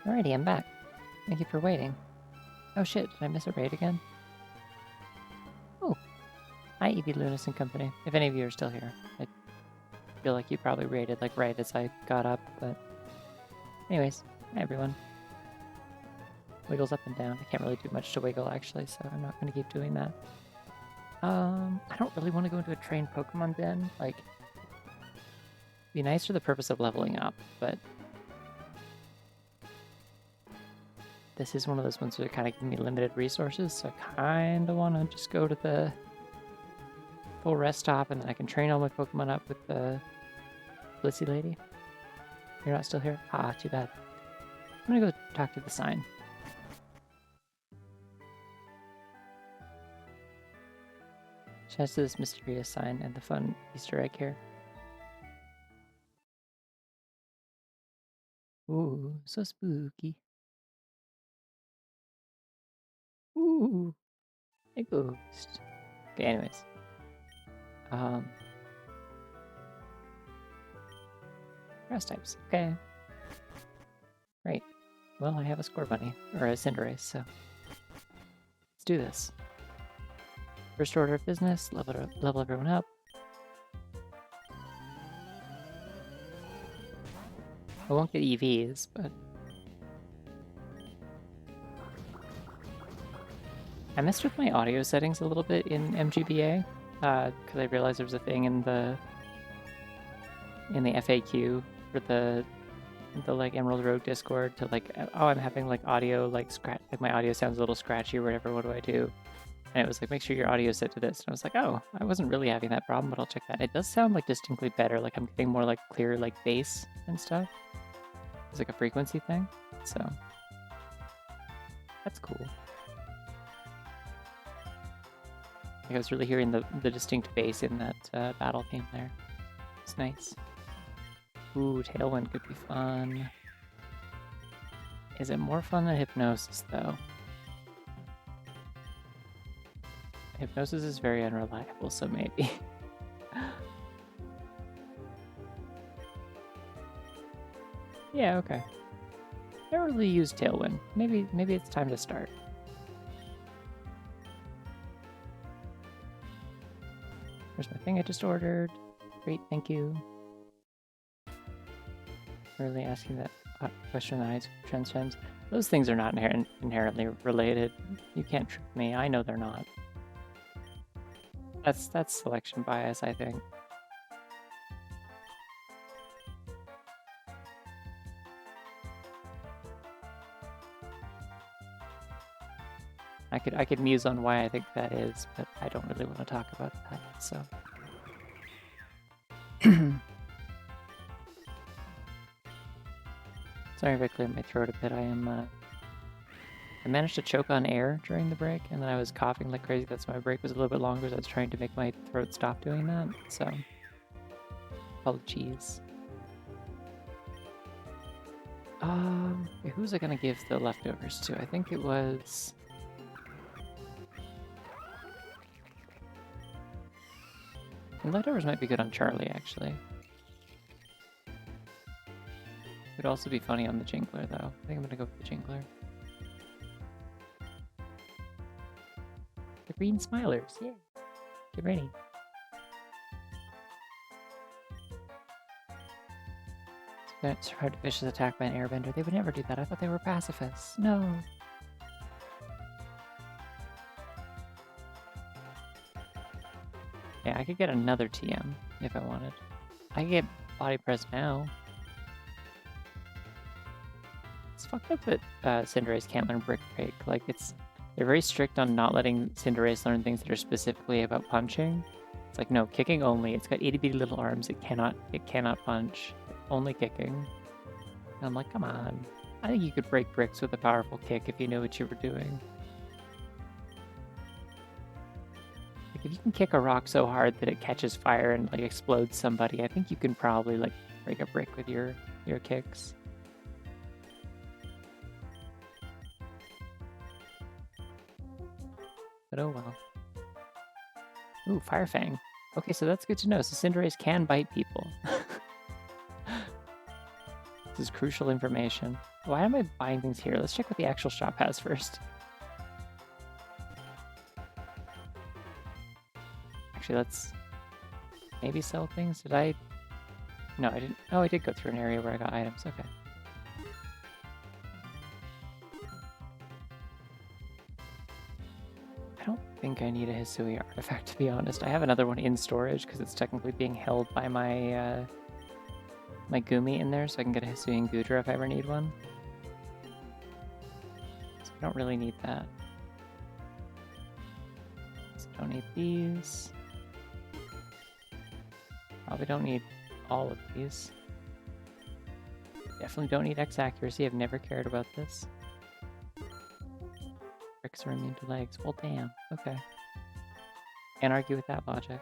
Alrighty, I'm back. Thank you for waiting. Oh shit, did I miss a raid again? Oh. Hi, EB Lunas and company. If any of you are still here. I feel like you probably raided like right as I got up, but... Anyways, hi everyone. Wiggles up and down. I can't really do much to wiggle actually, so I'm not going to keep doing that. I don't really want to go into a trained Pokemon den. Like, be nice for the purpose of leveling up, but this is one of those ones that are kind of giving me limited resources, so I kind of want to just go to the full rest stop, and then I can train all my Pokemon up with the Blissey lady. You're not still here? Ah, too bad. I'm gonna go talk to the sign. Shouts to this mysterious sign and the fun Easter egg here. Ooh, so spooky. Ooh, a ghost. Okay, anyways. Grass types. Okay. Great. Well, I have a Score Bunny, or a Cinderace, so let's do this. First order of business, level everyone up. I won't get EVs, but... I messed with my audio settings a little bit in MGBA, because I realized there was a thing in the FAQ for the like Emerald Road Discord to like, oh, I'm having like audio like my audio sounds a little scratchy or whatever, what do I do? And it was like, make sure your audio is set to this. And I was like, oh, I wasn't really having that problem, but I'll check that. It does sound like distinctly better, like I'm getting more like clear like bass and stuff. It's like a frequency thing, so that's cool. Like I was really hearing the distinct bass in that battle theme there. It's nice. Ooh, Tailwind could be fun. Is it more fun than Hypnosis, though? Hypnosis is very unreliable, so maybe. Yeah, okay. I don't really use Tailwind. Maybe it's time to start. Here's my thing I just ordered. Great, thank you. Really asking that question on eyes trans times. Those things are not inherently related. You can't trick me. I know they're not. That's selection bias, I think. I could muse on why I think that is, but I don't really want to talk about that, so. Sorry if I cleared my throat a bit. I managed to choke on air during the break, and then I was coughing like crazy. That's why my break was a little bit longer, so I was trying to make my throat stop doing that, so. Apologies. Okay, who was I gonna give the leftovers to? I think it was... The leftovers might be good on Charlie, actually. Could also be funny on the Jingler, though. I think I'm gonna go with the Jingler. The green smilers, yay! Get ready. Survived a vicious attack by an airbender. They would never do that. I thought they were pacifists. No. Yeah, I could get another TM if I wanted. I could get body press now. It's fucked up that Cinderace can't learn Brick Break. Like, they're very strict on not letting Cinderace learn things that are specifically about punching. It's like, no, kicking only. It's got itty bitty little arms. It cannot punch. Only kicking. And I'm like, come on. I think you could break bricks with a powerful kick if you knew what you were doing. Like, if you can kick a rock so hard that it catches fire and like explodes somebody, I think you can probably like break a brick with your kicks. But oh well. Ooh, Fire Fang. Okay, so that's good to know. So Cinderace can bite people. This is crucial information. Why am I buying things here? Let's check what the actual shop has first. Actually, let's maybe sell things. Did I? No, I didn't. Oh, I did go through an area where I got items. Okay. I don't think I need a Hisui artifact, to be honest. I have another one in storage because it's technically being held by my my Gumi in there, so I can get a Hisui and Gudra if I ever need one. So I don't really need that. So don't need these. Probably don't need all of these. Definitely don't need X accuracy. I've never cared about this. Bricks are immune to legs. Well, damn. Okay. Can't argue with that logic.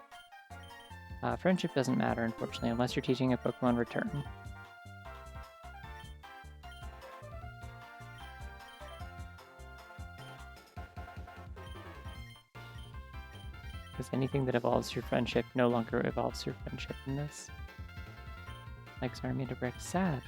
Friendship doesn't matter, unfortunately, unless you're teaching a Pokemon return. Because anything that evolves your friendship no longer evolves your friendship in this. Legs are immune to bricks. Sad.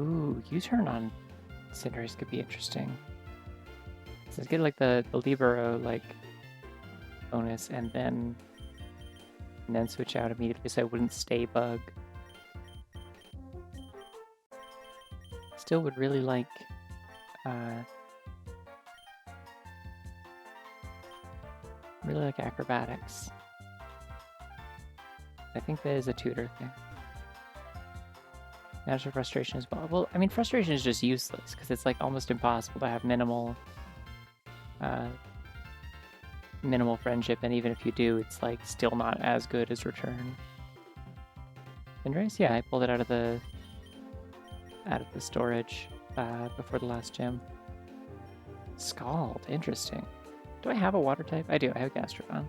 Ooh, U-turn on Cinderace could be interesting. So get like the Libero like bonus and then switch out immediately so I wouldn't stay bug. Still would really like acrobatics. I think that is a tutor thing. Natural frustration as well. Well, I mean, frustration is just useless because it's like almost impossible to have minimal friendship, and even if you do, it's like still not as good as return. Cinderace? Yeah, I pulled it out of the storage before the last gym. Scald, interesting. Do I have a water type? I do. I have Gastrodon.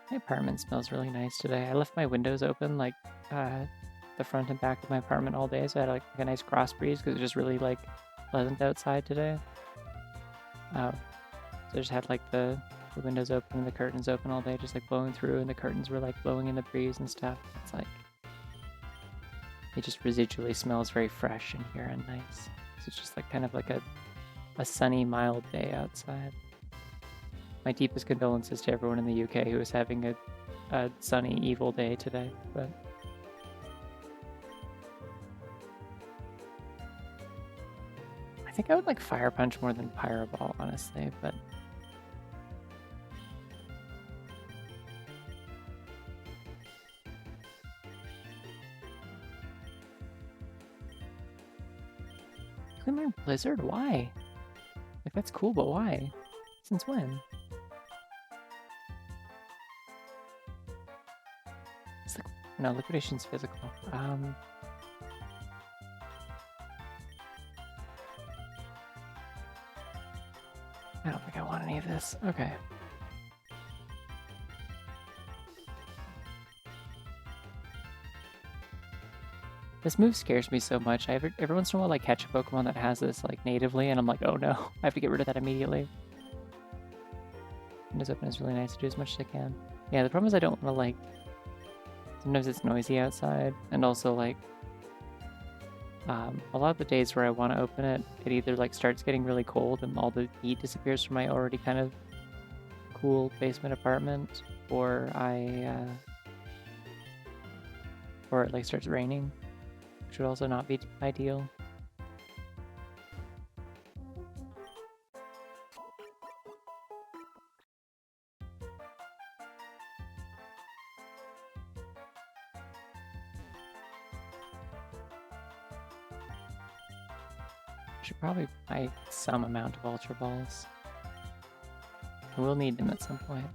My apartment smells really nice today. I left my windows open, like, the front and back of my apartment all day, so I had like a nice cross breeze because it was just really like pleasant outside today. So I just had like the windows open and the curtains open all day, just like blowing through, and the curtains were like blowing in the breeze and stuff. It's like it just residually smells very fresh in here and nice. So it's just like kind of like a sunny, mild day outside. My deepest condolences to everyone in the UK who is having a sunny, evil day today, but I think I would like Fire Punch more than Pyro Ball, honestly, but you can learn Blizzard? Why? Like, that's cool, but why? Since when? It's like, no, Liquidation's physical. I don't think I want any of this. Okay. This move scares me so much. Every once in a while I catch a Pokemon that has this like natively, and I'm like, oh no, I have to get rid of that immediately. Windows open is really nice to do as much as I can. Yeah, the problem is I don't want to like... Sometimes it's noisy outside, and also like... a lot of the days where I want to open it, it either like starts getting really cold and all the heat disappears from my already kind of cool basement apartment, or or it like starts raining, which would also not be ideal. Should probably buy some amount of Ultra Balls. We'll need them at some point.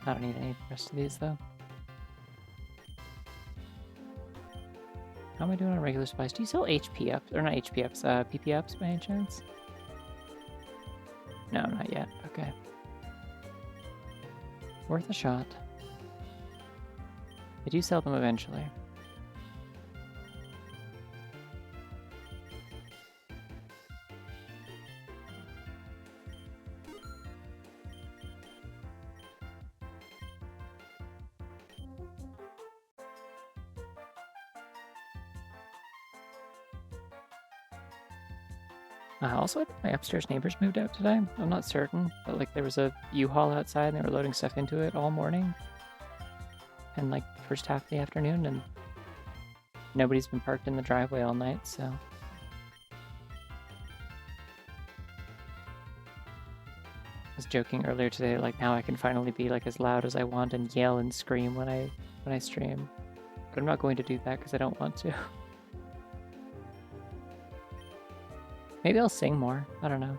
I don't need any of the rest of these, though. How am I doing on regular supplies? Do you sell HP ups? Or not HP ups, PP ups by any chance? No, not yet. Okay. Worth a shot. I do sell them eventually. Also, I think my upstairs neighbors moved out today. I'm not certain, but like there was a U-Haul outside and they were loading stuff into it all morning. And like the first half of the afternoon, and nobody's been parked in the driveway all night, so. I was joking earlier today, like now I can finally be like as loud as I want and yell and scream when I stream. But I'm not going to do that because I don't want to. Maybe I'll sing more. I don't know.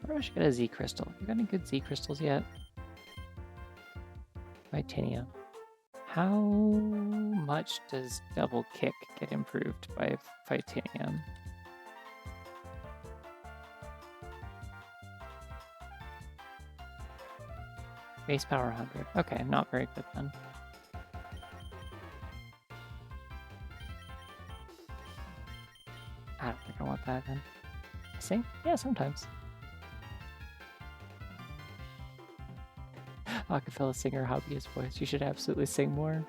Or I should get a Z crystal. You got any good Z crystals yet? Titanium. How much does double kick get improved by Titanium? Base power 100. Okay, not very good then. I don't think I want that then. Sing? Yeah, sometimes. Acapella singer, hobbyist voice. You should absolutely sing more.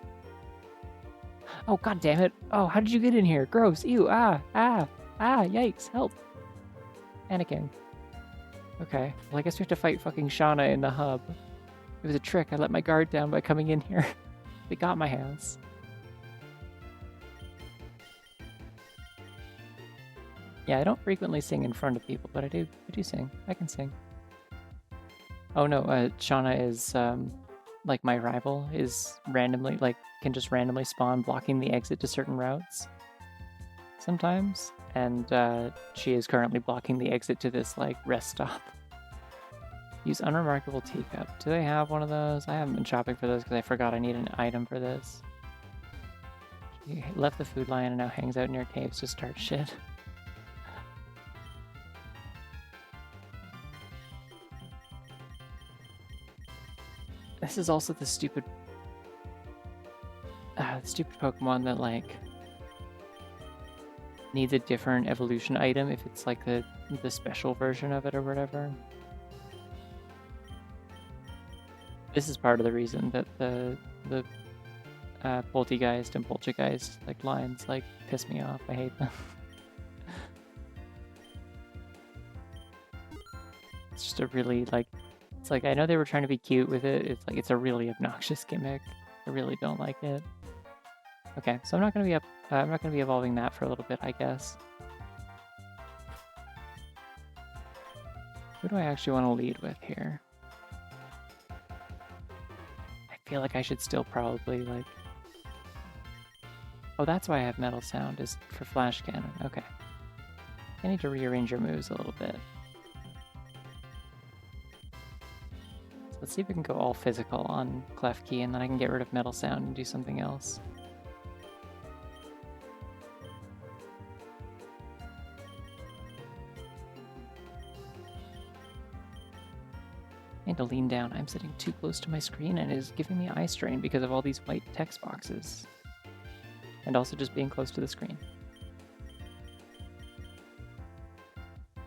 Oh, god damn it. Oh, how did you get in here? Gross. Ew. Yikes. Help. Panicking. Okay. Well, I guess we have to fight fucking Shauna in the hub. It was a trick. I let my guard down by coming in here. They got my hands. Yeah, I don't frequently sing in front of people, but I do sing. I can sing. Oh no, Shauna is, like my rival, is randomly, like, can just randomly spawn blocking the exit to certain routes. Sometimes. And, she is currently blocking the exit to this, like, rest stop. Use unremarkable teacup. Do they have one of those? I haven't been shopping for those because I forgot I need an item for this. He left the food line and now hangs out near caves to start shit. This is also the stupid Pokemon that, like, needs a different evolution item if it's, like, the special version of it or whatever. This is part of the reason that the Poltegeist and Poltergeist, like, lines, like, piss me off. I hate them. It's just a really, like, it's like, I know they were trying to be cute with it. It's like, it's a really obnoxious gimmick. I really don't like it. Okay, so I'm not gonna be evolving that for a little bit, I guess. Who do I actually want to lead with here? I feel like I should still probably, like... Oh, that's why I have Metal Sound, is for Flash Cannon. Okay. I need to rearrange your moves a little bit. So let's see if we can go all physical on Klefki, and then I can get rid of Metal Sound and do something else. I need to lean down. I'm sitting too close to my screen and it is giving me eye strain because of all these white text boxes. And also just being close to the screen.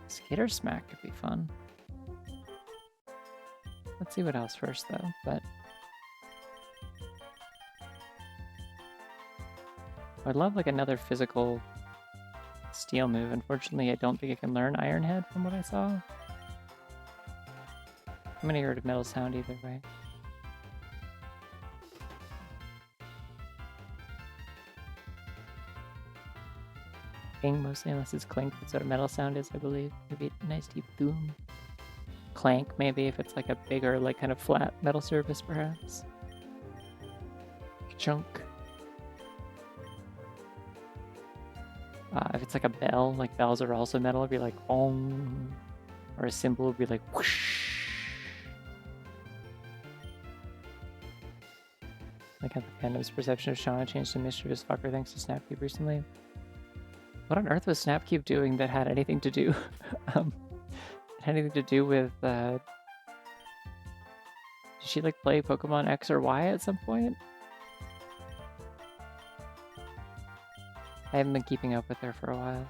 Skitter Smack could be fun. Let's see what else first though, but... I'd love like another physical steel move. Unfortunately, I don't think I can learn Iron Head from what I saw. I'm gonna get rid of Metal Sound either way. Ping mostly, unless it's clink. That's what a metal sound is, I believe. Maybe a nice deep boom. Clank, maybe, if it's like a bigger, like kind of flat metal surface, perhaps. Chunk. If it's like a bell, like bells are also metal, it'd be like ong. Or a cymbal would be like whoosh. Like how the fandom's perception of Shauna changed to mischievous fucker thanks to Snapcube recently. What on earth was Snapcube doing that had anything to do with did she like play Pokemon X or Y at some point? I haven't been keeping up with her for a while.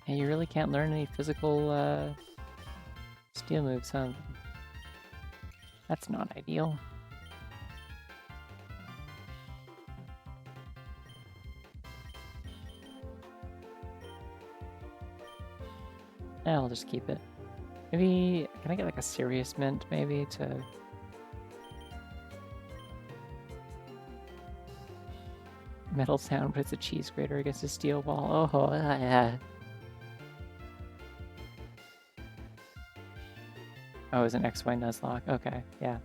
And you really can't learn any physical steel moves, huh? That's not ideal. I'll just keep it. Maybe, can I get like a serious mint maybe to... Metal sound, but it's a cheese grater against a steel wall. Oh, yeah. Oh, it's an XY Nuzlocke. Okay, yeah.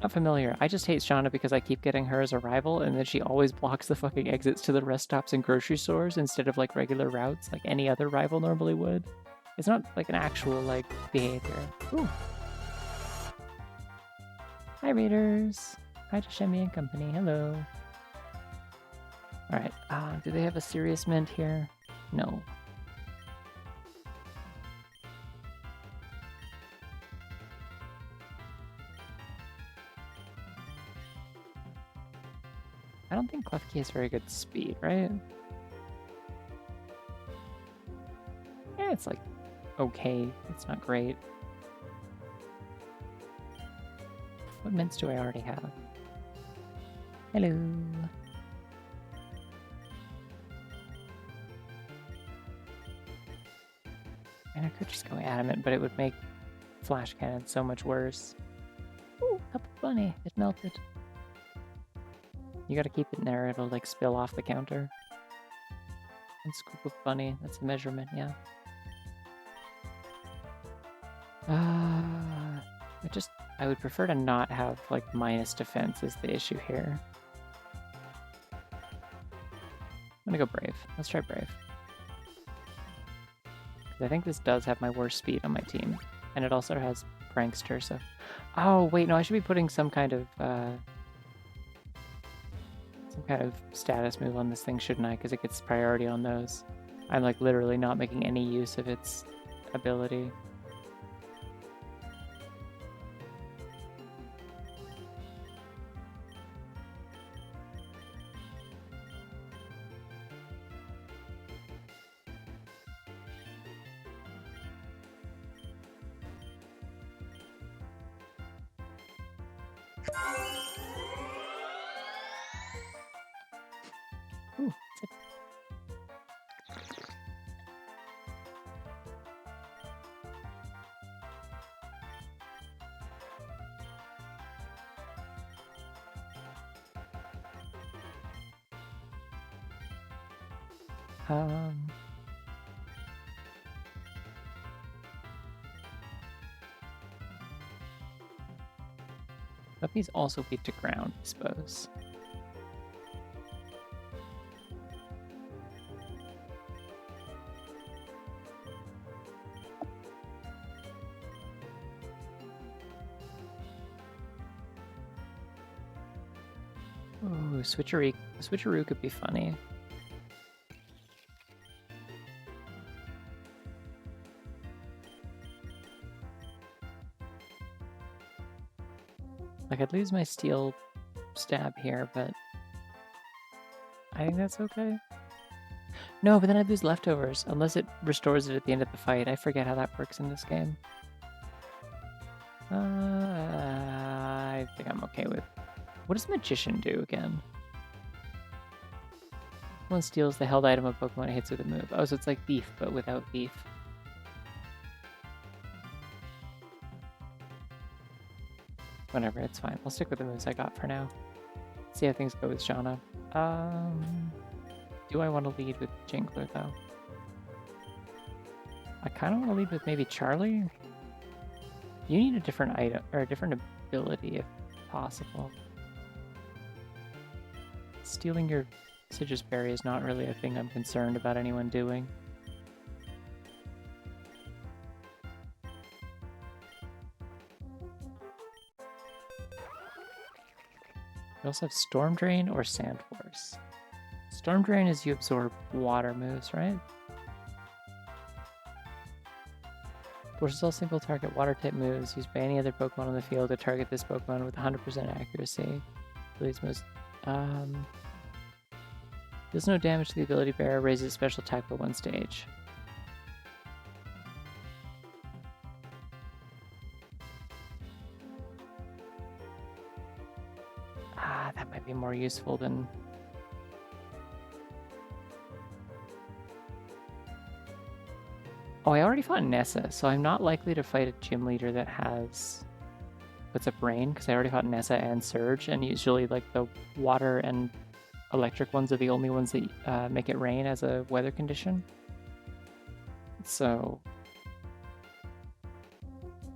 Not familiar. I just hate Shauna because I keep getting her as a rival, and then she always blocks the fucking exits to the rest stops and grocery stores instead of like regular routes like any other rival normally would. It's not like an actual like behavior. Ooh. Hi Raiders. Hi to Shemi and company. Hello. Alright, do they have a serious mint here? No. I don't think Klefki has very good speed, right? Yeah, it's like okay. It's not great. What mints do I already have? Hello. And I could just go adamant, but it would make flash cannon so much worse. Ooh, cup of bunny. It melted. You gotta keep it in there, it'll like spill off the counter. One scoop of bunny, that's the measurement, yeah. I would prefer to not have like minus defense is the issue here. I'm gonna go Brave. Let's try Brave. I think this does have my worst speed on my team. And it also has Prankster, so... Oh, wait, no, I should be putting some kind of status move on this thing, shouldn't I? Because it gets priority on those. I'm like literally not making any use of its ability. Ooh, that's it. Puppy's also weak to ground, I suppose. Ooh, switcheroo could be funny. Like, I'd lose my steel stab here, but I think that's okay. No, but then I'd lose leftovers, unless it restores it at the end of the fight. I forget how that works in this game. I think I'm okay with... What does Magician do again? One steals the held item of Pokemon it hits with a move. Oh, so it's like Thief, but without Thief. Whatever, it's fine. I'll stick with the moves I got for now. See how things go with Shauna. Do I want to lead with Jingler, though? I kind of want to lead with maybe Charlie. You need a different item, or a different ability if possible. Stealing your Sigisberry Berry is not really a thing I'm concerned about anyone doing. We also have Storm Drain or Sand Force. Storm Drain is you absorb water moves, right? Forces all single target water type moves used by any other Pokemon on the field to target this Pokemon with 100% accuracy. These moves does no damage to the ability bearer, raises special attack by 1 stage. That might be more useful than... Oh, I already fought Nessa, so I'm not likely to fight a gym leader that has... puts up rain, because I already fought Nessa and Surge, and usually like the water and electric ones are the only ones that make it rain as a weather condition. So...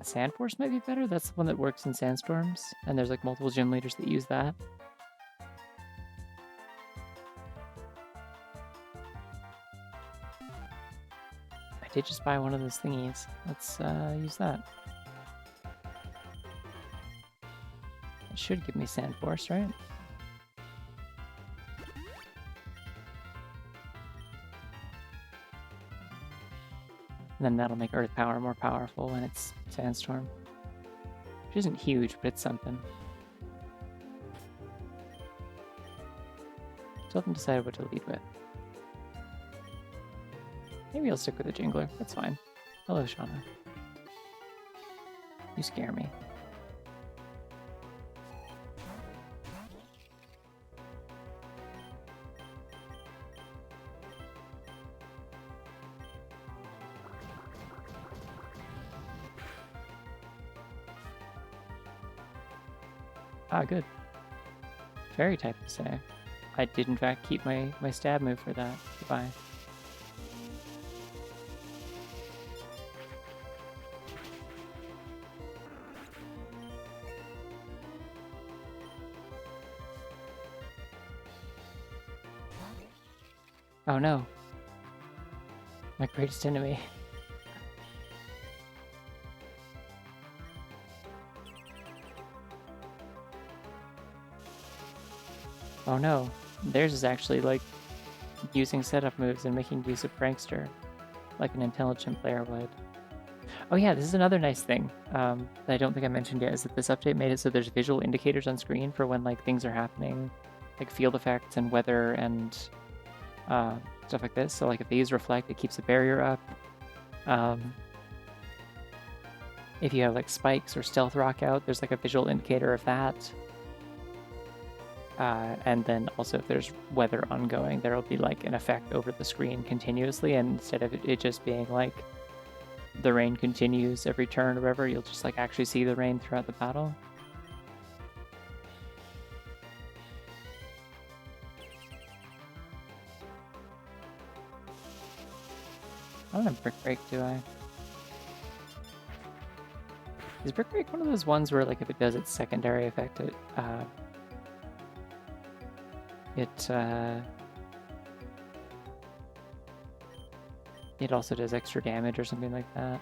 Sand Force might be better. That's the one that works in sandstorms, and there's like multiple gym leaders that use that. I did just buy one of those thingies. Let's use that. It should give me Sand Force, right? And then that'll make Earth Power more powerful when it's Sandstorm. Which isn't huge, but it's something. Still haven't decided what to lead with. Maybe I'll stick with the Jingler. That's fine. Hello, Shauna. You scare me. Ah, good. Fairy type to say. I did in fact keep my stab move for that. Goodbye. Oh no. My greatest enemy. Oh no. Theirs is actually like using setup moves and making use of Prankster, like an intelligent player would. Oh yeah, this is another nice thing that I don't think I mentioned yet, is that this update made it so there's visual indicators on screen for when like things are happening, like field effects and weather and stuff like this. So like if they use reflect, it keeps the barrier up. If you have like spikes or stealth rock out, there's like a visual indicator of that. And then also if there's weather ongoing, there'll be like an effect over the screen continuously, and instead of it just being like the rain continues every turn or whatever, you'll just like actually see the rain throughout the battle. I don't have Brick Break, do I? Is Brick Break one of those ones where like if it does its secondary effect, it also does extra damage or something like that?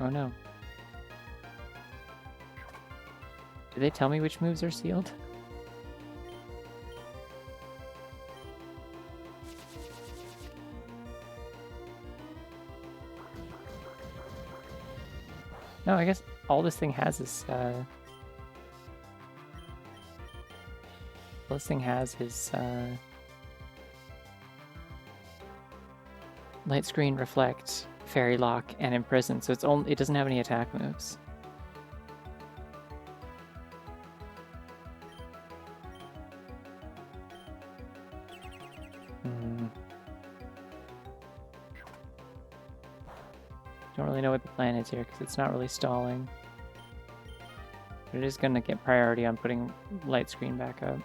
Oh no. Did they tell me which moves are sealed? No, I guess all this thing has is Light Screen, Reflect, Fairy Lock, and Imprison, so it doesn't have any attack moves. Don't really know what the plan is here because it's not really stalling. But it is going to get priority on putting light screen back up.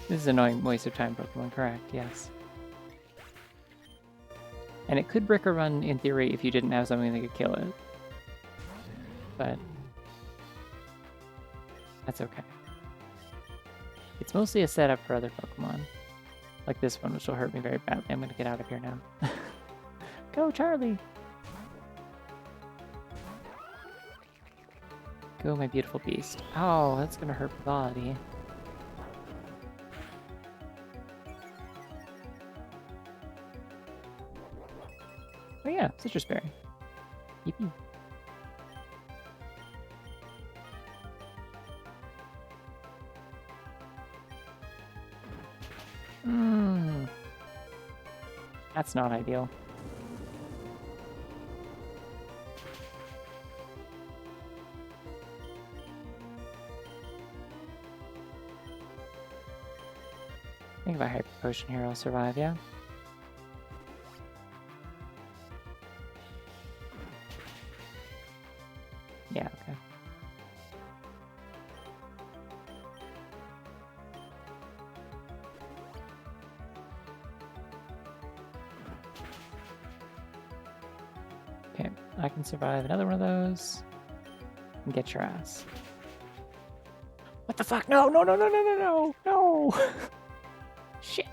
This is an annoying waste of time Pokemon, correct, yes. And it could brick a run in theory if you didn't have something that could kill it. But that's okay. It's mostly a setup for other Pokemon. Like this one, which will hurt me very badly. I'm gonna get out of here now. Go, Charlie! Go, my beautiful beast. Oh, that's gonna hurt Body. Oh yeah, Citrus Berry. Yippee. That's not ideal. I think if I Hyper Potion here, I'll survive, yeah? Yeah, okay. Okay, I can survive another one of those. And get your ass. What the fuck? No, no, no, no, no, no, no, no! Shit.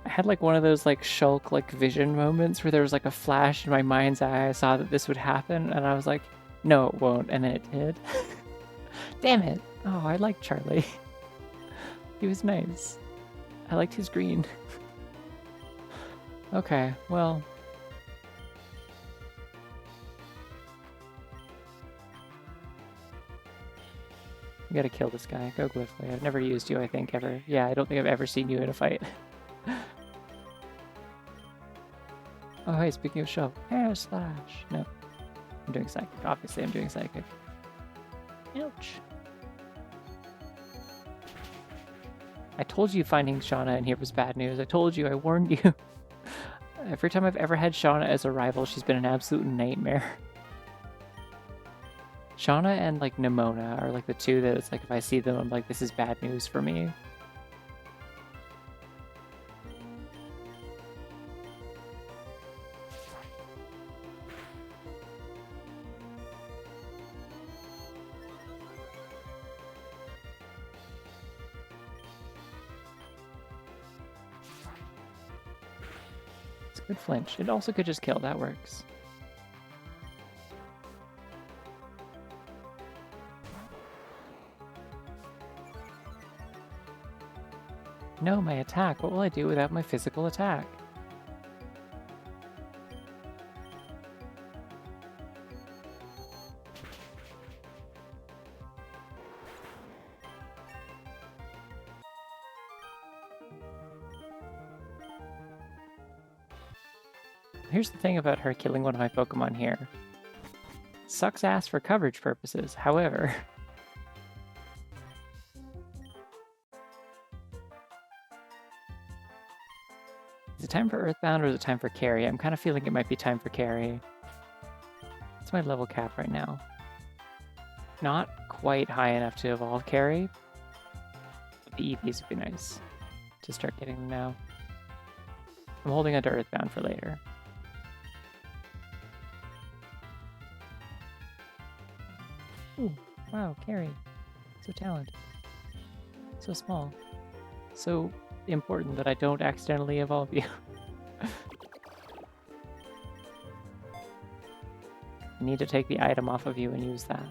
I had like one of those like Shulk like vision moments where there was like a flash in my mind's eye. I saw that this would happen and I was like, no, it won't. And then it did. Damn it. Oh, I like Charlie. He was nice. I liked his green. Okay, well. We gotta kill this guy. Go Glyphly. I've never used you, I think, ever. Yeah, I don't think I've ever seen you in a fight. Oh, hey, speaking of Shove. Air Slash. No. I'm doing Psychic. Obviously, I'm doing Psychic. Ouch. I told you finding Shauna in here was bad news. I told you. I warned you. Every time I've ever had Shauna as a rival, she's been an absolute nightmare. Shauna and, like, Nimona are, like, the two that it's like, if I see them, I'm like, this is bad news for me. It's a good flinch. It also could just kill. That works. No, my attack. What will I do without my physical attack? Here's the thing about her killing one of my Pokemon here. Sucks ass for coverage purposes, however... Is it time for Earthbound or is it time for Carry? I'm kind of feeling it might be time for Carry. What's my level cap right now? Not quite high enough to evolve Carry. But the EVs would be nice to start getting them now. I'm holding onto Earthbound for later. Ooh, wow, Carry. So talented. So small. So important that I don't accidentally evolve you. I need to take the item off of you and use that.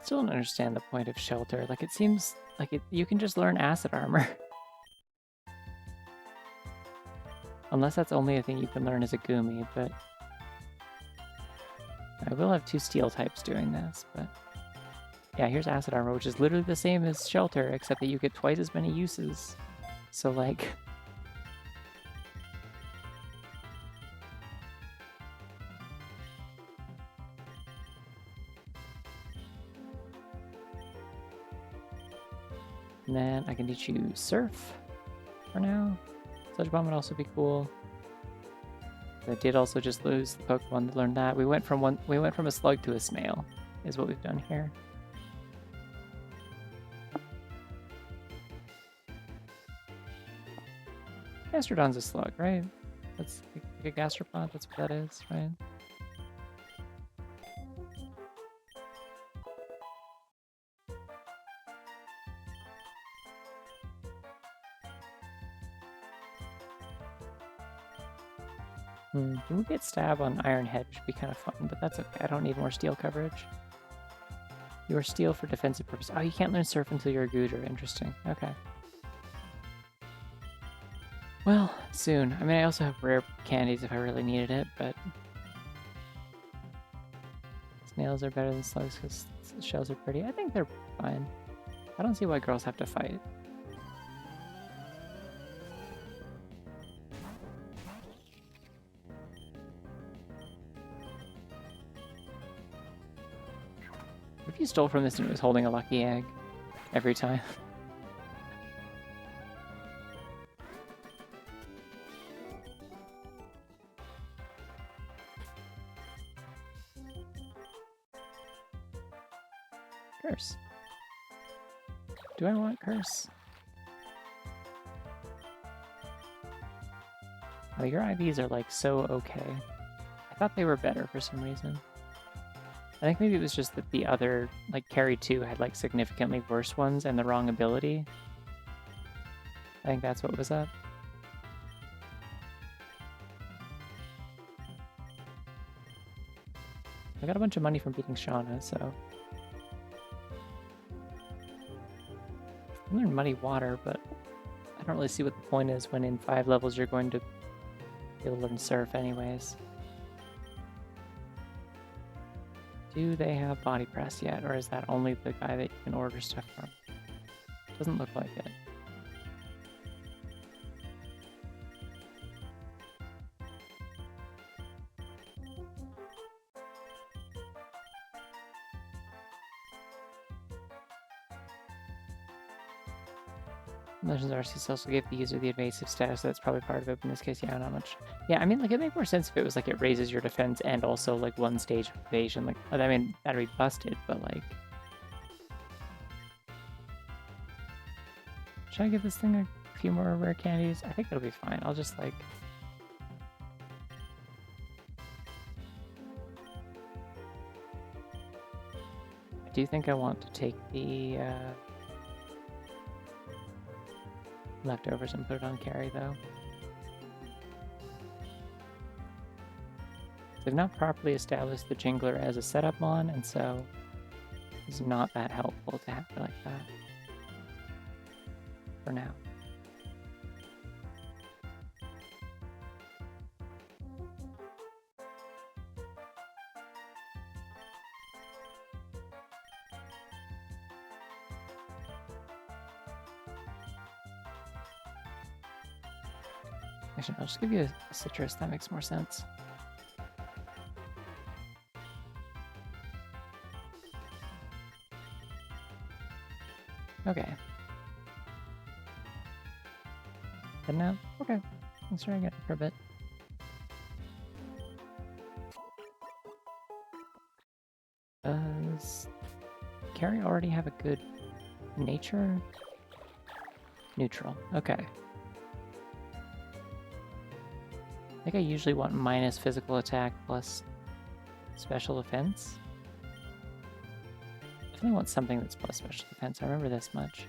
Still don't understand the point of shelter. Like, it seems like you can just learn acid armor. Unless that's only a thing you can learn as a Gumi, but... I will have 2 steel types doing this, but... Yeah, here's acid armor, which is literally the same as shelter, except that you get twice as many uses. So, like... And then I can teach you surf for now. Sludge bomb would also be cool. I did also just lose the Pokemon to learn that. We went from a slug to a snail, is what we've done here. Gastrodon's a slug, right? That's like a gastropod, that's what that is, right? Can we get stab on Iron Head, which would be kind of fun, but that's okay. I don't need more steel coverage. You are steel for defensive purposes. Oh, you can't learn surf until you're a Gooter. Interesting. Okay. Well, soon. I mean, I also have rare candies if I really needed it, but... Snails are better than slugs because the shells are pretty. I think they're fine. I don't see why girls have to fight. What if you stole from this and it was holding a lucky egg every time? Curse. Do I want curse? Oh, your IVs are like so okay. I thought they were better for some reason. I think maybe it was just that the other, like Carry 2 had like significantly worse ones and the wrong ability. I think that's what was up. I got a bunch of money from beating Shauna, so... I learned Muddy Water, but I don't really see what the point is when in 5 levels you're going to be able to learn Surf anyways. Do they have Body Press yet, or is that only the guy that you can order stuff from? Doesn't look like it. Legends RC also gave the user the evasive status, so that's probably part of it, but in this case, yeah, not much. Yeah, I mean, like, it'd make more sense if it was, like, it raises your defense and also, like, 1 stage of evasion. Like, I mean, that'd be busted, but, like... Should I give this thing a few more rare candies? I think it'll be fine. I'll just, like... I do think I want to take the, leftovers and put it on Carry, though. They've not properly established the Jingler as a setup mon, and so it's not that helpful to have it like that. For now. Actually, I'll just give you a citrus. That makes more sense. Okay. Heading out? Okay. Let's try again for a bit. Does Carrie already have a good nature? Neutral. Okay. I think I usually want minus physical attack plus special defense. Definitely want something that's plus special defense. I remember this much.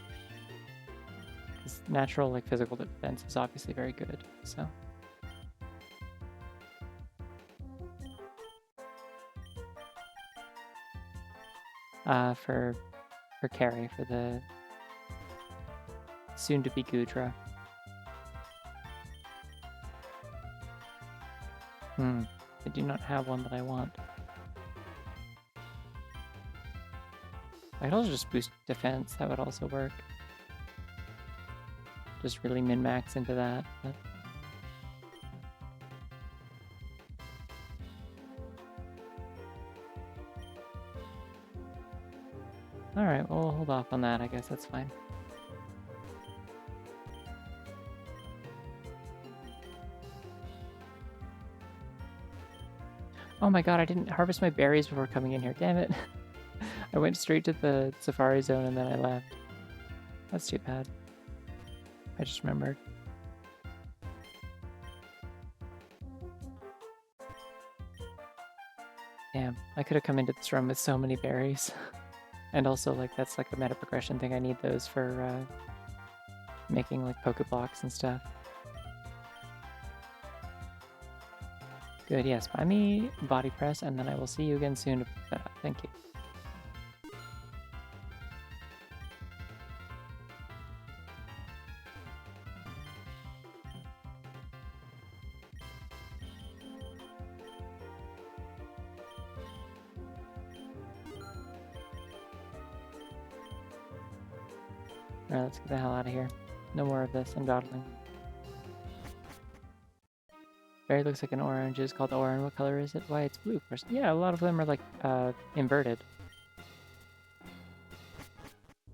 Because natural, like, physical defense is obviously very good, so... for Carrie, for the soon-to-be Gudra. I do not have one that I want. I could also just boost defense, that would also work. Just really min-max into that. But... Alright, well, we'll hold off on that, I guess that's fine. Oh my god, I didn't harvest my berries before coming in here, damn it. I went straight to the safari zone and then I left. That's too bad. I just remembered. Damn, I could have come into this room with so many berries. And also, like, that's like a meta progression thing. I need those for making like Pokeblocks and stuff. Good, yes, buy me body press and then I will see you again soon to pick that up. Thank you. Alright, let's get the hell out of here. No more of this, I'm dawdling. Berry looks like an orange. It's called orange. What color is it? Why, it's blue. Yeah, a lot of them are like inverted.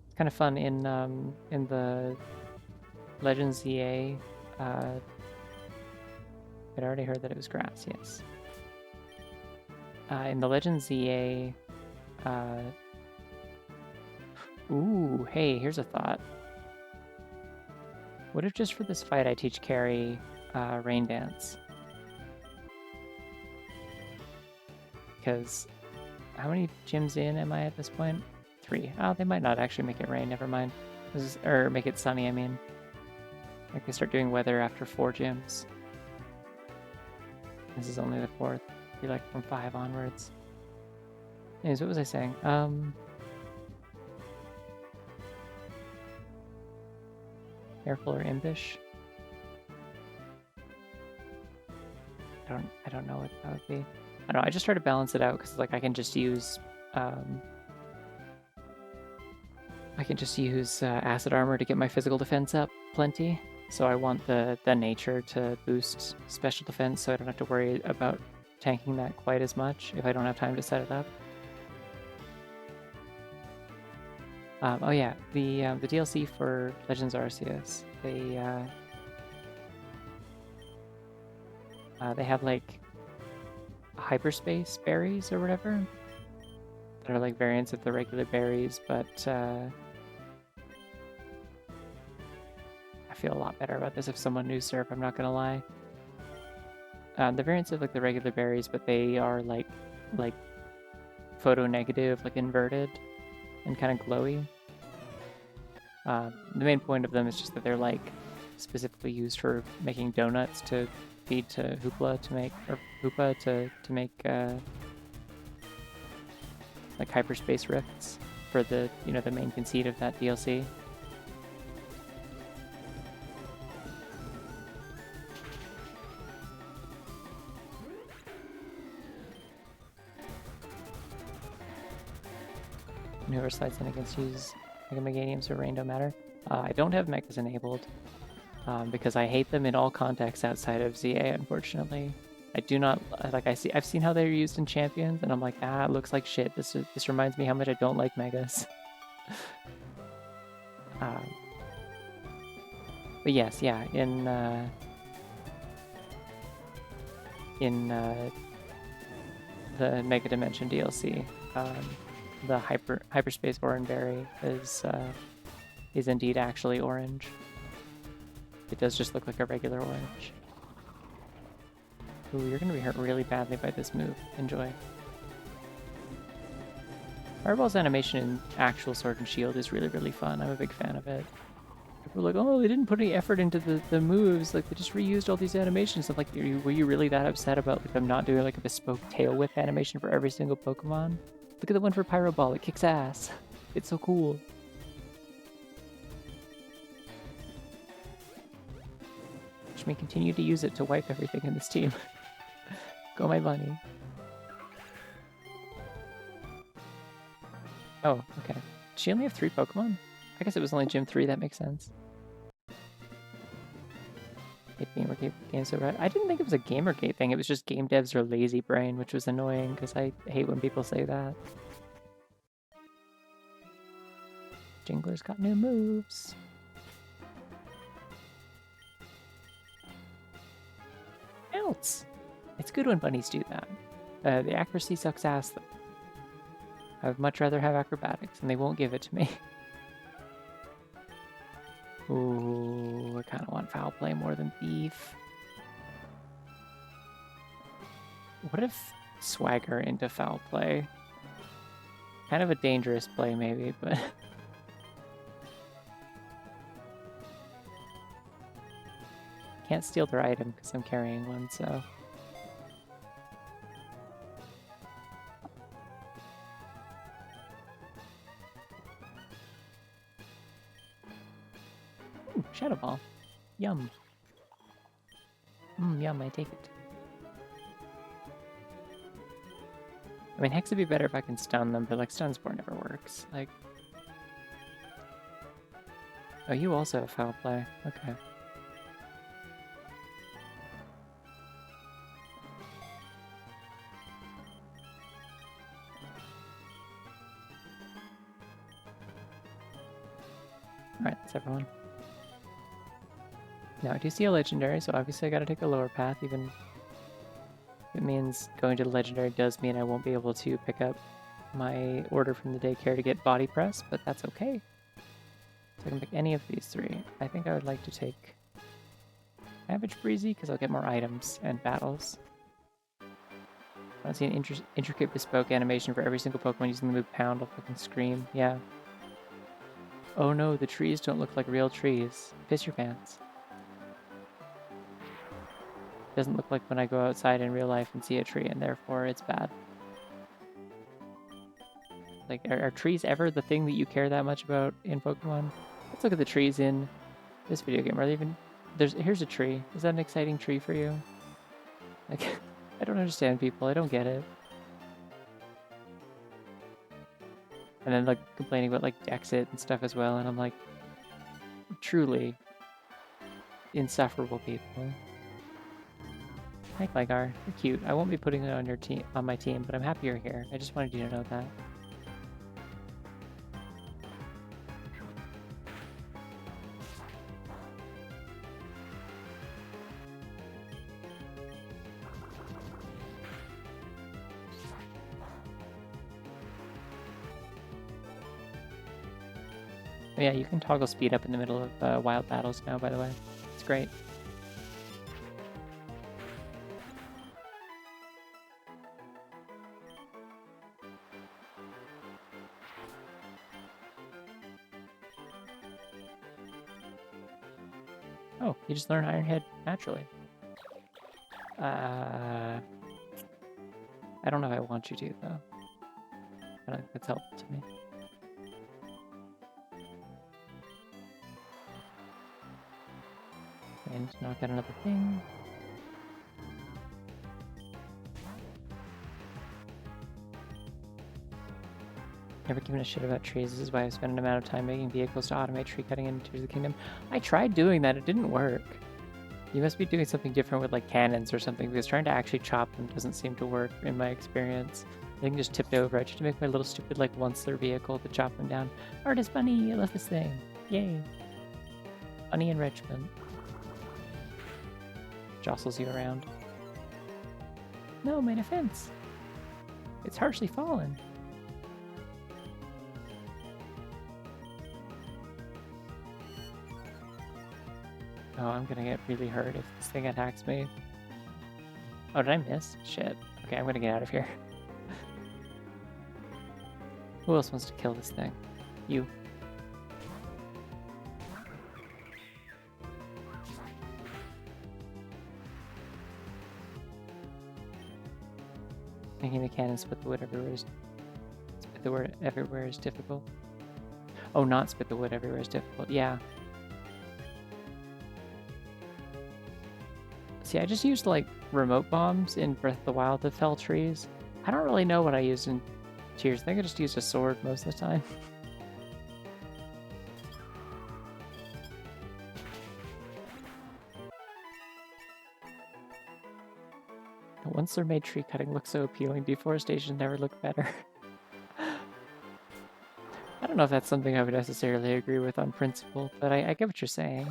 It's kind of fun in the Legends ZA. I'd already heard that it was grass. Yes. In the Legends ZA. Ooh, hey, here's a thought. What if just for this fight I teach Carrie Rain Dance? Because how many gyms in am I at this point? 3. Oh, they might not actually make it rain, never mind. Or make it sunny, I mean. I can start doing weather after 4 gyms. This is only the 4th. Be like from 5 onwards. Anyways, what was I saying? Careful or impish? I don't know what that would be. I don't know, I just try to balance it out because like I can just use acid armor to get my physical defense up plenty. So I want the nature to boost special defense so I don't have to worry about tanking that quite as much if I don't have time to set it up. Oh yeah, the DLC for Legends Arceus, they have like hyperspace berries or whatever that are like variants of the regular berries, but I feel a lot better about this if someone knew Surf, I'm not gonna lie. The variants of like the regular berries, but they are like photo negative, like inverted and kind of glowy. The main point of them is just that they're like specifically used for making donuts to feed to Hoopla to make, or Hoopa to make like hyperspace rifts for the the main conceit of that DLC. Whoever slides in against use Mega Meganiums or Rain don't matter. I don't have Megas enabled because I hate them in all contexts outside of ZA, unfortunately. I do not like. I've seen how they're used in Champions, and I'm like, it looks like shit. This reminds me how much I don't like Megas. But yes, yeah, in the Mega Dimension DLC, the hyperspace Oranberry is indeed actually orange. It does just look like a regular orange. Ooh, you're gonna be hurt really badly by this move. Enjoy. Fireball's animation in actual Sword and Shield is really, really fun. I'm a big fan of it. People are like, oh, they didn't put any effort into the moves. Like, they just reused all these animations. I'm like, were you really that upset about like them not doing like a bespoke tail whip animation for every single Pokemon? Look at the one for Pyro Ball. It kicks ass. It's so cool. Watch me continue to use it to wipe everything in this team. Go my bunny. Oh, okay. Did she only have 3 Pokemon? I guess it was only Gym 3, that makes sense. Game so bad. I didn't think it was a Gamergate thing, it was just game devs are lazy brain, which was annoying, because I hate when people say that. Jingler's got new moves. Else. It's good when bunnies do that. The accuracy sucks ass, though. I would much rather have acrobatics, and they won't give it to me. Ooh, I kind of want foul play more than beef. What if swagger into foul play? Kind of a dangerous play, maybe, but... Can't steal their item because I'm carrying one, so... Ooh, Shadow Ball. Yum. Yum, I take it. I mean, Hex would be better if I can stun them, but, like, Stun Spore never works. Like... Oh, you also have foul play. Okay. Alright, that's everyone. Now I do see a legendary, so obviously I gotta take a lower path, even if it means going to the legendary does mean I won't be able to pick up my order from the daycare to get body press, but that's okay. So I can pick any of these 3. I think I would like to take Savage Breezy, because I'll get more items and battles. I want to see an intricate bespoke animation for every single Pokemon using the move Pound. I'll fucking scream. Yeah. Oh no, the trees don't look like real trees. Piss your pants. Doesn't look like when I go outside in real life and see a tree, and therefore it's bad. Like, are trees ever the thing that you care that much about in Pokemon? Let's look at the trees in this video game. Are they even... Here's a tree. Is that an exciting tree for you? Like, I don't understand people. I don't get it. And then, like, complaining about, like, Dexit and stuff as well, and I'm like... Truly... insufferable people. Hi, Gligar. You're cute. I won't be putting it on your team, on my team, but I'm happy you're here. I just wanted you to know that. Oh yeah, you can toggle speed up in the middle of wild battles now, by the way. It's great. Oh, you just learn Iron Head naturally. I don't know if I want you to, though. I don't think that's helpful to me. And knock out another thing. Never given a shit about trees. This is why I've spent an amount of time making vehicles to automate tree cutting in Tears of the Kingdom. I tried doing that. It didn't work. You must be doing something different with, like, cannons or something, because trying to actually chop them doesn't seem to work in my experience. I think just tipped over. I tried to make my little stupid, like, once-through vehicle to chop them down. Artist Bunny! I love this thing. Yay. Bunny enrichment. Jostles you around. No, my defense! It's harshly fallen. Oh, I'm gonna get really hurt if this thing attacks me. Oh, did I miss? Shit. Okay, I'm gonna get out of here. Who else wants to kill this thing? You. Making the cannon split the wood everywhere is the wood everywhere is difficult. Oh, not spit the wood everywhere is difficult. Yeah. See, I just used like remote bombs in Breath of the Wild to fell trees. I don't really know what I used in Tears. I think I just used a sword most of the time. Once they're made, tree cutting looks so appealing. Deforestation never looked better. I don't know if that's something I would necessarily agree with on principle, but I get what you're saying,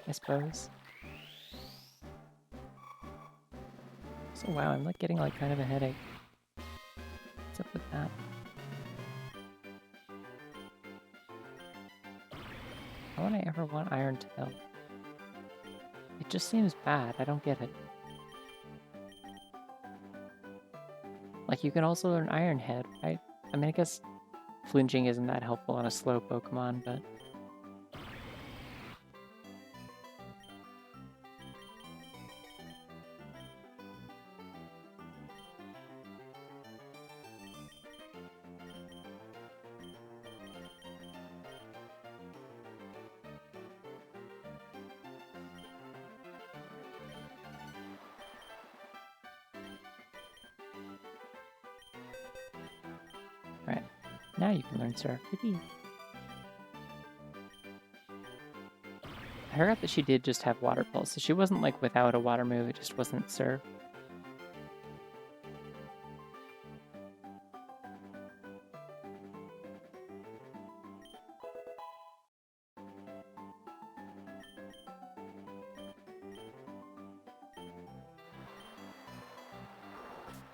I suppose. So wow, I'm like getting like kind of a headache. What's up with that? How would I ever want Iron Tail? It just seems bad. I don't get it. Like, you can also learn Iron Head, right? I mean, I guess flinching isn't that helpful on a slow Pokemon, but... Right. Now you can learn Surf. Yippee. I forgot that she did just have Water Pulse, so she wasn't like without a water move, it just wasn't Surf.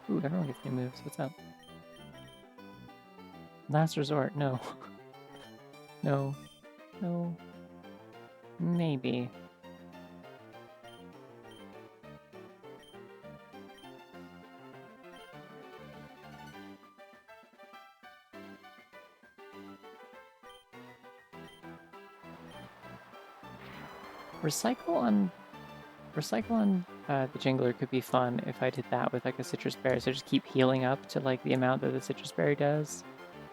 Ooh, everyone gets new moves. What's up? Last Resort. No. No. No. Maybe. Recycle on the Jingler could be fun if I did that with like a Citrus Berry. So just keep healing up to like the amount that the Citrus Berry does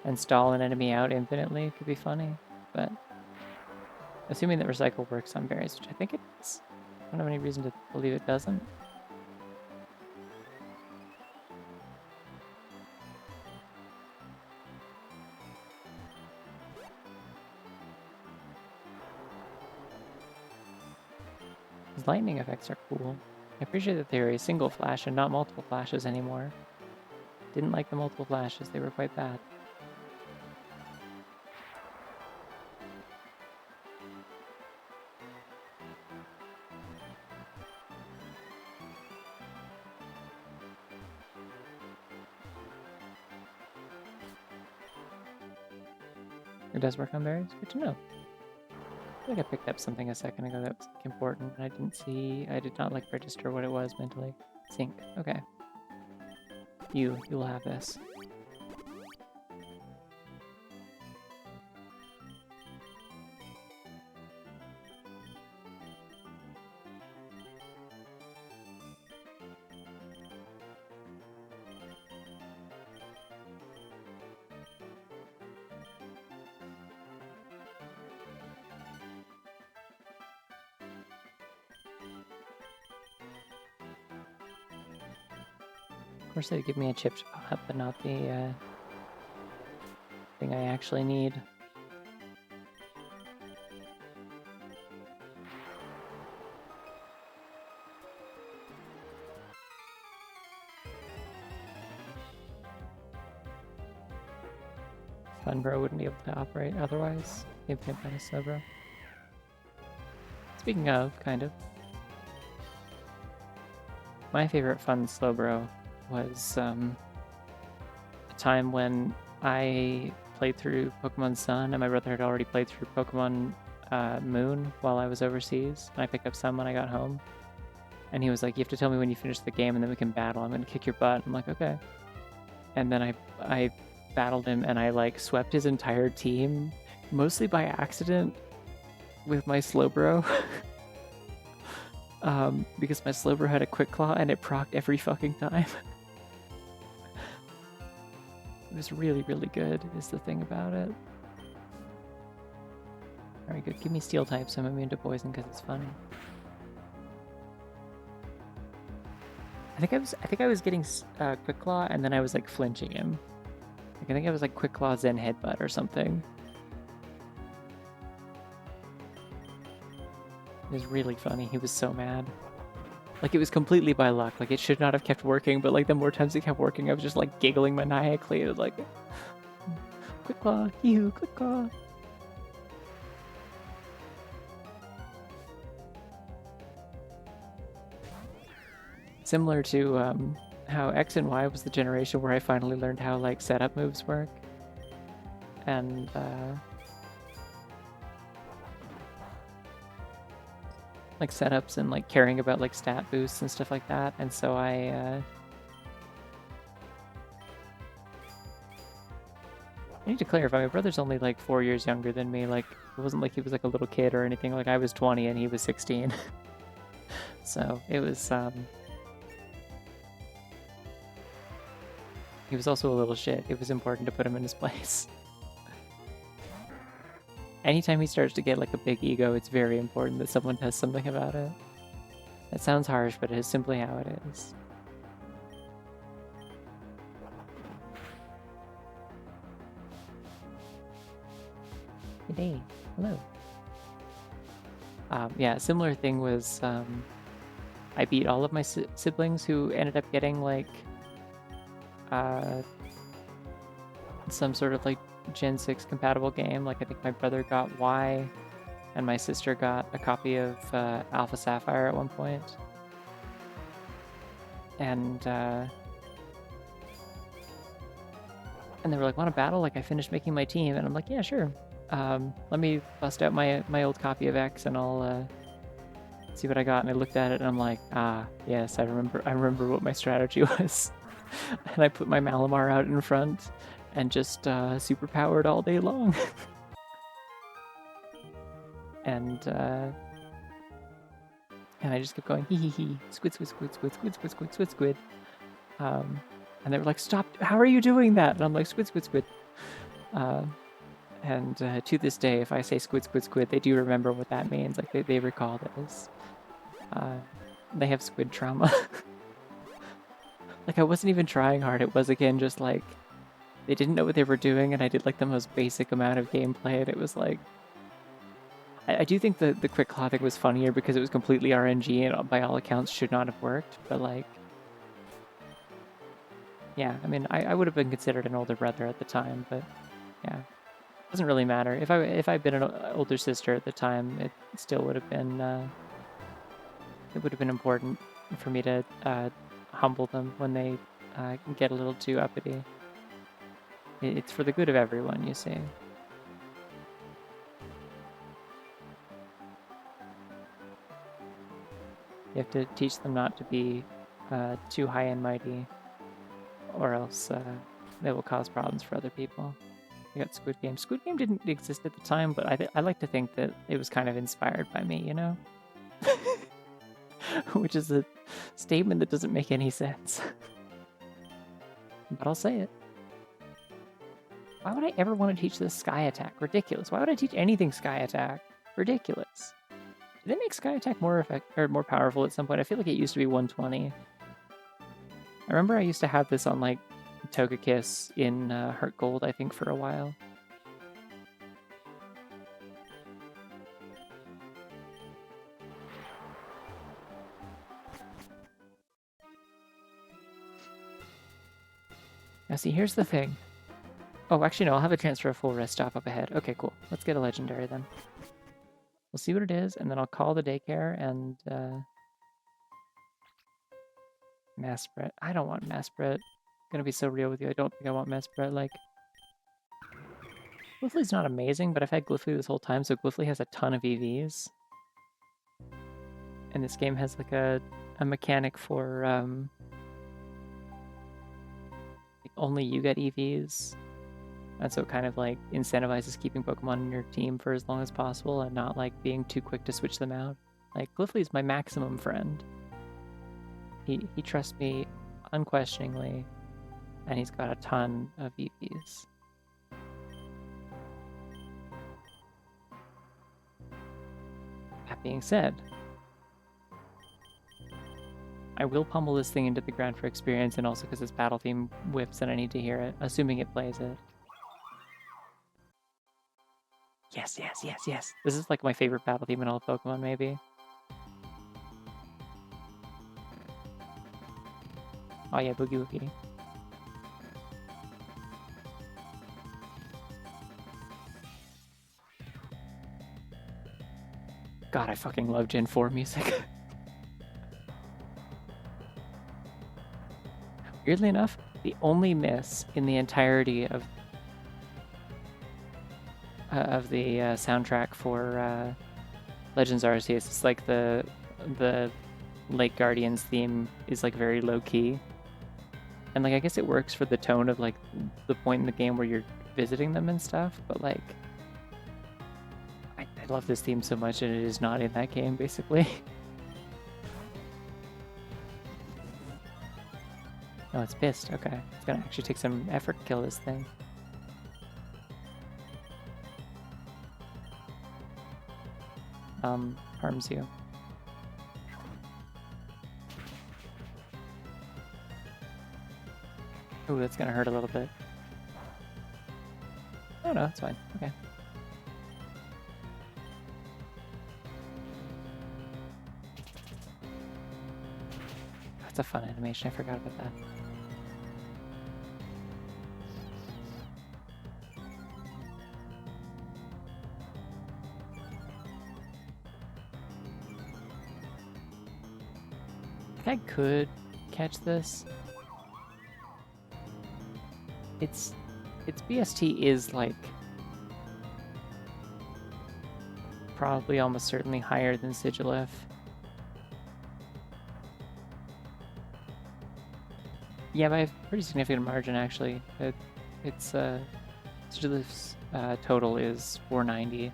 and stall an enemy out infinitely. It could be funny, but assuming that Recycle works on berries, which I think it does. I don't have any reason to believe it doesn't. His lightning effects are cool. I appreciate that they are a single flash and not multiple flashes anymore. Didn't like the multiple flashes, they were quite bad. It does work on berries? Good to know. I feel like I picked up something a second ago that was like, important, and I did not like register what it was mentally. Sync. Okay. You will have this. Of course they'd give me a chip up, but not the thing I actually need. Funbro wouldn't be able to operate otherwise. Infinite by Slowbro. Speaking of, kind of. My favorite fun Slowbro was a time when I played through Pokemon Sun and my brother had already played through Pokemon Moon while I was overseas, and I picked up Sun when I got home. And he was like, you have to tell me when you finish the game and then we can battle. I'm gonna kick your butt. I'm like, okay. And then I battled him and I like swept his entire team, mostly by accident, with my Slowbro. Because my Slowbro had a Quick Claw and it procced every fucking time. It was really, really good, is the thing about it. Alright, good. Give me steel type so I'm immune to poison because it's funny. I think I was getting Quick Claw and then I was like flinching him. Like, I think I was like Quick Claw Zen Headbutt or something. It was really funny. He was so mad. Like, it was completely by luck. Like, it should not have kept working, but like the more times it kept working, I was just like giggling maniacally. It was like, Quick Claw, hee-hoo, Quick Claw. Similar to how X and Y was the generation where I finally learned how like setup moves work. And like setups and like caring about like stat boosts and stuff like that. And so I need to clarify, my brother's only like 4 years younger than me. Like, it wasn't like he was like a little kid or anything. Like, I was 20 and he was 16. So it was he was also a little shit. It was important to put him in his place. Anytime he starts to get like a big ego, it's very important that someone does something about it. That sounds harsh, but it is simply how it is. Good day. Hello. Yeah, similar thing was I beat all of my siblings who ended up getting like some sort of like Gen 6 compatible game. Like, I think my brother got Y and my sister got a copy of Alpha Sapphire at one point. And they were like, want to battle? Like, I finished making my team. And I'm like, yeah, sure. Let me bust out my old copy of X and I'll see what I got. And I looked at it and I'm like, yes, I remember what my strategy was. And I put my Malamar out in front and just superpowered all day long. and I just kept going, hee hee hee, squid, squid, squid, squid, squid, squid, squid, squid, squid. And they were like, stop, how are you doing that? And I'm like, squid, squid, squid. And to this day, if I say squid, squid, squid, they do remember what that means. Like, they recall this. They have squid trauma. Like, I wasn't even trying hard. It was, again, just like, they didn't know what they were doing, and I did like the most basic amount of gameplay, and it was like, I do think the Quick Claw thing was funnier because it was completely RNG and by all accounts should not have worked, but like, yeah, I mean, I would have been considered an older brother at the time, but yeah, it doesn't really matter. If I'd been an older sister at the time, it still would have been, it would have been important for me to humble them when they get a little too uppity. It's for the good of everyone, you see. You have to teach them not to be too high and mighty, or else they will cause problems for other people. You got Squid Game. Squid Game didn't exist at the time, but I like to think that it was kind of inspired by me, you know? Which is a statement that doesn't make any sense. But I'll say it. Why would I ever want to teach this Sky Attack? Ridiculous. Why would I teach anything Sky Attack? Ridiculous. Did they make Sky Attack more more powerful at some point? I feel like it used to be 120. I remember I used to have this on like Togekiss in Heart Gold, I think, for a while. Now see, here's the thing. Oh, actually no, I'll have a chance for a full rest stop up ahead. Okay, cool. Let's get a legendary then. We'll see what it is, and then I'll call the daycare and Maspret. I don't want Maspret. Gonna be so real with you. I don't think I want Maspret. Like, Glyphly's not amazing, but I've had Glyphly this whole time, so Glyphly has a ton of EVs. And this game has like a mechanic for only you get EVs. And so it kind of like incentivizes keeping Pokemon in your team for as long as possible and not like being too quick to switch them out. Like, Glyphly's my maximum friend. He trusts me unquestioningly. And he's got a ton of EVs. That being said, I will pummel this thing into the ground for experience, and also because its battle theme whips and I need to hear it, assuming it plays it. Yes, yes, yes, yes. This is like my favorite battle theme in all of Pokemon, maybe. Oh yeah, Boogie Woogie. God, I fucking love Gen 4 music. Weirdly enough, the only miss in the entirety of the soundtrack for Legends Arceus is like the Lake Guardians theme is like very low key, and like I guess it works for the tone of like the point in the game where you're visiting them and stuff. But like, I love this theme so much, and it is not in that game basically. Oh, it's pissed. Okay, it's gonna actually take some effort to kill this thing. Harms you. Ooh, that's gonna hurt a little bit. Oh no, it's fine. Okay. That's a fun animation. I forgot about that. I could catch this. Its BST is like probably almost certainly higher than Sigilif. Yeah, by a pretty significant margin actually. It's Sigilif's total is 490.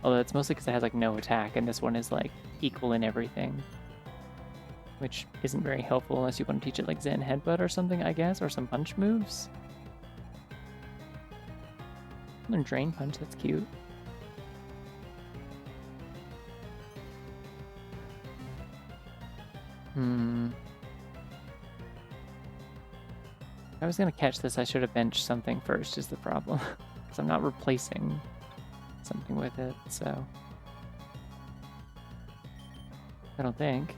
Although it's mostly because it has like no attack, and this one is like equal in everything. Which isn't very helpful unless you want to teach it like Zen Headbutt or something, I guess, or some punch moves. And Drain Punch, that's cute. If I was gonna catch this, I should have benched something first, is the problem. Because I'm not replacing something with it, so... I don't think.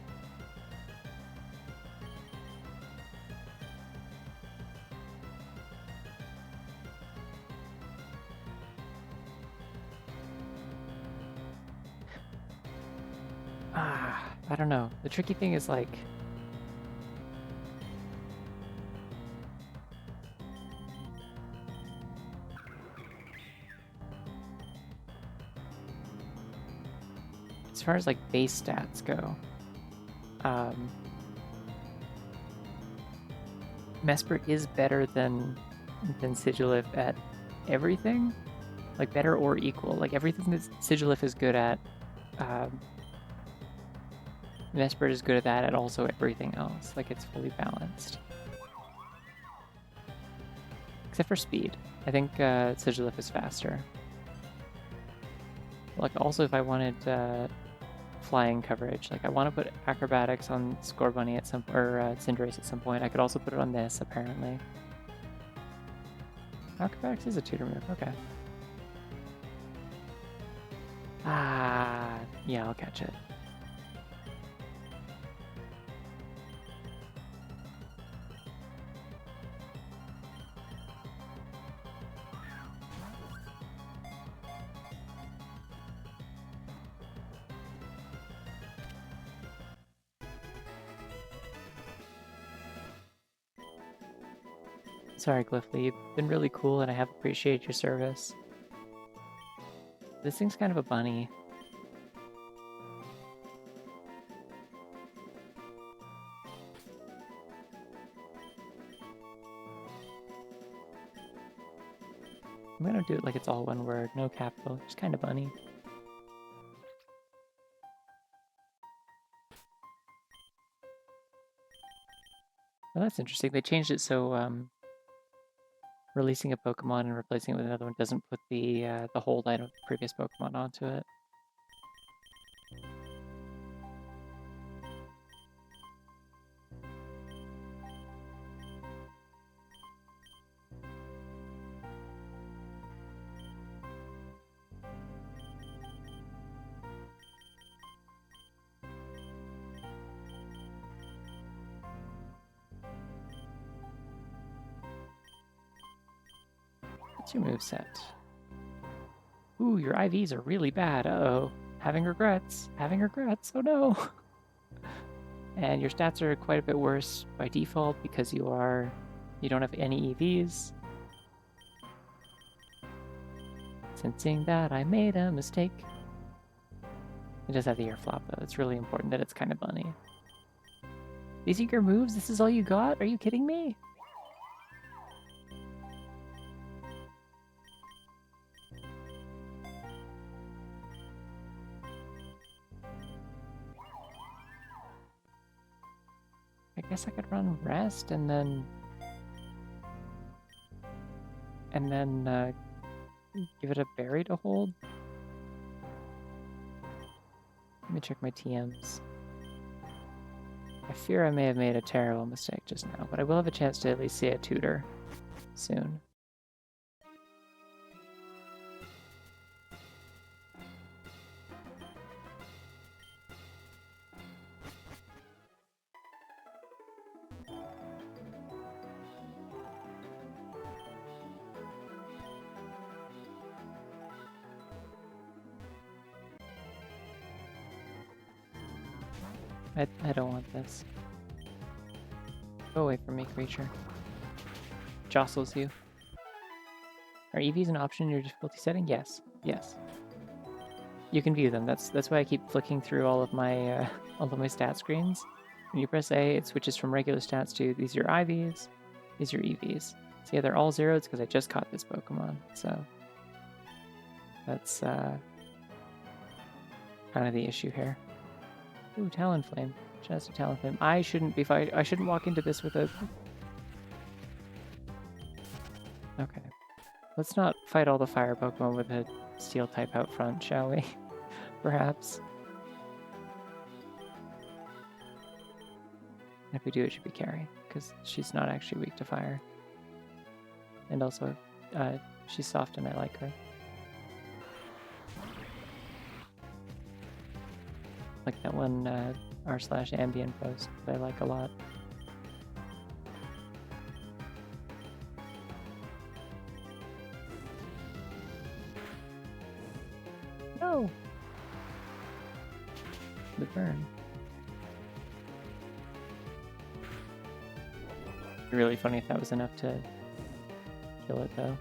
I don't know. The tricky thing is like... As far as like base stats go, Mesprit is better than Sigilif at everything. Like better or equal. Like everything that Sigilif is good at, Mesprit is good at that, and also everything else. Like it's fully balanced. Except for speed. I think Sigilif is faster. Like also if I wanted flying coverage, like I want to put acrobatics on Scorbunny at some, or Cinderace at some point. I could also put it on this apparently. Acrobatics is a tutor move, okay. Yeah, I'll catch it. Sorry, Glyphly, you've been really cool and I have appreciated your service. This thing's kind of a bunny. I'm gonna do it like it's all one word, no capital, just kind of bunny. Well, that's interesting. They changed it so releasing a Pokemon and replacing it with another one doesn't put the hold item of the previous Pokemon onto it. What's your moveset? Ooh, your IVs are really bad. Uh-oh. Having regrets. Having regrets. Oh no. And your stats are quite a bit worse by default because you don't have any EVs. Sensing that I made a mistake. It does have the ear flop though. It's really important that it's kind of bunny. These are your moves? This is all you got? Are you kidding me? I guess I could run rest and then give it a berry to hold. Let me check my TMs. I fear I may have made a terrible mistake just now, but I will have a chance to at least see a tutor soon. I don't want this. Go away from me, creature. Jostles you. Are EVs an option in your difficulty setting? Yes. Yes. You can view them. That's why I keep flicking through all of my stat screens. When you press A, it switches from regular stats to these are your IVs, these are your EVs. So yeah, they're all zeros because I just caught this Pokemon. So that's kind of the issue here. Ooh, Talonflame. Just a Talonflame. I shouldn't walk into this with a... Okay. Let's not fight all the fire Pokemon with a steel type out front, shall we? Perhaps. If we do, it should be Carrie, because she's not actually weak to fire. And also, she's soft and I like her. Like that one r/ambient post that I like a lot. No! The burn. It'd be really funny if that was enough to kill it, though.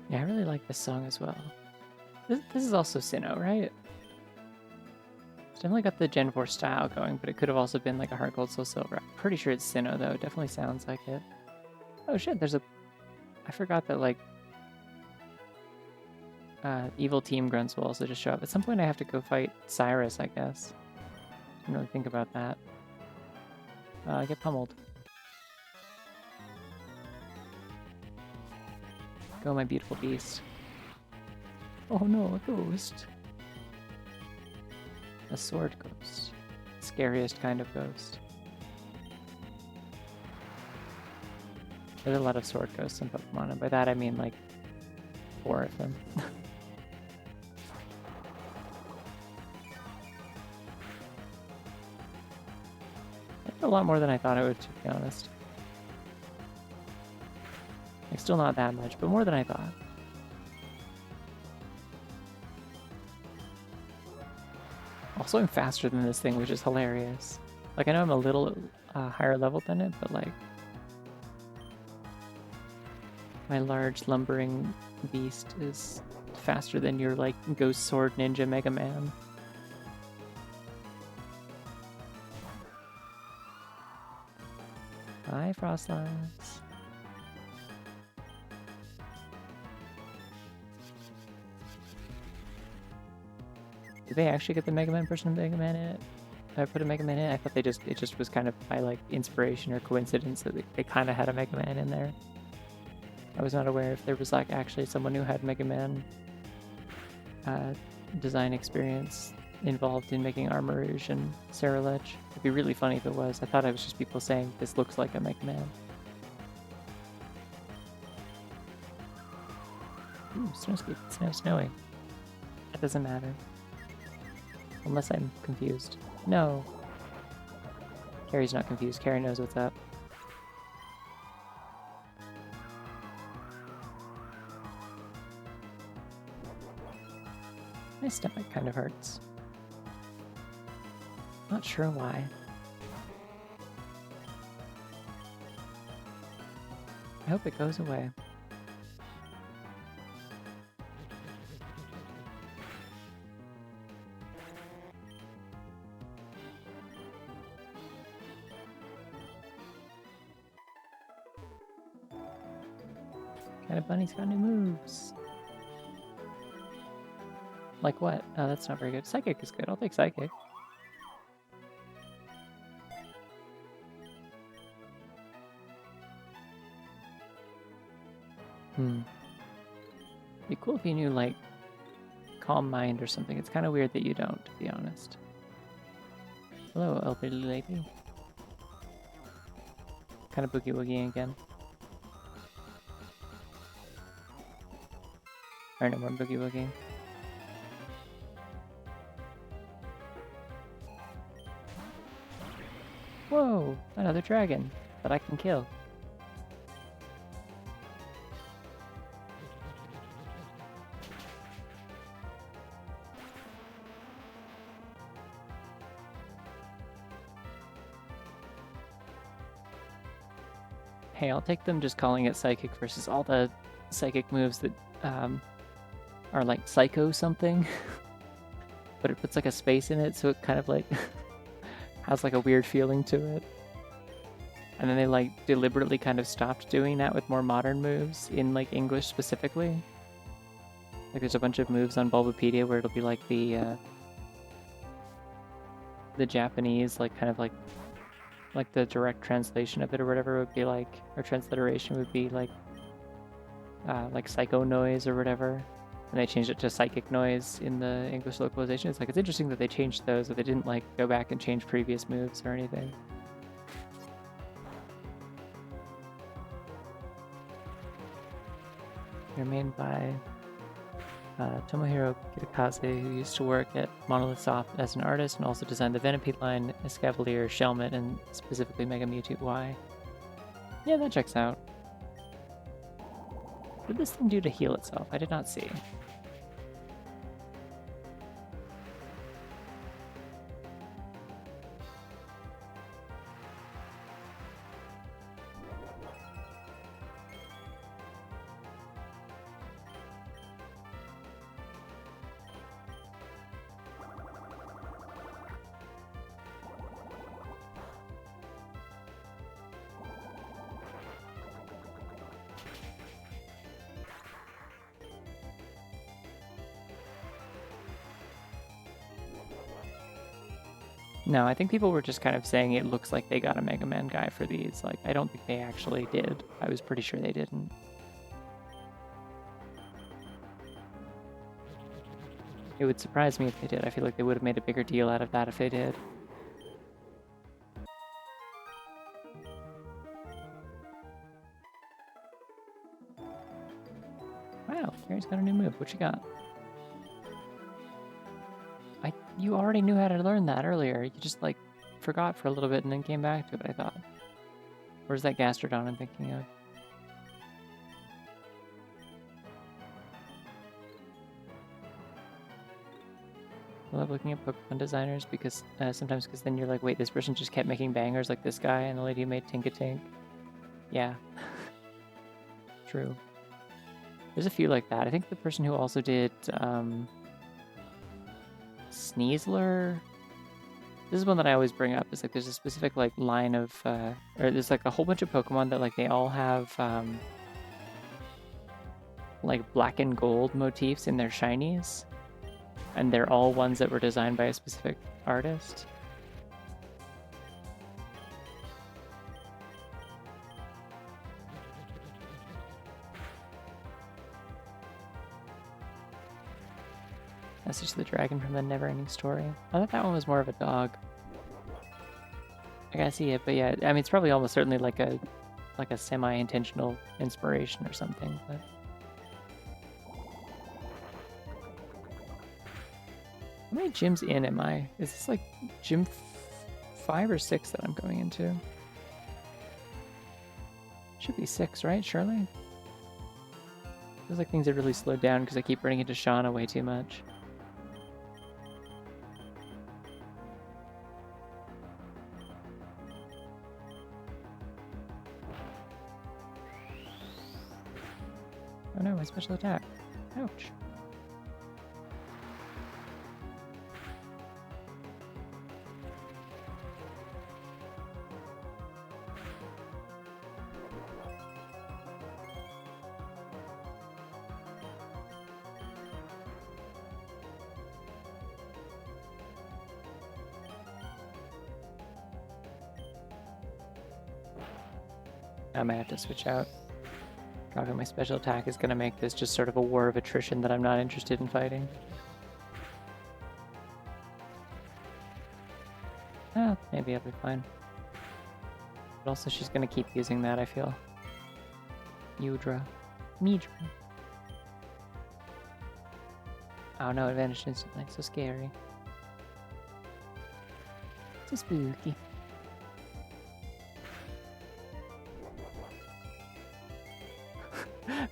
Yeah, I really like this song as well. This is also Sinnoh, right? It's definitely got the Gen 4 style going, but it could have also been like a Heart Gold Soul Silver. I'm pretty sure it's Sinnoh, though. It definitely sounds like it. Oh shit, there's a... I forgot that, like... evil team grunts will also just show up. At some point I have to go fight Cyrus, I guess. Didn't really think about that. Get pummeled. Go, my beautiful beast. Oh no, a ghost. A sword ghost. Scariest kind of ghost. There's a lot of sword ghosts in Pokemon, and by that I mean like 4 of them. A lot more than I thought it would, to be honest. Like, still not that much, but more than I thought. Also, I'm faster than this thing, which is hilarious. Like, I know I'm a little higher level than it, but like, my large lumbering beast is faster than your like Ghost Sword Ninja Mega Man. Bye, Frostlines. Did they actually get the Mega Man version of Mega Man in it? I put a Mega Man in it? I thought it just was kind of by like inspiration or coincidence that they kind of had a Mega Man in there. I was not aware if there was like actually someone who had Mega Man design experience involved in making Armor Rouge and Sarah Ledge. It'd be really funny if it was. I thought it was just people saying this looks like a Mega Man. Ooh, snowscape. It's now snowing. That doesn't matter. Unless I'm confused. No. Carrie's not confused. Carrie knows what's up. My stomach kind of hurts. Not sure why. I hope it goes away. Kind of bunny's got new moves. Like what? Oh, that's not very good. Psychic is good. I'll take Psychic. Be cool if you knew, like, Calm Mind or something. It's kind of weird that you don't, to be honest. Hello, elderly lady. Kind of boogie-woogieing again. Or no more boogie-woogieing. Whoa! Another dragon that I can kill. Hey, I'll take them just calling it Psychic versus all the Psychic moves that are like Psycho something. But it puts like a space in it, so it kind of like has like a weird feeling to it. And then they like deliberately kind of stopped doing that with more modern moves in like English specifically. Like there's a bunch of moves on Bulbapedia where it'll be like the Japanese like kind of like the direct translation of it or whatever would be like, or transliteration would be like psycho noise or whatever. And they changed it to psychic noise in the English localization. It's like, it's interesting that they changed those, that they didn't like go back and change previous moves or anything. They're made by Tomohiro Kitakaze, who used to work at Monolith Soft as an artist and also designed the Venipede line, Escavalier, Shelmet, and specifically Mega Mewtwo Y. Yeah, that checks out. What did this thing do to heal itself? I did not see. No, I think people were just kind of saying it looks like they got a Mega Man guy for these. Like, I don't think they actually did. I was pretty sure they didn't. It would surprise me if they did. I feel like they would have made a bigger deal out of that if they did. Wow, Gary's got a new move. What you got? You already knew how to learn that earlier. You just, like, forgot for a little bit and then came back to it, I thought. Or is that Gastrodon I'm thinking of? I love looking at Pokemon designers because sometimes then you're like, wait, this person just kept making bangers like this guy and the lady who made Tinkatink. Yeah. True. There's a few like that. I think the person who also did Sneasler. This is one that I always bring up. It's like there's a specific like line of, or there's like a whole bunch of Pokemon that like they all have like black and gold motifs in their shinies, and they're all ones that were designed by a specific artist. Message to the Dragon from the Neverending Story. I thought that one was more of a dog. I gotta see it, but yeah, I mean, it's probably almost certainly like a semi-intentional inspiration or something. But how many gyms in am I? Is this like gym 5 or 6 that I'm going into? Should be 6, right? Surely. Feels like things have really slowed down because I keep running into Shauna way too much. Oh no, my special attack. Ouch. I might have to switch out. Dropping my special attack is going to make this just sort of a war of attrition that I'm not interested in fighting. Ah, maybe I'll be fine. But also she's going to keep using that, I feel. Udra. Midra. Oh no, it vanished instantly. So scary. So spooky.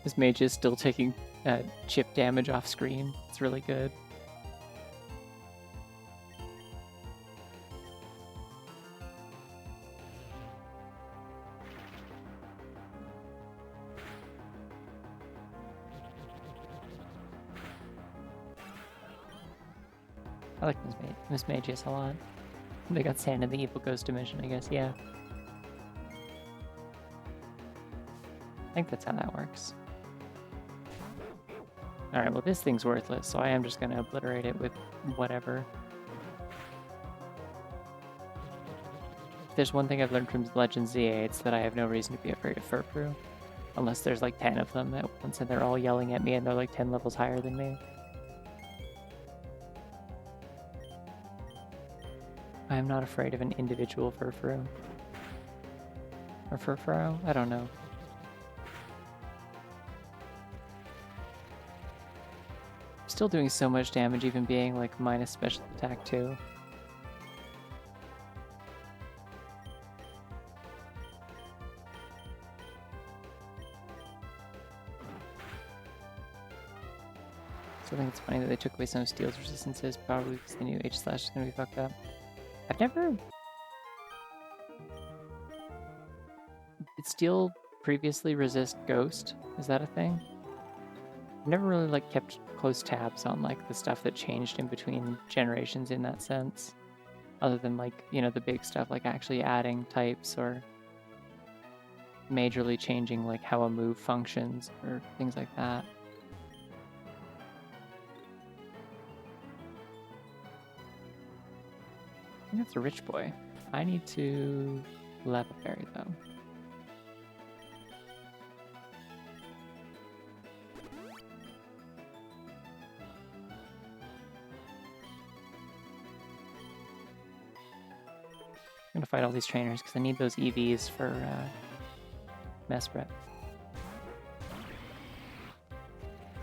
This mage is still taking chip damage off screen. It's really good. I like Miss Mages a lot. They got sand in the Evil Ghost Dimension, I guess, yeah. I think that's how that works. Alright, well this thing's worthless, so I am just gonna obliterate it with whatever. If there's one thing I've learned from Legend ZA, it's that I have no reason to be afraid of Furfrou. Unless there's like 10 of them at once and they're all yelling at me and they're like 10 levels higher than me. I am not afraid of an individual Furfrou. Or Furfrou? I don't know. Still doing so much damage, even being like minus special attack too. So I think it's funny that they took away some of Steel's resistances, probably because they knew H slash is gonna be fucked up. I've never... Did Steel previously resist Ghost? Is that a thing? I've never really like kept close tabs on like the stuff that changed in between generations in that sense, other than like, you know, the big stuff like actually adding types or majorly changing like how a move functions or things like that. I think that's a rich boy. I need to level berry though. I'm gonna fight all these trainers because I need those EVs for Mesprit.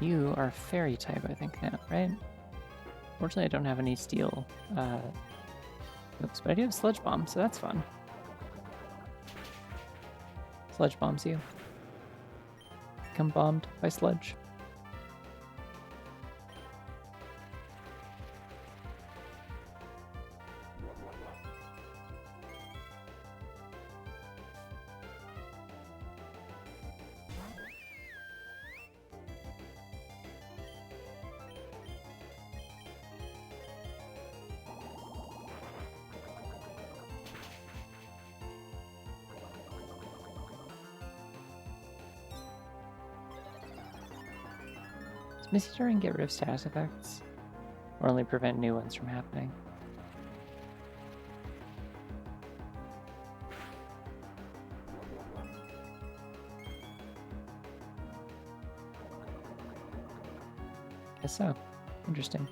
You are fairy type, I think now, right? Fortunately, I don't have any steel. Oops, but I do have Sludge Bomb, so that's fun. Sludge Bombs you. Become bombed by Sludge. Does Misty Stirring get rid of status effects? Or only prevent new ones from happening? Guess so. Interesting.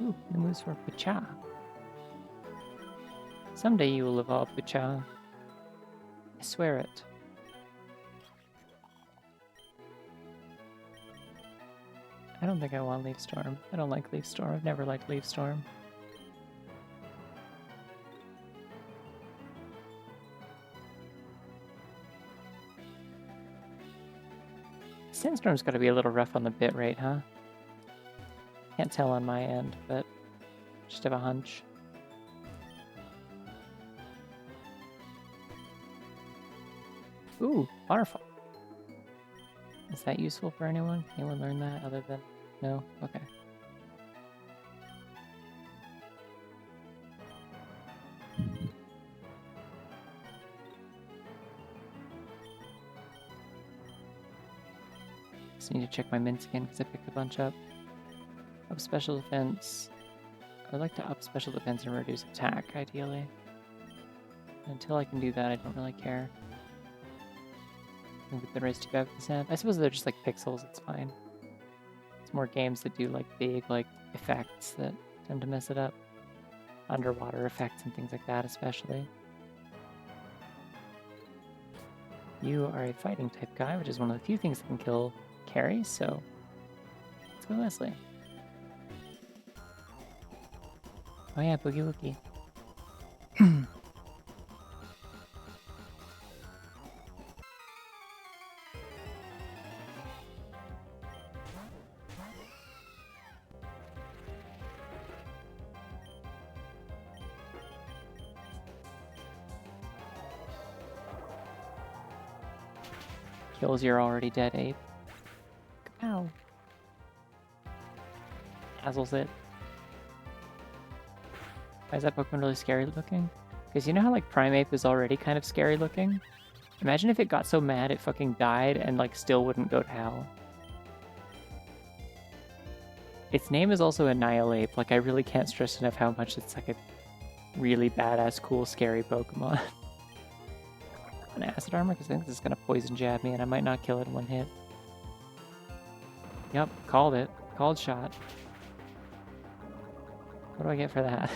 Ooh, new moves for Pacha. Someday you will evolve Pacha. I swear it. I don't think I want Leaf Storm. I don't like Leaf Storm. I've never liked Leaf Storm. Sandstorm's got to be a little rough on the bit rate, huh? Can't tell on my end, but just have a hunch. Ooh, waterfall. Is that useful for anyone? Anyone learn that other than... No? Okay. Just need to check my mints again because I picked a bunch up. Up special defense. I'd like to up special defense and reduce attack, ideally. Until I can do that, I don't really care. With the raise 2%. I suppose they're just like pixels, it's fine. It's more games that do like big like effects that tend to mess it up. Underwater effects and things like that especially. You are a fighting type guy, which is one of the few things that can kill carries, so let's go Leslie. Oh yeah, Boogie Woogie. Kills your already dead ape. Ow. Dazzles it. Why is that Pokemon really scary looking? Because you know how like Primeape is already kind of scary looking? Imagine if it got so mad it fucking died and like still wouldn't go to hell. Its name is also Annihilape. Like I really can't stress enough how much it's like a really badass, cool, scary Pokemon. An acid armor because I think this is gonna poison jab me and I might not kill it in one hit. Yep, called it. Called shot. What do I get for that?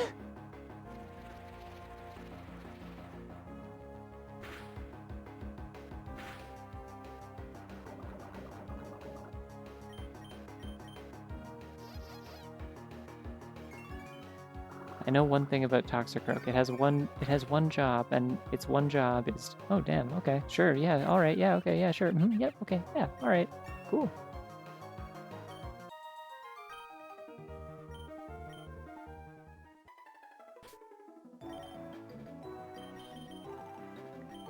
I know one thing about Toxicroak. It has one job, and its one job is... Oh, damn, okay, sure, yeah, alright, yeah, okay, yeah, sure, yep, okay, yeah, alright, cool.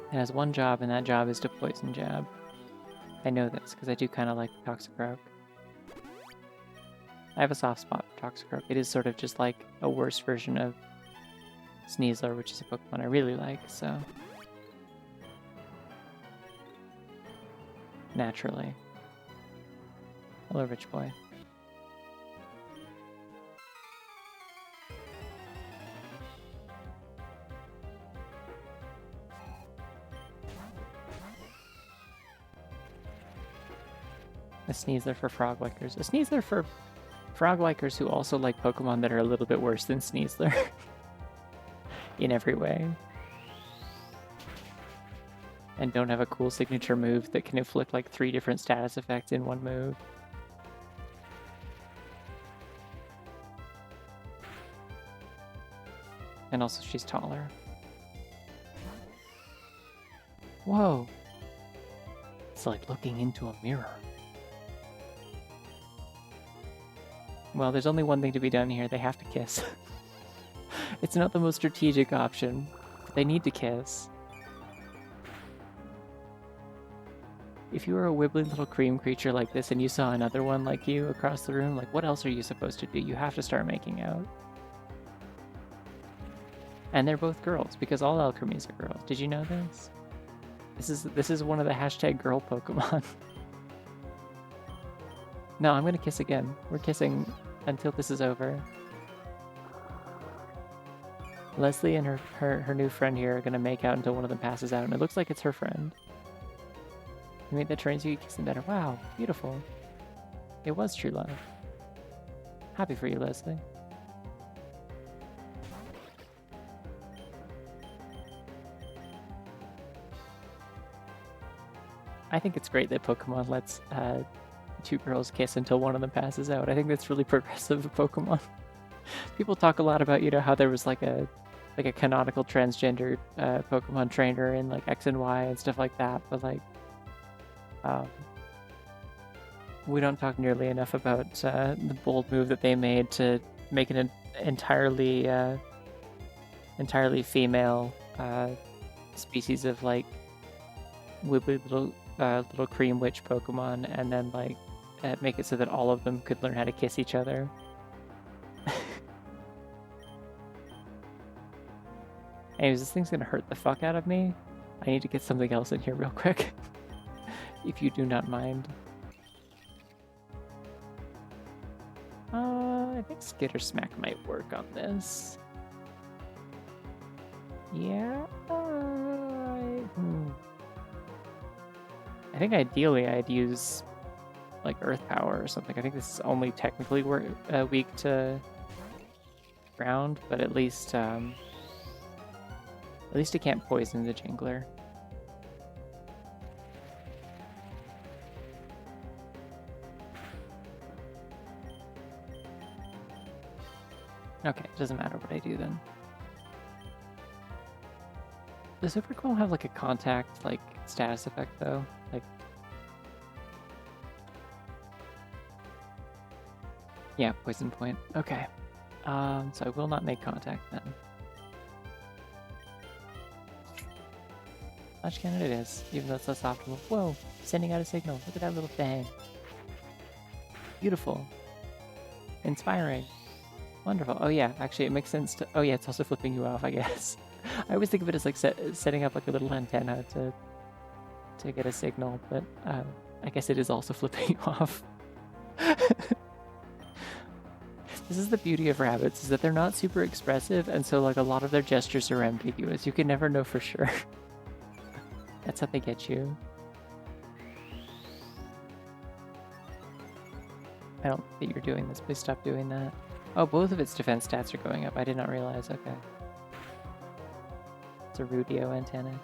It has one job, and that job is to poison jab. I know this, because I do kind of like Toxicroak. I have a soft spot for Toxicroak. It is sort of just like a worse version of Sneasler, which is a Pokemon I really like, so... Naturally. Hello, Rich Boy. A Sneasler for Froglikers. A Sneasler for Froglikers who also like Pokemon that are a little bit worse than Sneasler. In every way. And don't have a cool signature move that can inflict like 3 different status effects in one move. And also she's taller. Whoa! It's like looking into a mirror. Well, there's only one thing to be done here. They have to kiss. It's not the most strategic option. They need to kiss. if you were a wibbly little cream creature like this and you saw another one like you across the room, like, what else are you supposed to do? You have to start making out. And they're both girls, because all alchemies are girls. Did you know this? This is one of the hashtag girl Pokemon. No, I'm gonna kiss again. We're kissing until this is over. Leslie and her new friend here are gonna make out until one of them passes out, and it looks like it's her friend. You made that turns you kissing better. Wow, beautiful. It was true love. Happy for you, Leslie. I think it's great that Pokemon lets two girls kiss until one of them passes out. I think that's really progressive of Pokemon. People talk a lot about, you know, how there was like a canonical transgender Pokemon trainer in like X and Y and stuff like that, but like we don't talk nearly enough about the bold move that they made to make an entirely female species of like wibbly little cream witch Pokemon, and then like make it so that all of them could learn how to kiss each other. Anyways, this thing's gonna hurt the fuck out of me. I need to get something else in here real quick. If you do not mind. I think Skitter Smack might work on this. Yeah. I think ideally I'd use like Earth Power or something. I think this is only technically weak to ground, but at least it can't poison the Jingler. Okay, it doesn't matter what I do then. Does Super Coil have like a contact like status effect though? Like, yeah, poison point. Okay. So I will not make contact then. Flash cannon it is, even though it's less optimal. Whoa, sending out a signal. Look at that little thing. Beautiful. Inspiring. Wonderful. Oh yeah, actually it makes sense to... Oh yeah, it's also flipping you off, I guess. I always think of it as like setting up like a little antenna to get a signal, but I guess it is also flipping you off. This is the beauty of rabbits, is that they're not super expressive, and so like a lot of their gestures are ambiguous. You can never know for sure. That's how they get you. I don't think you're doing this. Please stop doing that. Oh, both of its defense stats are going up. I did not realize. Okay. It's a Rudio antenna.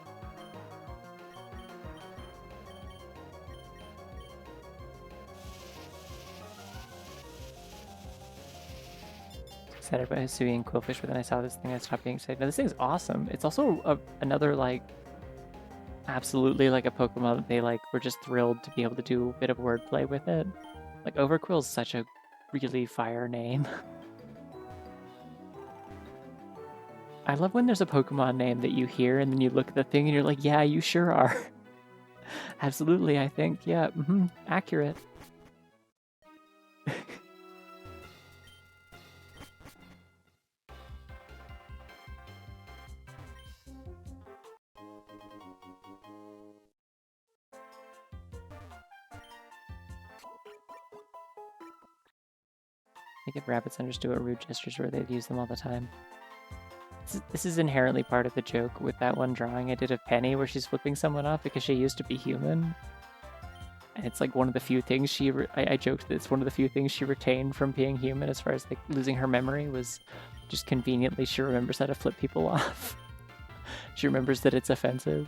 Excited about Hisui and Quillfish, but then I saw this thing and I stopped being excited. Now, this thing's awesome. It's also another, like, absolutely like a Pokemon that they, like, were just thrilled to be able to do a bit of wordplay with it. Like, Overquill's such a really fire name. I love when there's a Pokemon name that you hear and then you look at the thing and you're like, yeah, you sure are. Absolutely, I think. Yeah, accurate. I think if rabbits understood what rude gestures were, they'd use them all the time. This is inherently part of the joke with that one drawing I did of Penny where she's flipping someone off because she used to be human. And it's like one of the few things I joked that it's one of the few things she retained from being human as far as like losing her memory was just conveniently she remembers how to flip people off. She remembers that it's offensive.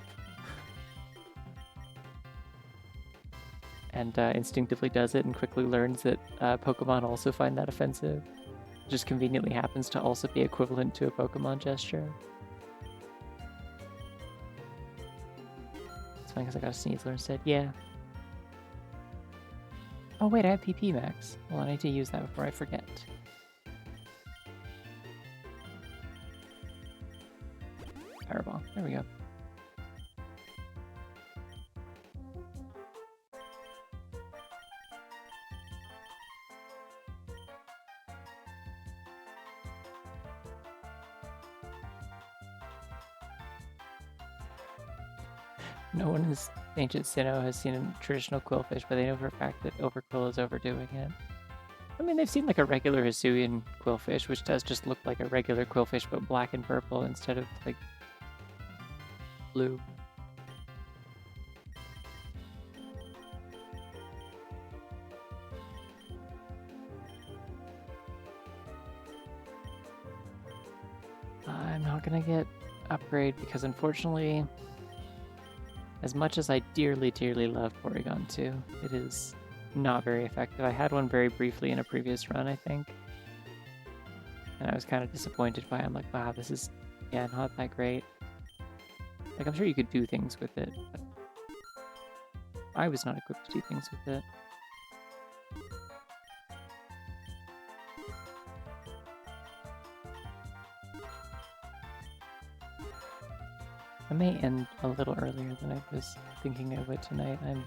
And instinctively does it and quickly learns that Pokemon also find that offensive. It just conveniently happens to also be equivalent to a Pokemon gesture. It's fine because I got a Sneasler instead. Yeah. Oh wait, I have PP Max. Well, I need to use that before I forget. Fireball. There we go. No one in ancient Sinnoh has seen a traditional quillfish, but they know for a fact that overquill is overdoing it. I mean, they've seen like a regular Hisuian quillfish, which does just look like a regular quillfish, but black and purple instead of like blue. I'm not gonna get upgrade because unfortunately, as much as I dearly, dearly love Porygon 2, it is not very effective. I had one very briefly in a previous run, I think. And I was kind of disappointed by it. I'm like, wow, this is, yeah, not that great. Like, I'm sure you could do things with it, but I was not equipped to do things with it. I may end a little earlier than I was thinking I would tonight. I'm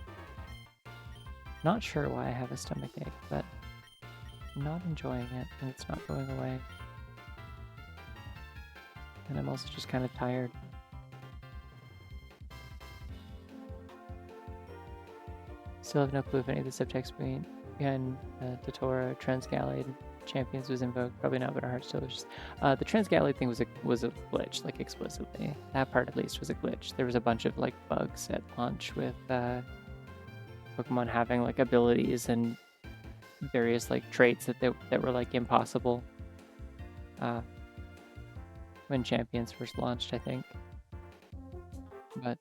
not sure why I have a stomachache, but I'm not enjoying it, and it's not going away. And I'm also just kind of tired. Still have no clue if any of the subtext behind Datora, Transgallade, Champions was invoked. Probably not, but our heart still wishes. The Transgallade thing was a glitch, like explicitly. That part at least was a glitch. There was a bunch of like bugs at launch with Pokemon having like abilities and various like traits that were like impossible when Champions first launched, I think. But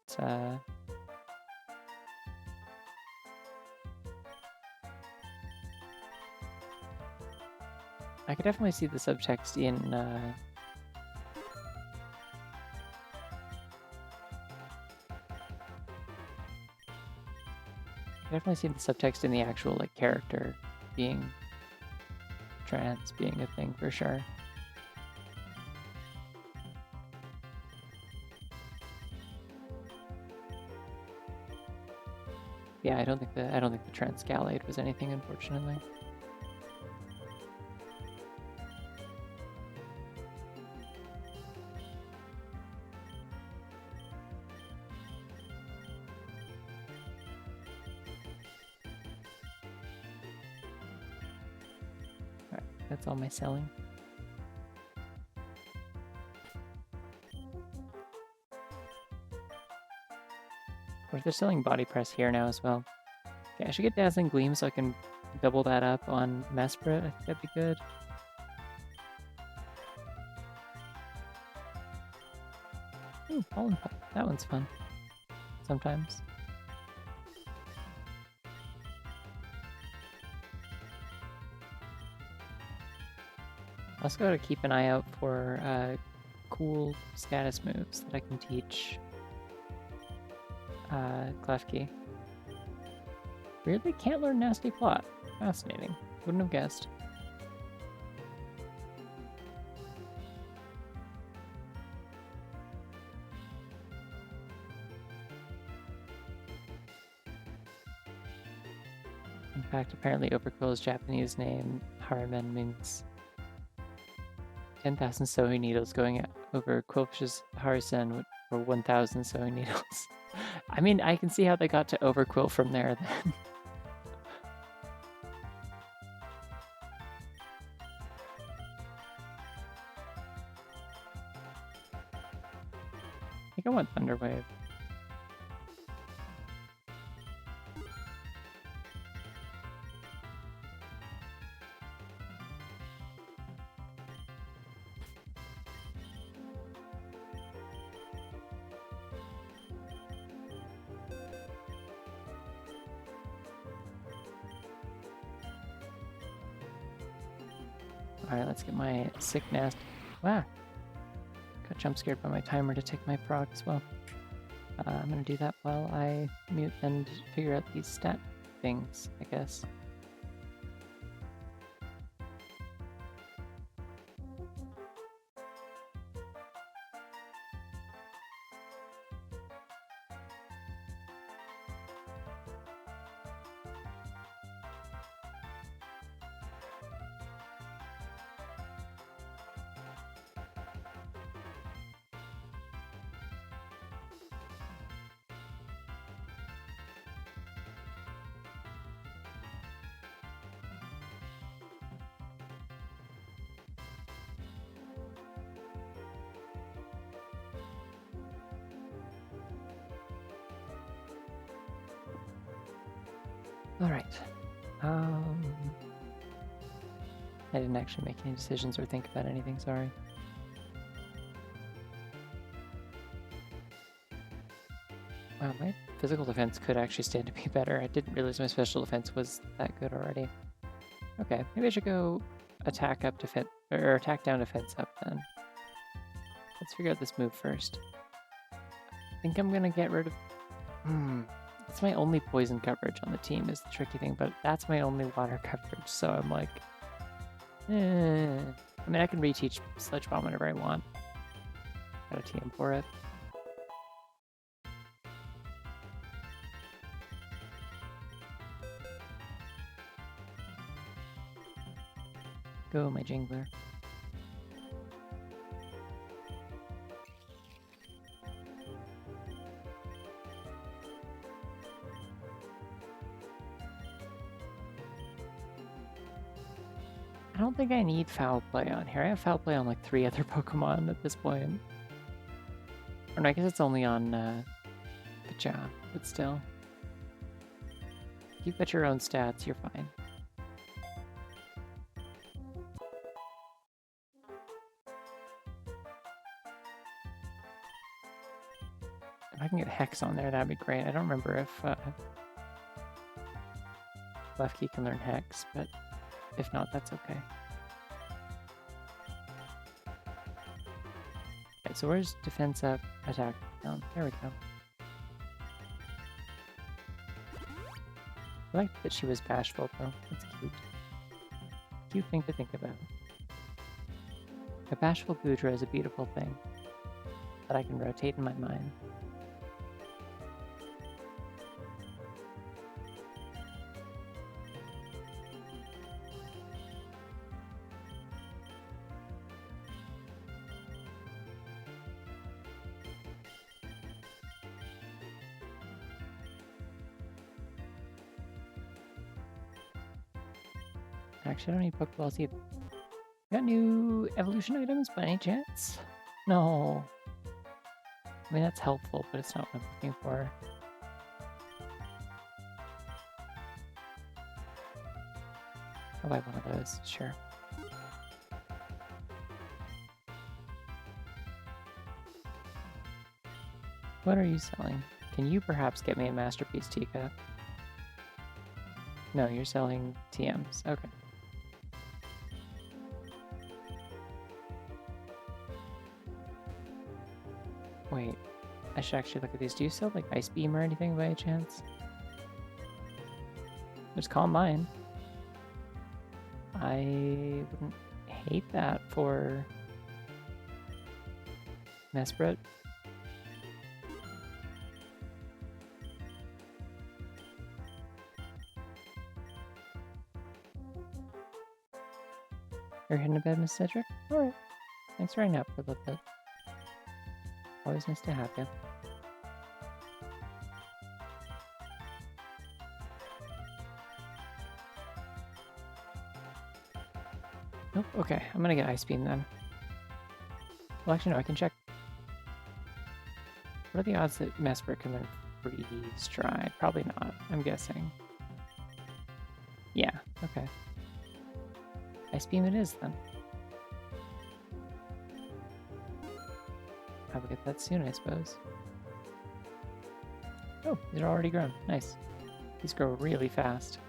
I could definitely see the subtext in definitely see the subtext in the actual like character being trans being a thing for sure. Yeah, I don't think the Transgallade was anything, unfortunately. Alright, that's all my selling. Or they're selling body press here now as well. Okay, I should get Dazzling Gleam so I can double that up on Mesprit. I think that'd be good. Ooh, Pollen Puff. That one's fun. Sometimes. Also gotta keep an eye out for cool status moves that I can teach Klefki. Weirdly can't learn Nasty Plot. Fascinating. Wouldn't have guessed. In fact, apparently Overquill's Japanese name, Haramen, means 10,000 sewing needles going over Quillfish's Harisen for 1,000 sewing needles. I mean, I can see how they got to Overquill from there then. I think I want Thunderwave. Alright, let's get my sick nest. Wow. Got jump scared by my timer to take my prog as well. I'm gonna do that while I mute and figure out these stat things, I guess. All right. I didn't actually make any decisions or think about anything, sorry. Wow, my physical defense could actually stand to be better. I didn't realize my special defense was that good already. Okay, maybe I should go attack up defense, or attack down defense up then. Let's figure out this move first. I think I'm gonna get rid of... It's my only poison coverage on the team is the tricky thing, but that's my only water coverage, so I'm like... I mean, I can reteach Sludge Bomb whenever I want. Got a TM for it. Go, my Jingler. I don't think I need Foul Play on here. I have Foul Play on like 3 other Pokemon at this point. Or no, I guess it's only on Pacha, but still. You've got your own stats, you're fine. If I can get Hex on there, that'd be great. I don't remember if Left Key can learn Hex, but if not, that's okay. Okay, so where's defense up, attack down? There we go. I like that she was bashful, though. That's cute. Cute thing to think about. A bashful Goodra is a beautiful thing that I can rotate in my mind. Actually, I don't need Pokeballs either. Got new evolution items by any chance? No. I mean, that's helpful, but it's not what I'm looking for. I'll buy one of those, sure. What are you selling? Can you perhaps get me a Masterpiece Teacup? No, you're selling TMs. Okay. Wait, I should actually look at these. Do you sell like Ice Beam or anything by any chance? Just call mine. I wouldn't hate that for Mesprit. You're hitting a bed, Miss Cedric? Alright. Thanks for hanging out for a little bit. Always nice to have you. Nope, okay. I'm gonna get Ice Beam then. Well, actually, no, I can check. What are the odds that Mesprit can learn Freeze Dry? Probably not, I'm guessing. Yeah, okay. Ice Beam it is then. I will get that soon, I suppose. Oh, they're already grown. Nice. These grow really fast.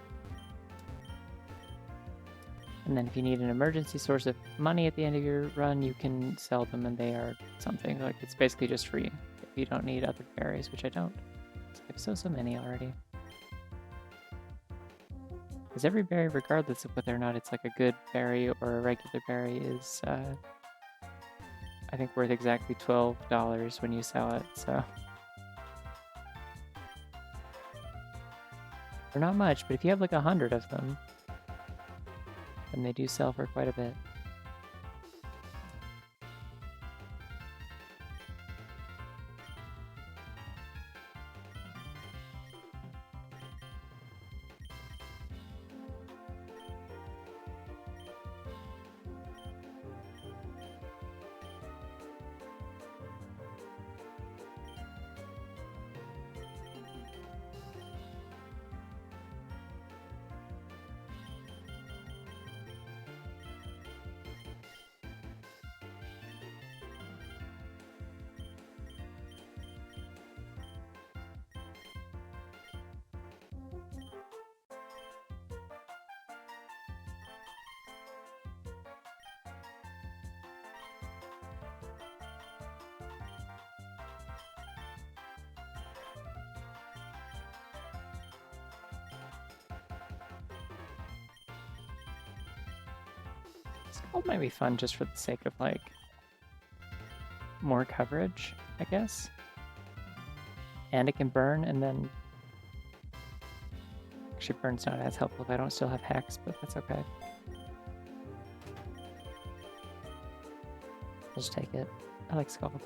And then if you need an emergency source of money at the end of your run, you can sell them and they are something. Like, it's basically just free if you don't need other berries, which I don't. I have so many already. Because every berry, regardless of whether or not it's like a good berry or a regular berry, is I think worth exactly $12 when you sell it, so. They're not much, but if you have like 100 of them, then they do sell for quite a bit. Scald might be fun just for the sake of, like, more coverage, I guess. And it can burn, and then... Actually, burn's not as helpful if I don't still have Hex, but that's okay. I'll just take it. I like Scald.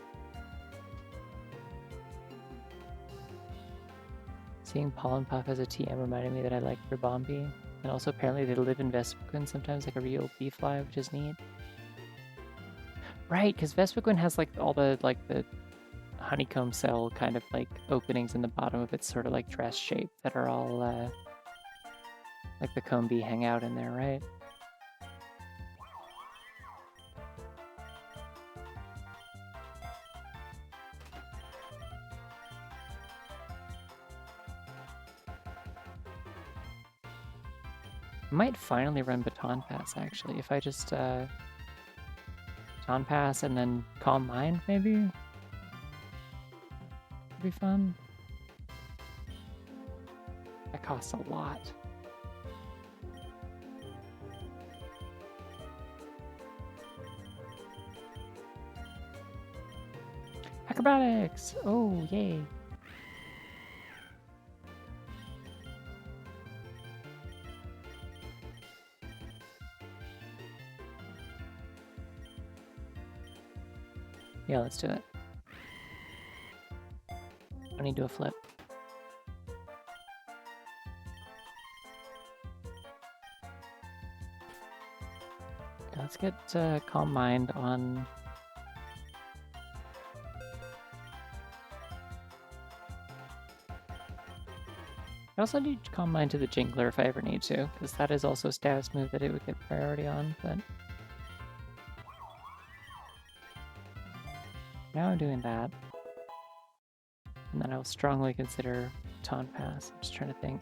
Seeing Pollen Puff as a TM reminded me that I like Ribombi. And also apparently they live in Vespiquen sometimes, like a real bee fly, which is neat. Right, because Vespiquen has like all the honeycomb cell kind of like openings in the bottom of its sort of like dress shape that are all like the comb bee hang out in there, right? I might finally run Baton Pass, actually, if I just Baton Pass and then Calm Mind, maybe? Would be fun. That costs a lot. Acrobatics! Oh, yay. Yeah, let's do it. I need to do a flip. Yeah, let's get Calm Mind on... I also need Calm Mind to the Jingler if I ever need to, because that is also a status move that it would get priority on, but... Now I'm doing that. And then I'll strongly consider Baton Pass. I'm just trying to think.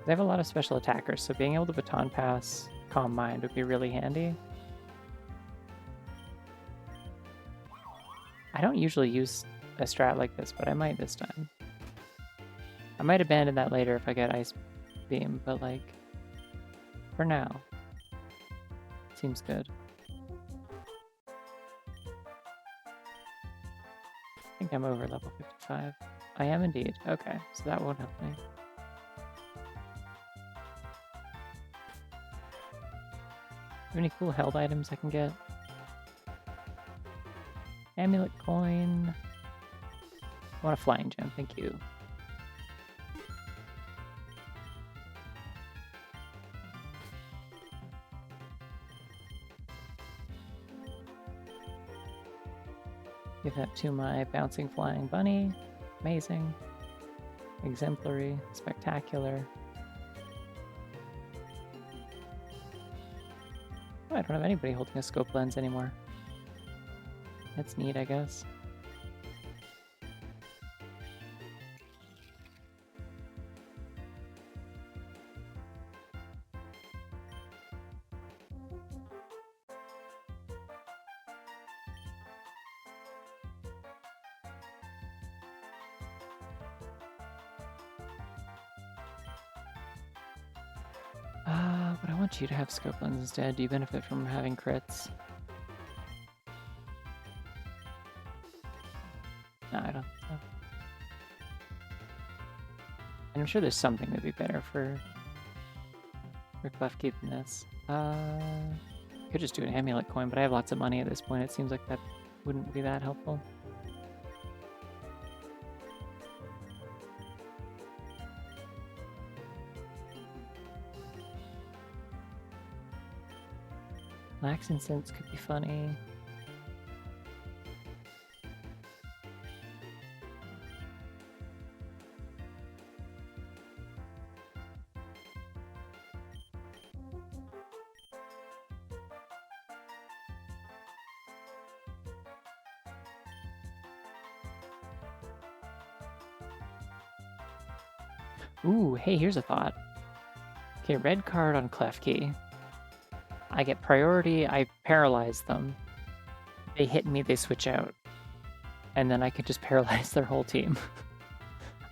They have a lot of special attackers, so being able to Baton Pass Calm Mind would be really handy. I don't usually use a strat like this, but I might this time. I might abandon that later if I get Ice Beam, but like, for now, seems good. I think I'm over level 55. I am indeed. Okay, so that won't help me. Have any cool held items I can get? Amulet coin. I want a flying gem, thank you. Give that to my bouncing flying bunny. Amazing. Exemplary. Spectacular. Oh, I don't have anybody holding a scope lens anymore. That's neat, I guess. But I want you to have scope lens instead. Do you benefit from having crits? No, I don't think so. And I'm sure there's something that'd be better for Clef than this. Could just do an amulet coin, but I have lots of money at this point. It seems like that wouldn't be that helpful. Lax Incense could be funny. Ooh, hey, here's a thought. Okay, red card on Klefki. I get priority, I paralyze them. They hit me, they switch out. And then I could just paralyze their whole team.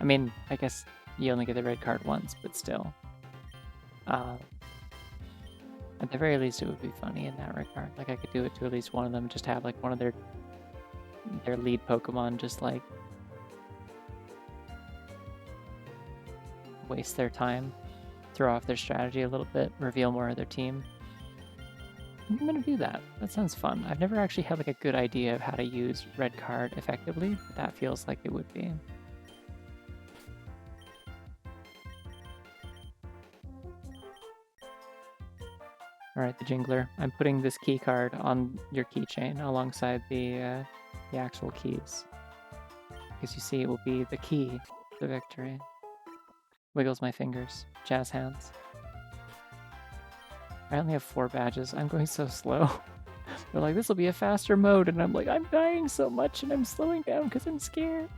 I mean, I guess you only get the red card once, but still. At the very least, it would be funny in that regard. Like, I could do it to at least one of them, just have like one of their lead Pokemon just like waste their time, throw off their strategy a little bit, reveal more of their team. I'm gonna do that. That sounds fun. I've never actually had like a good idea of how to use red card effectively, but that feels like it would be. Alright, the Jingler. I'm putting this key card on your keychain alongside the actual keys. Because you see, it will be the key to victory. Wiggles my fingers. Jazz hands. I only have 4 badges. I'm going so slow. They're like, this will be a faster mode, and I'm like, I'm dying so much, and I'm slowing down because I'm scared.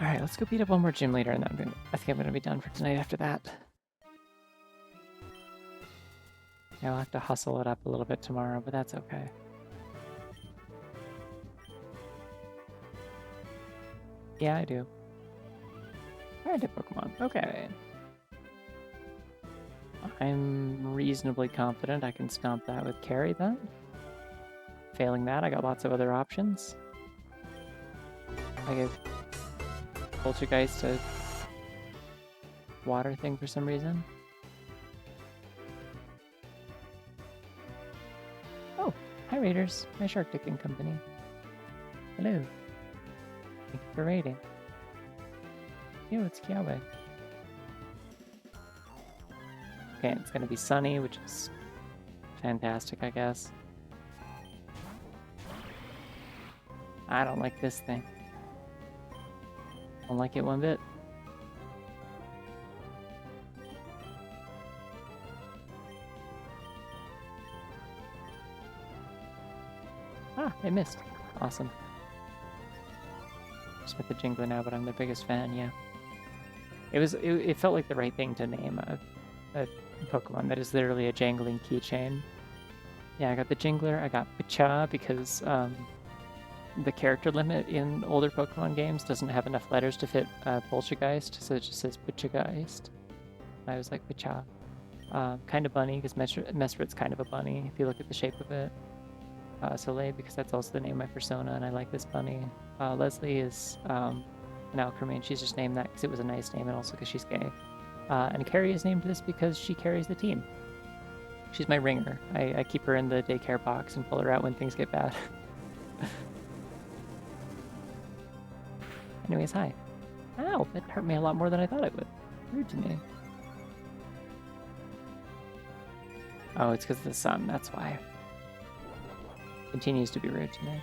Alright, let's go beat up one more gym leader, and then I think I'm gonna be done for tonight after that. Yeah, I'll have to hustle it up a little bit tomorrow, but that's okay. Yeah, I do. I did Pokemon. Okay. I'm reasonably confident I can stomp that with Carry then. Failing that, I got lots of other options. I give Poltergeist a water thing for some reason. Oh, hi Raiders, my shark dicking company. Hello. Thank you for raiding. Yo, it's Kiawe. Okay, it's gonna be sunny, which is fantastic, I guess. I don't like this thing. Don't like it one bit. Ah, I missed. Awesome. Just with the Jingler now, but I'm their biggest fan, yeah. It felt like the right thing to name a Pokemon that is literally a jangling keychain. Yeah, I got the Jingler, I got Picha because the character limit in older Pokemon games doesn't have enough letters to fit Poltergeist, so it just says Pichageist. I was like, Picha. Kind of bunny, because Mesprit's kind of a bunny, if you look at the shape of it. Soleil, because that's also the name of my persona, and I like this bunny. Leslie is an Alchemy, she's just named that because it was a nice name, and also because she's gay. And Carrie is named this because she carries the team. She's my ringer. I keep her in the daycare box and pull her out when things get bad. Anyways, hi. Ow, that hurt me a lot more than I thought it would. Rude to me. Oh, it's because of the sun, that's why. Continues to be rude to me.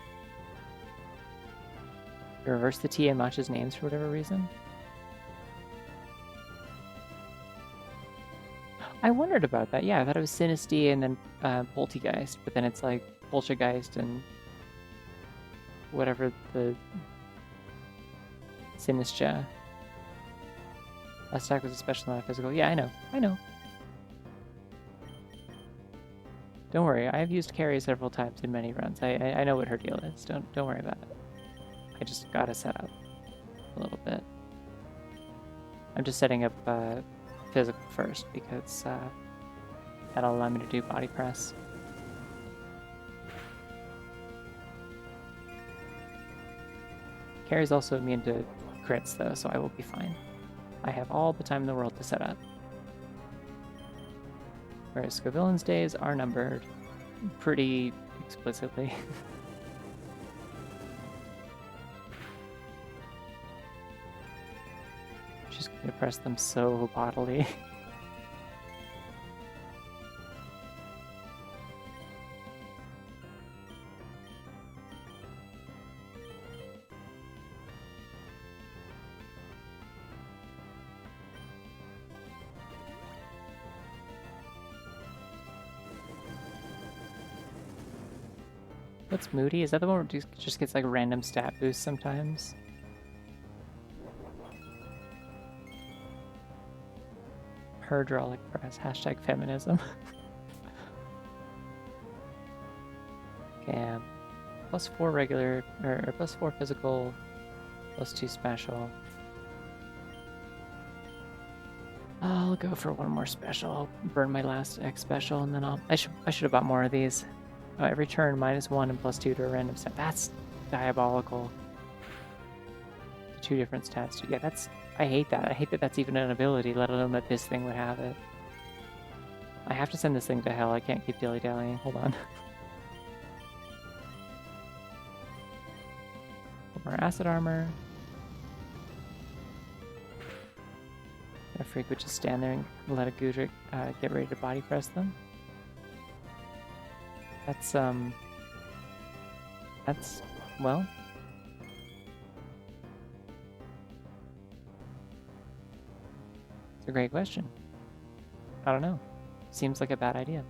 You reverse the T in Matcha's names for whatever reason. I wondered about that. Yeah, I thought it was Sinistcha and then Poltergeist, but then it's like Poltergeist and whatever the sinistcha. Last attack was a special, not a physical. Yeah, I know. Don't worry, I've used Carrie several times in many runs. I know what her deal is. Don't worry about it. I just gotta set up a little bit. I'm just setting up physical first because that'll allow me to do body press. Carrie's also immune to crits though, so I will be fine. I have all the time in the world to set up. Whereas Scovillain's days are numbered pretty explicitly. She's gonna press them so bodily. What's Moody? Is that the one where it just gets like random stat boosts sometimes? Hydraulic press, hashtag feminism. Okay, +4 regular, or +4 physical, +2 special. I'll go for one more special. I'll burn my last X special, and then I should have bought more of these. Every turn, -1 and +2 to a random stat. That's diabolical. 2 different stats. Yeah, I hate that. I hate that that's even an ability, let alone that this thing would have it. I have to send this thing to hell. I can't keep dilly-dallying. Hold on. More acid armor. A freak would just stand there and let a Gudrick get ready to body press them. That's, well... It's a great question. I don't know. Seems like a bad idea.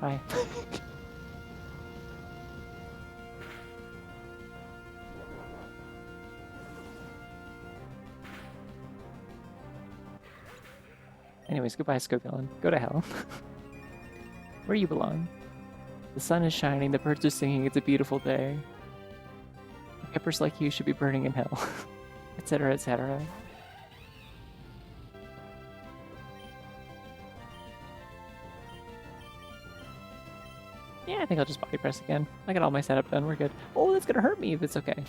Hi. Anyways, goodbye, Skovillain. Go to hell. Where you belong. The sun is shining, the birds are singing, it's a beautiful day. Peppers like you should be burning in hell. Etc., etc. Yeah, I think I'll just body press again. I got all my setup done, we're good. Oh, that's gonna hurt me if it's okay.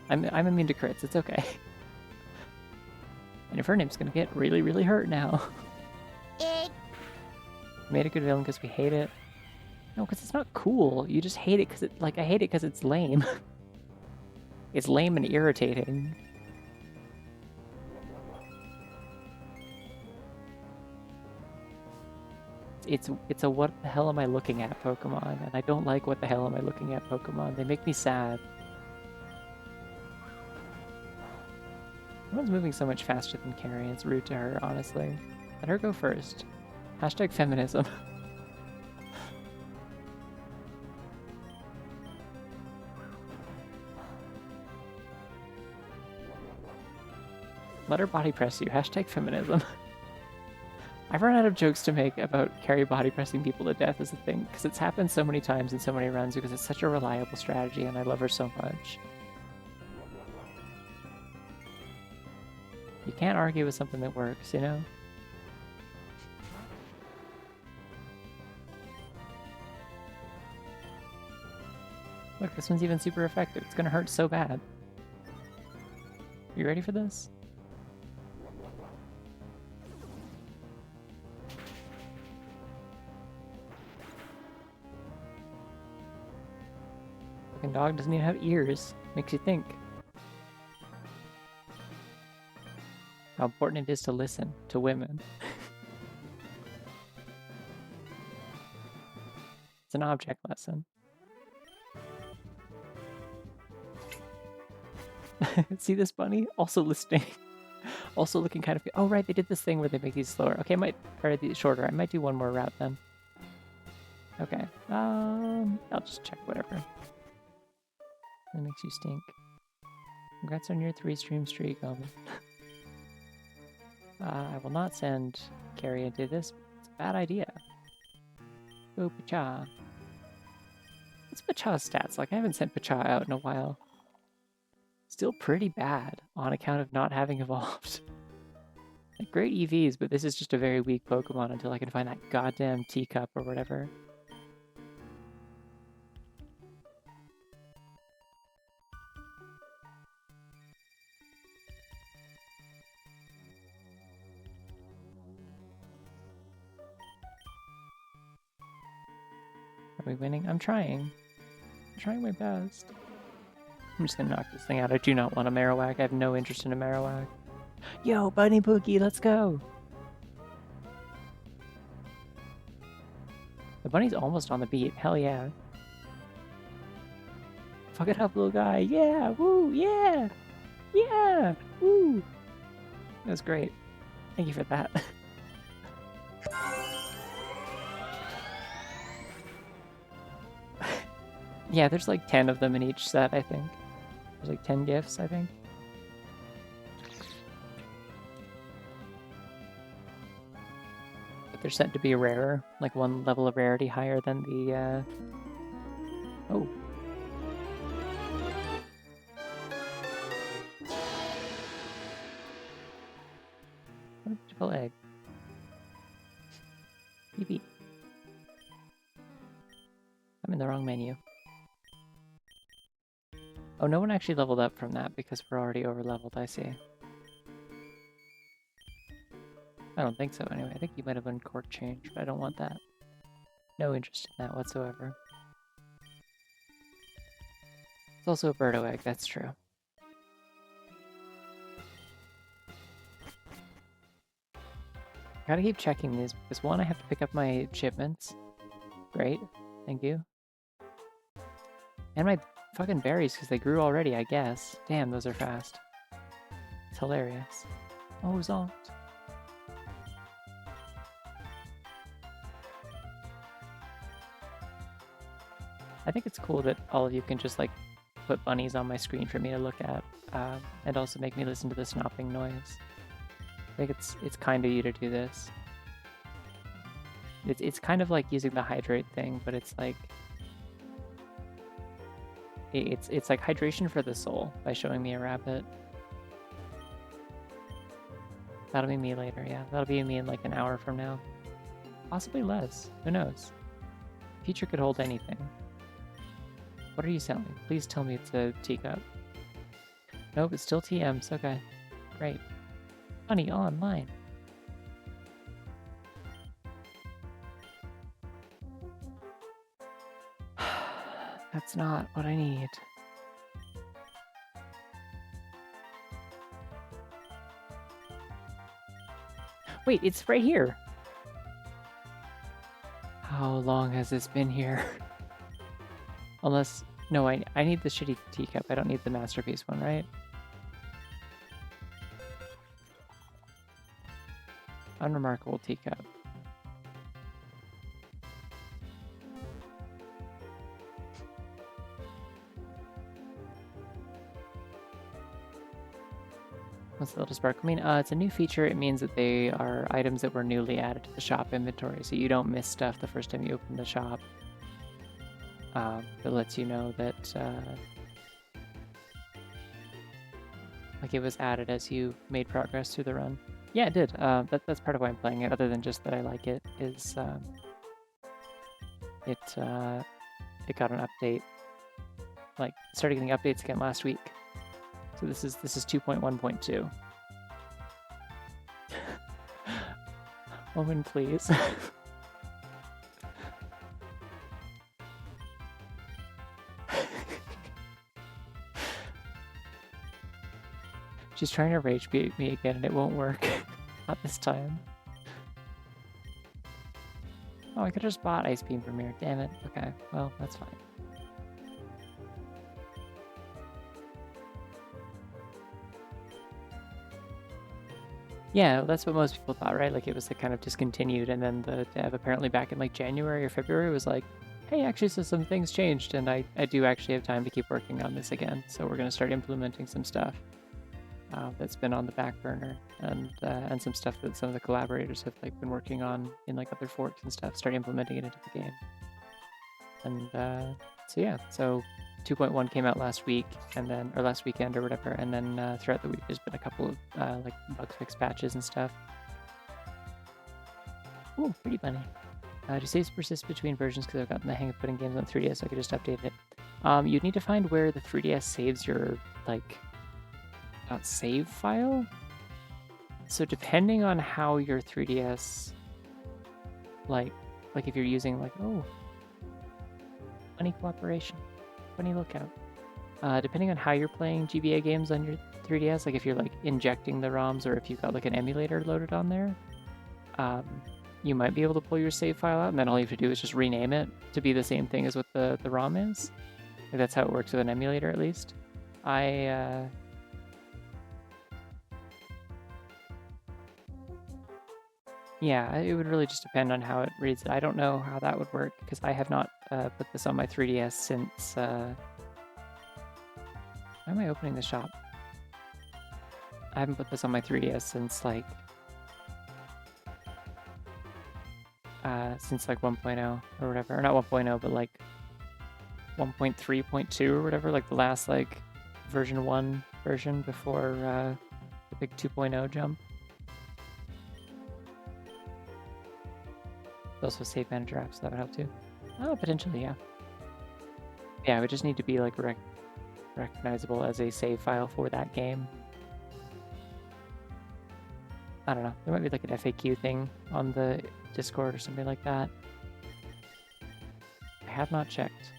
I'm immune to crits, it's okay. And if her name's gonna get really, really hurt now. Made a good villain because we hate it. No, because it's not cool. You just hate it because it, like, I hate it because it's lame. It's lame and irritating. It's a what the hell am I looking at Pokemon, and I don't like what the hell am I looking at Pokemon. They make me sad. Everyone's moving so much faster than Carrie. It's rude to her, honestly. Let her go first. Hashtag feminism. Let her body press you. Hashtag feminism. I've run out of jokes to make about Carrie body pressing people to death as a thing, because it's happened so many times in so many runs because it's such a reliable strategy and I love her so much. You can't argue with something that works, you know? Look, this one's even super effective. It's gonna hurt so bad. You ready for this? Fucking dog doesn't even have ears. Makes you think. How important it is to listen to women. It's an object lesson. See this bunny? Also listening. Also looking kind of... Oh, right, they did this thing where they make these slower. Okay, or these shorter. I might do one more route then. Okay. I'll just check whatever. That makes you stink. Congrats on your 3-stream streak, Alvin. I will not send Carrie into this. It's a bad idea. Go Pacha. What's Pacha's stats like? I haven't sent Pacha out in a while. Still pretty bad on account of not having evolved. Like, great EVs, but this is just a very weak Pokemon until I can find that goddamn teacup or whatever. Are we winning? I'm trying. I'm trying my best. I'm just gonna knock this thing out. I do not want a Marowak. I have no interest in a Marowak. Yo, Bunny Pookie, let's go! The bunny's almost on the beat. Hell yeah. Fuck it up, little guy. Yeah! Woo! Yeah! Yeah! Woo! That was great. Thank you for that. Yeah, there's like 10 of them in each set, I think. There's like 10 gifts, I think. they're set to be rarer, like one level of rarity higher than the, oh. What a beautiful egg. Beep beep. I'm in the wrong menu. Oh, no one actually leveled up from that because we're already over leveled, I see. I don't think so anyway. I think you might have been court change, but I don't want that. No interest in that whatsoever. It's also a birdo egg, that's true. Gotta keep checking these because one, I have to pick up my shipments. Great, thank you. And my fucking berries because they grew already, I guess. Damn, those are fast. It's hilarious. Oh, zonked. I think it's cool that all of you can just like put bunnies on my screen for me to look at, and also make me listen to the snopping noise. I think it's kind of you to do this. It's kind of like using the hydrate thing, but it's like it's like hydration for the soul by showing me a rabbit. That'll be me later, yeah. That'll be me in like an hour from now. Possibly less. Who knows? Future could hold anything. What are you selling? Please tell me it's a teacup. Nope, it's still TMs. Okay. Great. Honey online. That's not what I need. Wait, it's right here. How long has this been here? Unless... No, I need the shitty teacup. I don't need the masterpiece one, right? Unremarkable teacup. What's the little spark? I mean, it's a new feature. It means that they are items that were newly added to the shop inventory, so you don't miss stuff the first time you open the shop. It lets you know that like it was added as you made progress through the run. Yeah, it did. That's part of why I'm playing it, other than just that I like it, is it got an update. Like, started getting updates again last week. So this is 2.1.2. Owen, please. She's trying to rage bait me again and it won't work. Not this time. Oh, I could have just bought Ice Beam Premiere. Damn it. Okay, well, that's fine. Yeah, that's what most people thought, right? Like, it was like kind of discontinued, and then the dev apparently back in like January or February was like, hey, actually, so some things changed, and I do actually have time to keep working on this again, so we're going to start implementing some stuff that's been on the back burner, and some stuff that some of the collaborators have like been working on in like other forks and stuff, start implementing it into the game. And so yeah, so 2.1 came out last week, and then, or last weekend or whatever, and then throughout the week there's been a couple of like bug fix patches and stuff. Ooh, pretty bunny. Do saves persist between versions because I've gotten the hang of putting games on 3DS, so I could just update it. You'd need to find where the 3DS saves your like save file. So depending on how your 3DS, like if you're using like, oh, funny cooperation. Funny lookout. Depending on how you're playing GBA games on your 3DS, like if you're like injecting the ROMs or if you've got like an emulator loaded on there, you might be able to pull your save file out, and then all you have to do is just rename it to be the same thing as what the ROM is. Like that's how it works with an emulator, at least. Yeah, it would really just depend on how it reads it. I don't know how that would work because I have not put this on my 3DS since... Why am I opening the shop? I haven't put this on my 3DS since like... since like 1.0 or whatever. Or not 1.0, but like 1.3.2 or whatever, like the last like version 1 version before the big 2.0 jump. There's also save manager apps, so that would help too. Oh, potentially, yeah. Yeah, it would just need to be like recognizable as a save file for that game. I don't know. There might be like an FAQ thing on the Discord or something like that. I have not checked.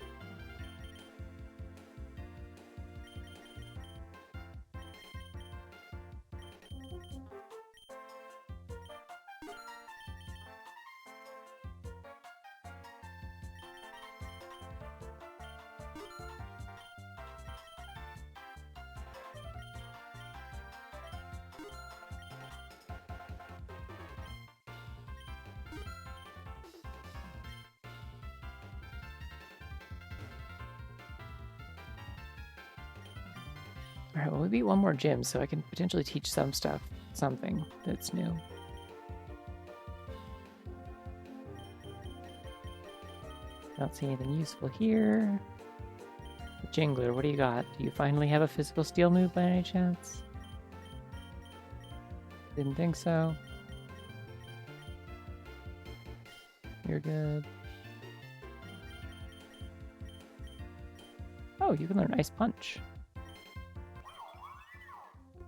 All right, well, we beat one more gym, so I can potentially teach something that's new. I don't see anything useful here. Jingler, what do you got? Do you finally have a physical steel move by any chance? Didn't think so. You're good. Oh, you can learn Ice Punch.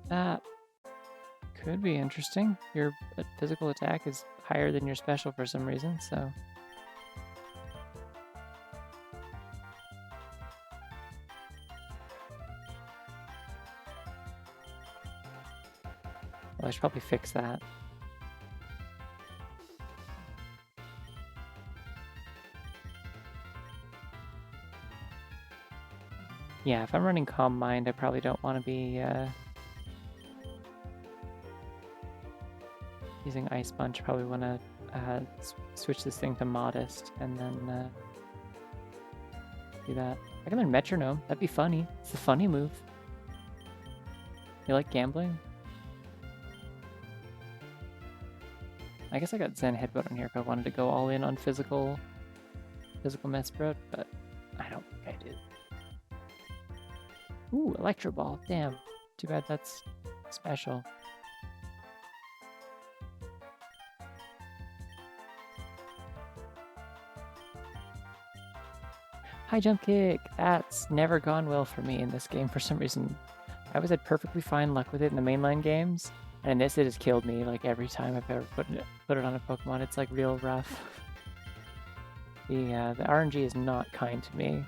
That could be interesting. Your physical attack is higher than your special for some reason, so... Well, I should probably fix that. Yeah, if I'm running Calm Mind, I probably don't want to be using Ice Punch. Probably want to switch this thing to Modest and then do that. I can learn Metronome. That'd be funny. It's a funny move. You like gambling? I guess I got Zen Headbutt on here if I wanted to go all in on physical Mesprit, but I don't think I do. Ooh, Electro Ball. Damn. Too bad that's special. High Jump Kick. That's never gone well for me in this game for some reason. I always had perfectly fine luck with it in the mainline games, and in this it has killed me like every time I've ever put it on a Pokemon. It's like real rough. The RNG is not kind to me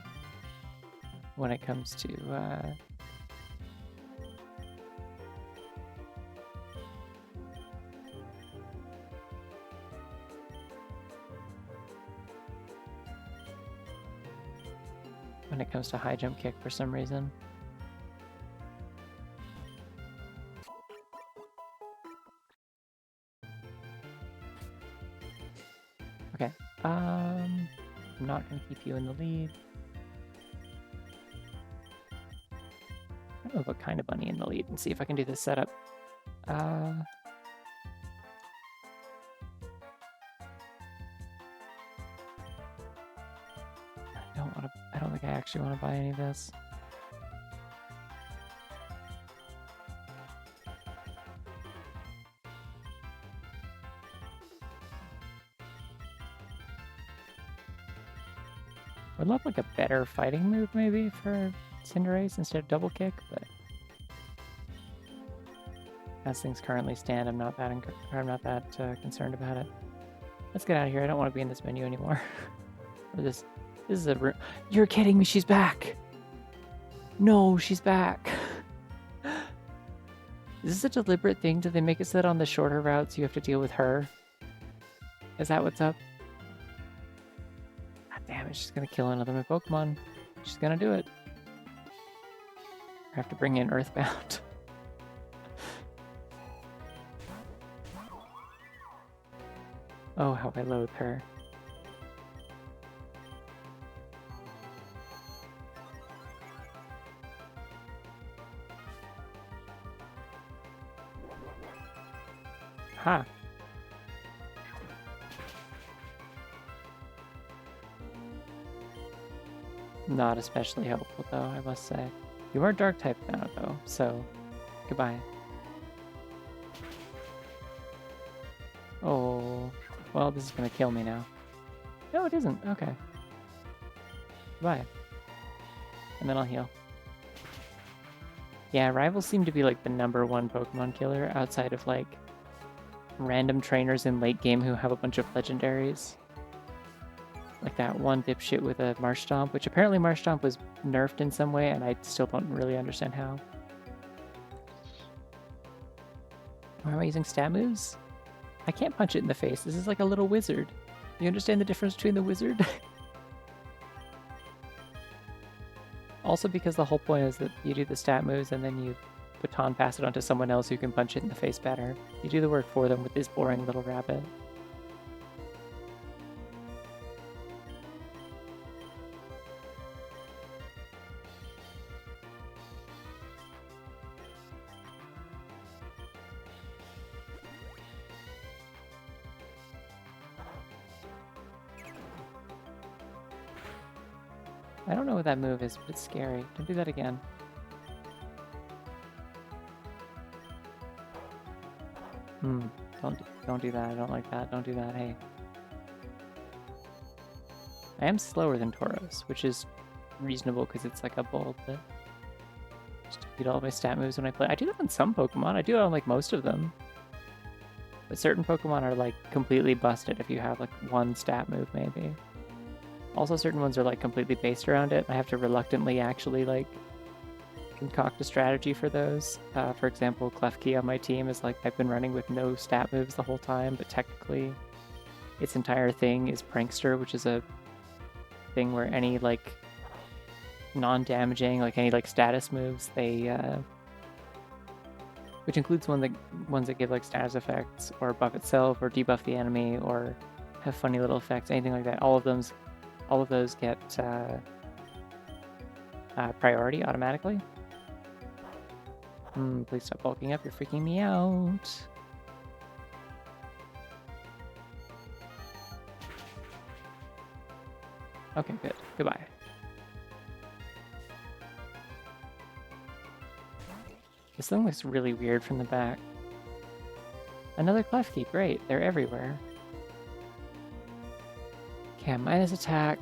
when it comes to High Jump Kick for some reason. Okay, I'm not gonna keep you in the lead. I'm gonna put Kinda Bunny in the lead and see if I can do this setup. I don't think I actually want to buy any of this. Would love like a better fighting move maybe for Cinderace instead of Double Kick, but as things currently stand, I'm not that concerned about it. Let's get out of here. I don't want to be in this menu anymore. Or this is a room. You're kidding me. She's back. No, she's back. Is this a deliberate thing? Do they make it so that on the shorter routes you have to deal with her? Is that what's up? God damn it, she's gonna kill another of my Pokemon. She's gonna do it. I have to bring in Earthbound. Oh, how I loathe her. Ha! Not especially helpful, though, I must say. You are dark type now, though, so goodbye. Oh, well, this is gonna kill me now. No, it isn't. Okay. Goodbye. And then I'll heal. Yeah, rivals seem to be like the #1 Pokemon killer outside of like random trainers in late game who have a bunch of legendaries. Like that one dipshit with a Marshtomp, which apparently Marshtomp was nerfed in some way, and I still don't really understand how. Why am I using stat moves? I can't punch it in the face. This is like a little wizard. You understand the difference between the wizard? Also because the whole point is that you do the stat moves and then you baton pass it onto someone else who can punch it in the face better. You do the work for them with this boring little rabbit. I don't know what that move is, but it's scary. Don't do that again. Don't do that. I don't like that. Don't do that. Hey. I am slower than Tauros, which is reasonable because it's like a bull, but just beat all my stat moves when I play. I do that on some Pokemon. I do it on like most of them. But certain Pokemon are like completely busted if you have like one stat move maybe. Also, certain ones are like completely based around it. I have to reluctantly actually like concoct a strategy for those. For example, Klefki on my team is like I've been running with no stat moves the whole time, but technically its entire thing is Prankster, which is a thing where any like non-damaging, like any like status moves, they which includes ones that give like status effects or buff itself or debuff the enemy or have funny little effects, anything like that. All of those get priority automatically. Please stop bulking up, you're freaking me out. Okay, good. Goodbye. This thing looks really weird from the back. Another Klefki, great. They're everywhere. Okay, minus attack,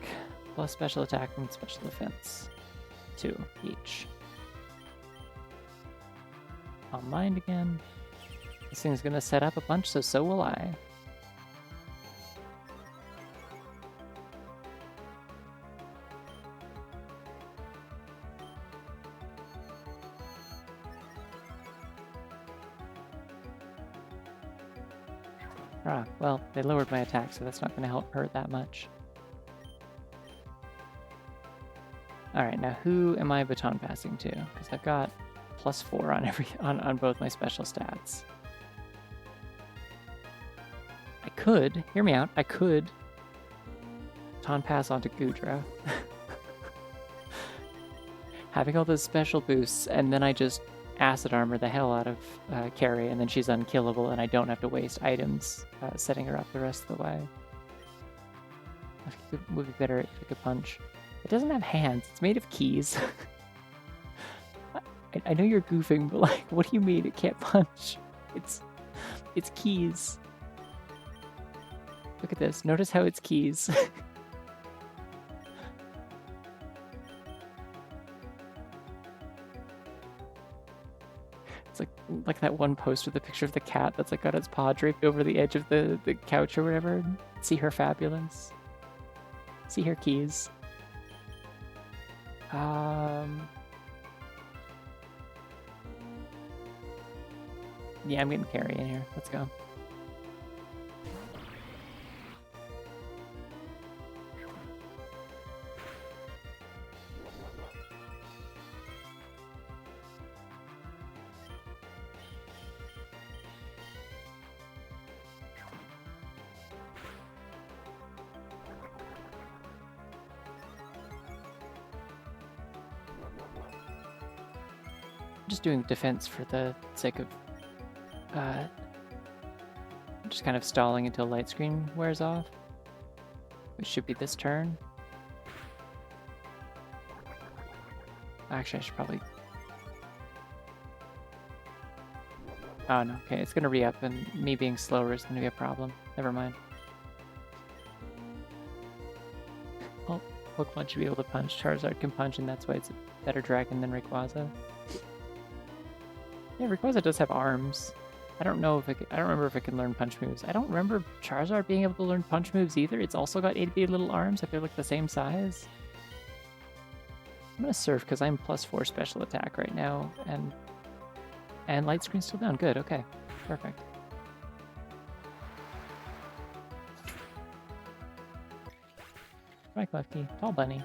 plus special attack, and special defense. 2 each. I'll mind again. This thing's gonna set up a bunch, so will I. Ah, well, they lowered my attack, so that's not gonna help hurt that much. Alright, now who am I baton passing to? Because I've got +4 on both my special stats. I could, hear me out, I could baton pass onto Goodra. Having all those special boosts, and then I just acid armor the hell out of Carrie, and then she's unkillable, and I don't have to waste items setting her up the rest of the way. I think it would be better if it could punch. It doesn't have hands, it's made of keys. I know you're goofing, but like, what do you mean it can't punch? It's keys. Look at this, notice how it's keys. It's like that one post with the picture of the cat that's like got its paw draped over the edge of the couch or whatever. See her fabulous. See her keys. Yeah, I'm getting Carrie in here. Let's go. Just doing defense for the sake of just kind of stalling until light screen wears off, which should be this turn. Actually, I should probably... Oh, no. Okay, it's gonna re-up, and me being slower is gonna be a problem. Never mind. Well, Pokemon should be able to punch. Charizard can punch, and that's why it's a better dragon than Rayquaza. Yeah, Rayquaza does have arms. I don't know if it can, I don't remember if it can learn punch moves. I don't remember Charizard being able to learn punch moves either. It's also got itty little arms. If they're like the same size. I'm gonna surf because I'm +4 special attack right now, and light screen's still down. Good. Okay. Perfect. Right, Lefty. Tall bunny.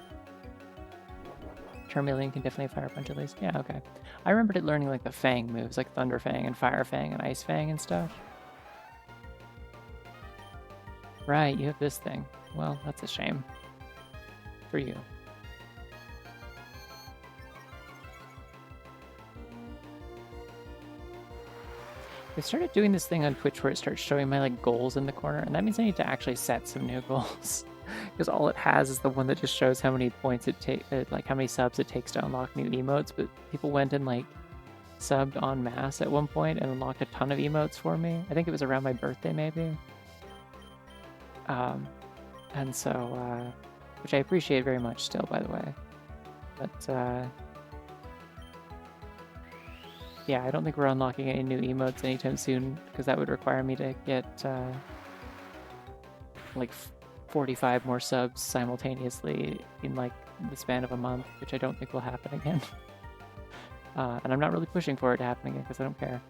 Charmeleon can definitely fire punch at least. Yeah, okay. I remembered it learning like the Fang moves, like Thunder Fang and Fire Fang and Ice Fang and stuff. Right, you have this thing. Well, that's a shame. For you. I started doing this thing on Twitch where it starts showing my like goals in the corner, and that means I need to actually set some new goals. Because all it has is the one that just shows how many points it takes, like how many subs it takes to unlock new emotes, but people went and like subbed en masse at one point and unlocked a ton of emotes for me. I think it was around my birthday maybe. And so, which I appreciate very much still, by the way. But, yeah, I don't think we're unlocking any new emotes anytime soon, because that would require me to get, like, 45 more subs simultaneously in, like, the span of a month, which I don't think will happen again. And I'm not really pushing for it to happen again, because I don't care.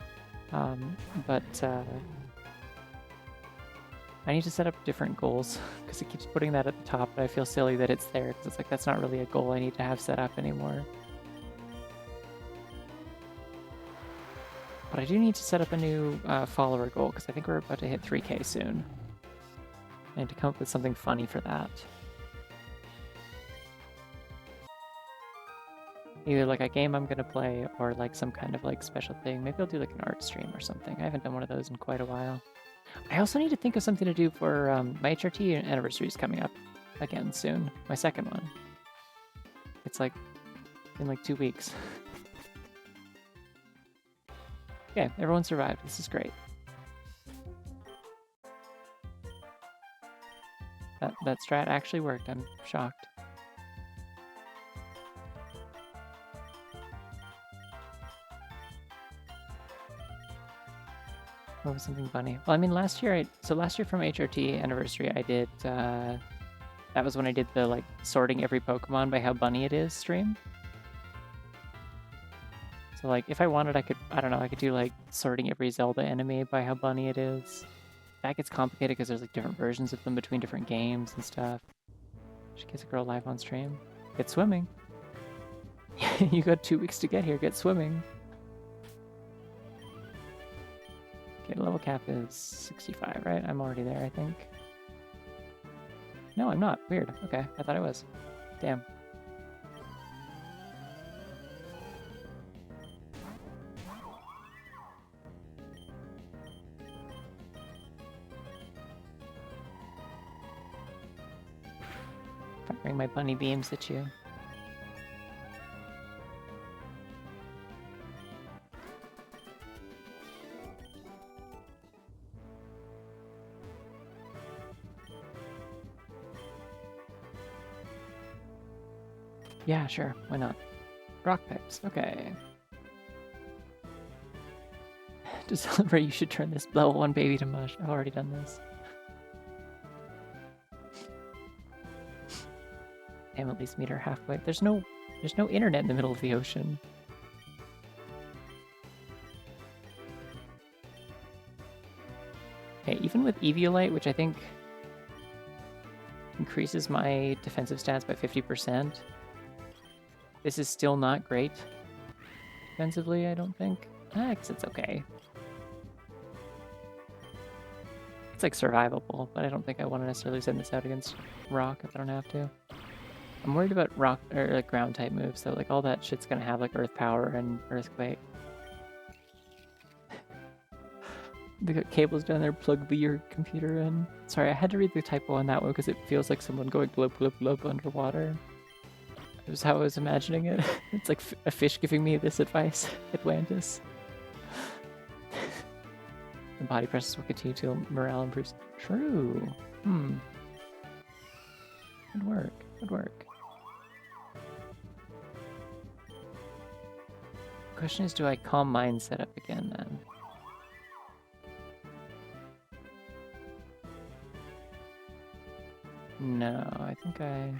I need to set up different goals, because it keeps putting that at the top, but I feel silly that it's there, because it's like, that's not really a goal I need to have set up anymore. But I do need to set up a new follower goal, because I think we're about to hit 3K soon. I need to come up with something funny for that. Either like a game I'm gonna play, or like some kind of like special thing. Maybe I'll do like an art stream or something. I haven't done one of those in quite a while. I also need to think of something to do for my HRT anniversary is coming up again soon. My second one. It's like in like 2 weeks. Okay, everyone survived. This is great. That strat actually worked. I'm shocked. What was something funny? Well, I mean, last year from HRT anniversary, I did. That was when I did the like sorting every Pokemon by how bunny it is stream. So like, if I wanted, I could do like sorting every Zelda enemy by how bunny it is. That gets complicated because there's like different versions of them between different games and stuff. She gets a girl live on stream. Get swimming. You got 2 weeks to get here. Get swimming. Okay, level cap is 65, right? I'm already there, I think. No, I'm not. Weird. Okay, I thought I was. Damn. Firing my bunny beams at you. Yeah, sure. Why not? Rock pipes. Okay. To celebrate, you should turn this level 1 baby to mush. I've already done this. Damn, at least meet her halfway. There's no internet in the middle of the ocean. Okay, even with Eviolite, which I think increases my defensive stats by 50%, this is still not great defensively, I don't think. I guess it's okay. It's like survivable, but I don't think I want to necessarily send this out against rock if I don't have to. I'm worried about rock or like ground type moves, so like all that shit's gonna have like earth power and earthquake. They got cables down there, plug your computer in. Sorry, I had to read the typo on that one because it feels like someone going blub blub blub underwater. It was how I was imagining it. It's like a fish giving me this advice. Atlantis. The body presses will continue till morale improves. True. Good work. Good work. Question is, do I calm mind set up again then? No, I think I...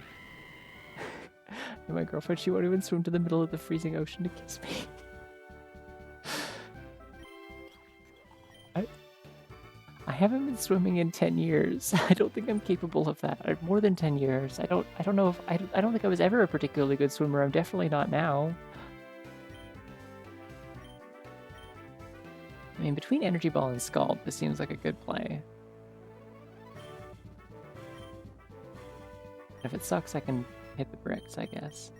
My girlfriend, she won't even swim to the middle of the freezing ocean to kiss me. I haven't been swimming in 10 years. I don't think I'm capable of that. More than 10 years. I don't know if... I don't think I was ever a particularly good swimmer. I'm definitely not now. I mean, between Energy Ball and Scald, this seems like a good play. If it sucks, I can hit the bricks, I guess.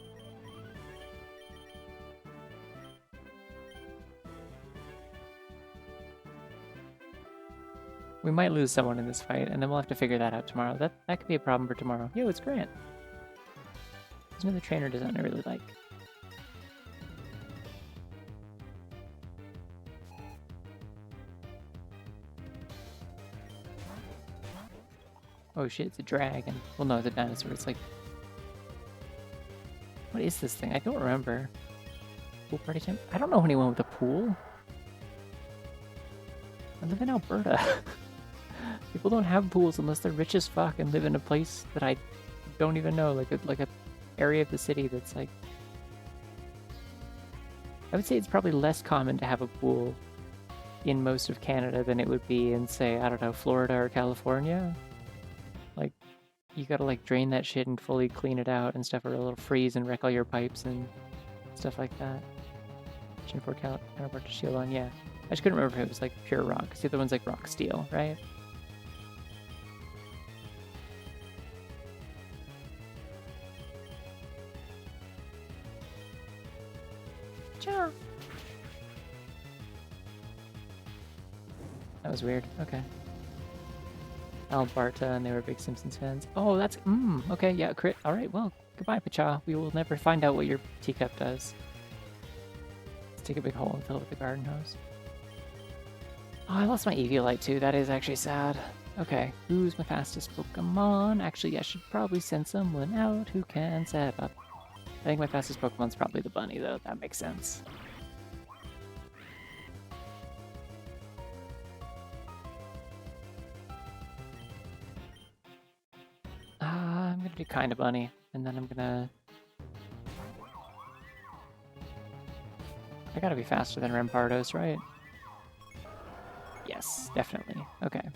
We might lose someone in this fight, and then we'll have to figure that out tomorrow. That could be a problem for tomorrow. Yo, it's Grant. There's another trainer design I really like. Oh shit, it's a dragon. Well, no, it's a dinosaur. It's like... What is this thing? I don't remember. Pool party time? I don't know anyone with a pool. I live in Alberta. People don't have pools unless they're rich as fuck and live in a place that I don't even know, like a area of the city that's like... I would say it's probably less common to have a pool in most of Canada than it would be in, say, I don't know, Florida or California. Like, you gotta like drain that shit and fully clean it out and stuff, or it'll freeze and wreck all your pipes and stuff like that. Counterpart to shield on, yeah. I just couldn't remember if it was like pure rock, because the other one's like rock steel, right? Sure. That was weird. Okay. Alberta, and they were big Simpsons fans. Oh, that's... okay, yeah, crit. Alright, well, goodbye, Pacha. We will never find out what your teacup does. Let's take a big hole and fill it with the garden hose. Oh, I lost my Eviolite too. That is actually sad. Okay, who's my fastest Pokemon? Actually, I should probably send someone out who can set up. I think my fastest Pokemon's probably the bunny, though. That makes sense. I'm gonna do Kinda Bunny, and then I'm gonna... I gotta be faster than Rampardos, right? Yes, definitely. Okay.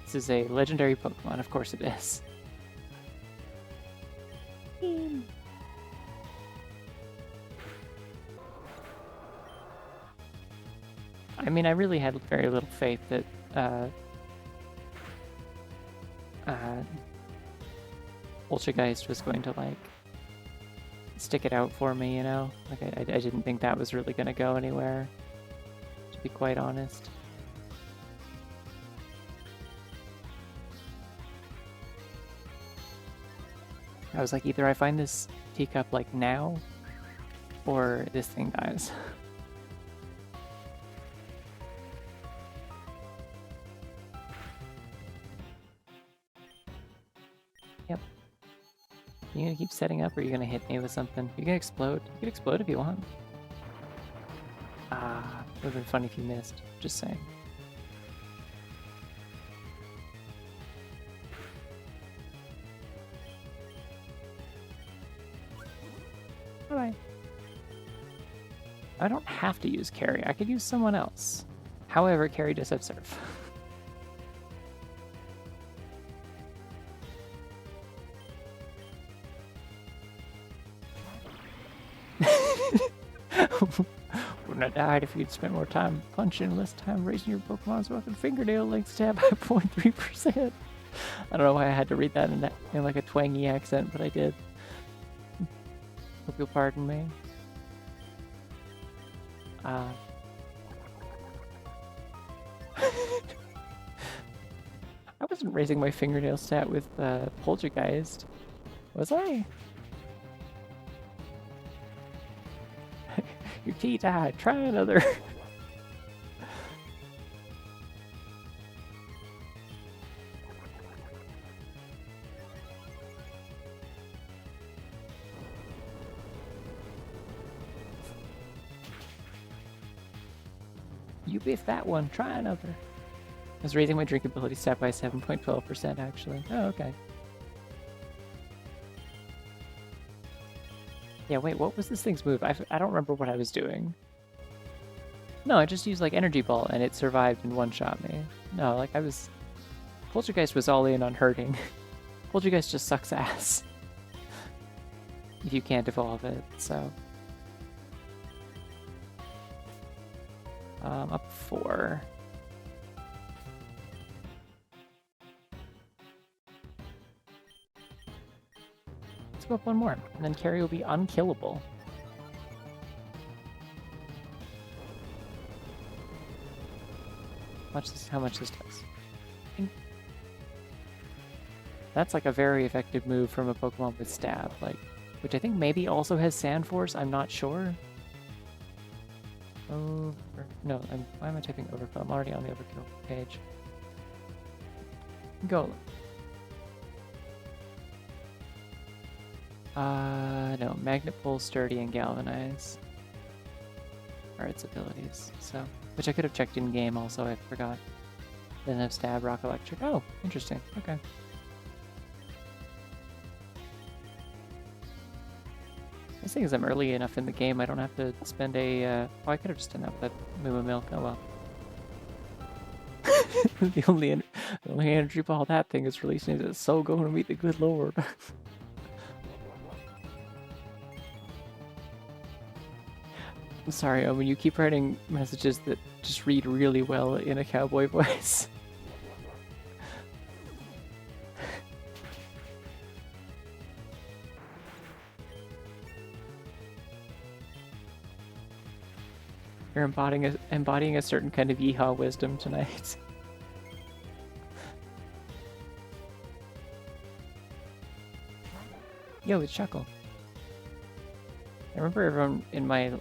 This is a legendary Pokemon, of course it is. I mean, I really had very little faith that Poltergeist was going to, like, stick it out for me, you know? Like, I didn't think that was really going to go anywhere, to be quite honest. I was like, either I find this teacup, like, now, or this thing dies. Yep. You gonna keep setting up, or are you gonna hit me with something? You can explode. You can explode if you want. Ah, it would've been funny if you missed. Just saying. Bye-bye. I don't have to use Carry. I could use someone else. However, Carry does have Surf. Wouldn't have died if you'd spent more time punching, less time raising your Pokemon's fucking fingernail length stab by 0.3%. I don't know why I had to read that in like a twangy accent, but I did. Hope you'll pardon me. I wasn't raising my fingernail stat with Poltergeist, was I? Your tea died. Try another. You biffed that one. Try another. I was raising my drinkability stat by 7.12% actually. Oh, okay. Yeah, wait, what was this thing's move? I don't remember what I was doing. No, I just used like energy ball and it survived and one-shot me. No, like I was... Poltergeist was all in on hurting. Poltergeist just sucks ass. If you can't evolve it, so... up 4. Let's go up 1 more, and then Carrie will be unkillable. How much this does. That's like a very effective move from a Pokemon with Stab, like, which I think maybe also has Sand Force, I'm not sure. No, why am I typing Overkill? I'm already on the Overkill page. Golem. No, Magnet Pull, Sturdy, and Galvanize are its abilities, so... Which I could have checked in-game also, I forgot. Then have Stab, Rock, Electric. Oh, interesting, okay. This thing is I'm early enough in the game, I don't have to spend a, oh, I could have just done that with Moo Milk, oh well. the only energy ball that thing is releasing is so going to meet the good lord. I'm sorry, Owen, you keep writing messages that just read really well in a cowboy voice. You're embodying a certain kind of yeehaw wisdom tonight. Yo, it's Chuckle. I remember everyone in my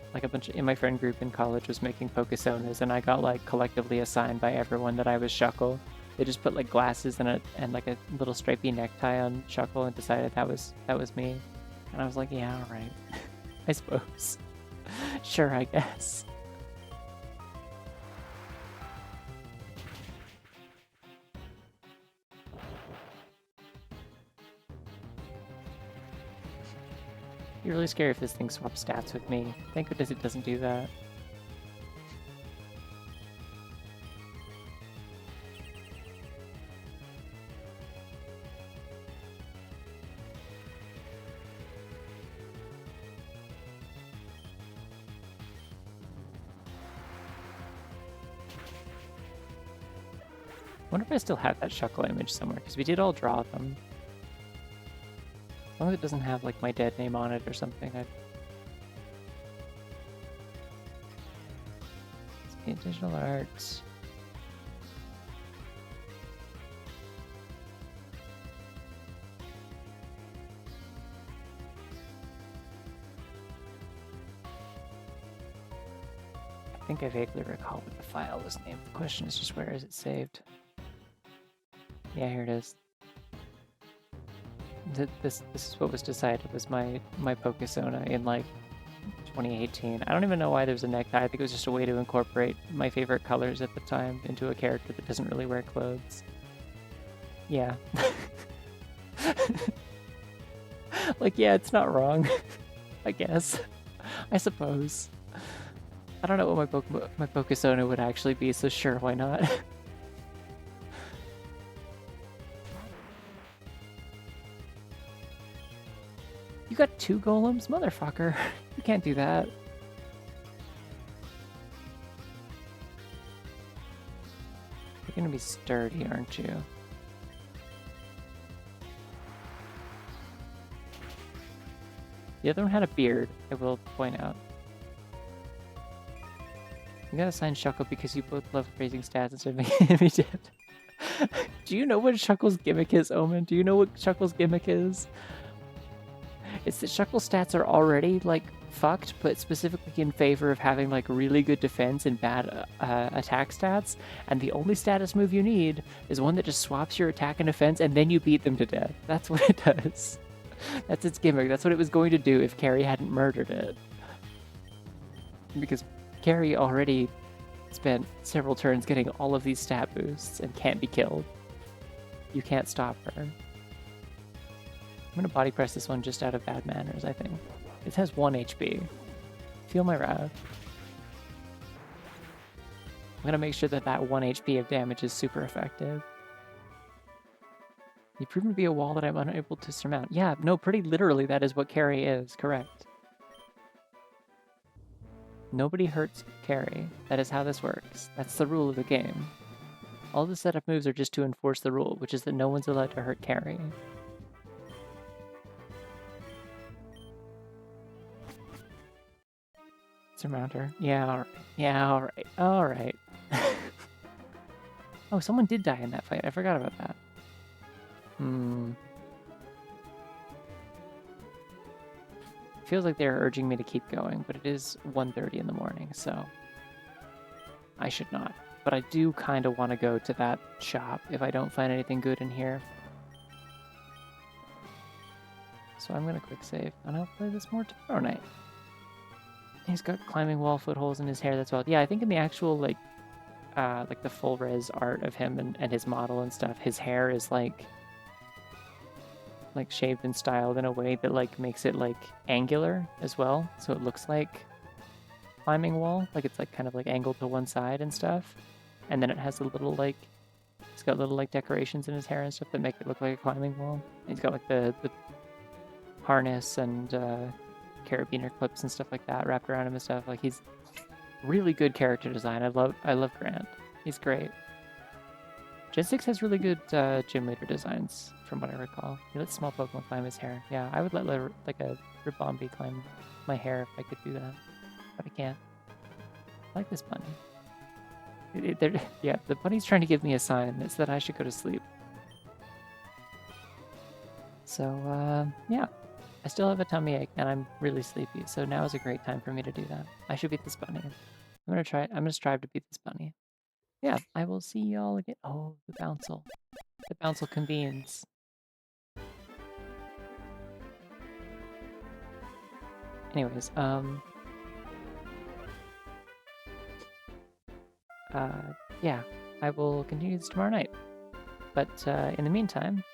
in my friend group in college was making Pokesonas, and I got like collectively assigned by everyone that I was Shuckle. They just put like glasses and like a little stripy necktie on Shuckle and decided that was me. And I was like, yeah, all right, I suppose. Sure, I guess. Be really scary if this thing swaps stats with me. Thank goodness it doesn't do that. I wonder if I still have that Shuckle image somewhere, because we did all draw them. As long as it doesn't have like my dead name on it or something, I'd... Let's get digital art. I think I vaguely recall what the file was named. The question is just where is it saved? Yeah, here it is. This is what was decided was my Pokesona in like 2018. I don't even know why there's a necktie. I think it was just a way to incorporate my favorite colors at the time into a character that doesn't really wear clothes. Yeah. Like, yeah, it's not wrong. I guess. I suppose. I don't know what my Pokesona would actually be, so sure, why not? You got 2 golems? Motherfucker. You can't do that. You're gonna be sturdy, aren't you? The other one had a beard, I will point out. You gotta sign Shuckle because you both love raising stats instead of making me dead. Do you know what Shuckle's gimmick is, Omen? Do you know what Shuckle's gimmick is? It's that Shuckle stats are already, like, fucked, but specifically in favor of having like really good defense and bad attack stats. And the only status move you need is one that just swaps your attack and defense, and then you beat them to death. That's what it does. That's its gimmick. That's what it was going to do if Carrie hadn't murdered it. Because Carrie already spent several turns getting all of these stat boosts and can't be killed. You can't stop her. I'm gonna body press this one just out of bad manners, I think. It has 1 HP. Feel my wrath. I'm gonna make sure that that 1 HP of damage is super effective. You've proven to be a wall that I'm unable to surmount. Yeah, no, pretty literally that is what Carrie is, correct. Nobody hurts Carrie. That is how this works. That's the rule of the game. All the setup moves are just to enforce the rule, which is that no one's allowed to hurt Carrie. Surmount her. Yeah, alright. Yeah, alright. Alright. Oh, someone did die in that fight. I forgot about that. Feels like they're urging me to keep going, but it is 1:30 in the morning, so I should not. But I do kind of want to go to that shop if I don't find anything good in here. So I'm going to quick save, and I'll play this more tomorrow night. He's got climbing wall footholes in his hair, that's well. Yeah, I think in the actual, like the full res art of him and his model and stuff, his hair is like shaved and styled in a way that like makes it like angular as well, so it looks like climbing wall, like it's like kind of like angled to one side and stuff, and then it has a little like he's got little like decorations in his hair and stuff that make it look like a climbing wall. He's got like the harness and carabiner clips and stuff like that wrapped around him and stuff. Like he's really good character design. I love Grant. He's great. Gen 6 has really good gym leader designs, from what I recall. He lets small Pokemon climb his hair. Yeah, I would let like a Ribombee climb my hair if I could do that, but I can't. I like this bunny. Yeah, the bunny's trying to give me a sign. It's that I should go to sleep. So, yeah. I still have a tummy ache, and I'm really sleepy, so now is a great time for me to do that. I should beat this bunny. I'm gonna strive to beat this bunny. Yeah, I will see y'all again. Oh, the Bouncil. The Bouncil convenes. Anyways, yeah, I will continue this tomorrow night. But in the meantime,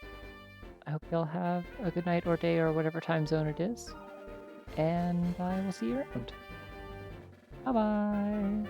I hope y'all have a good night or day or whatever time zone it is. And I will see you around. Bye-bye.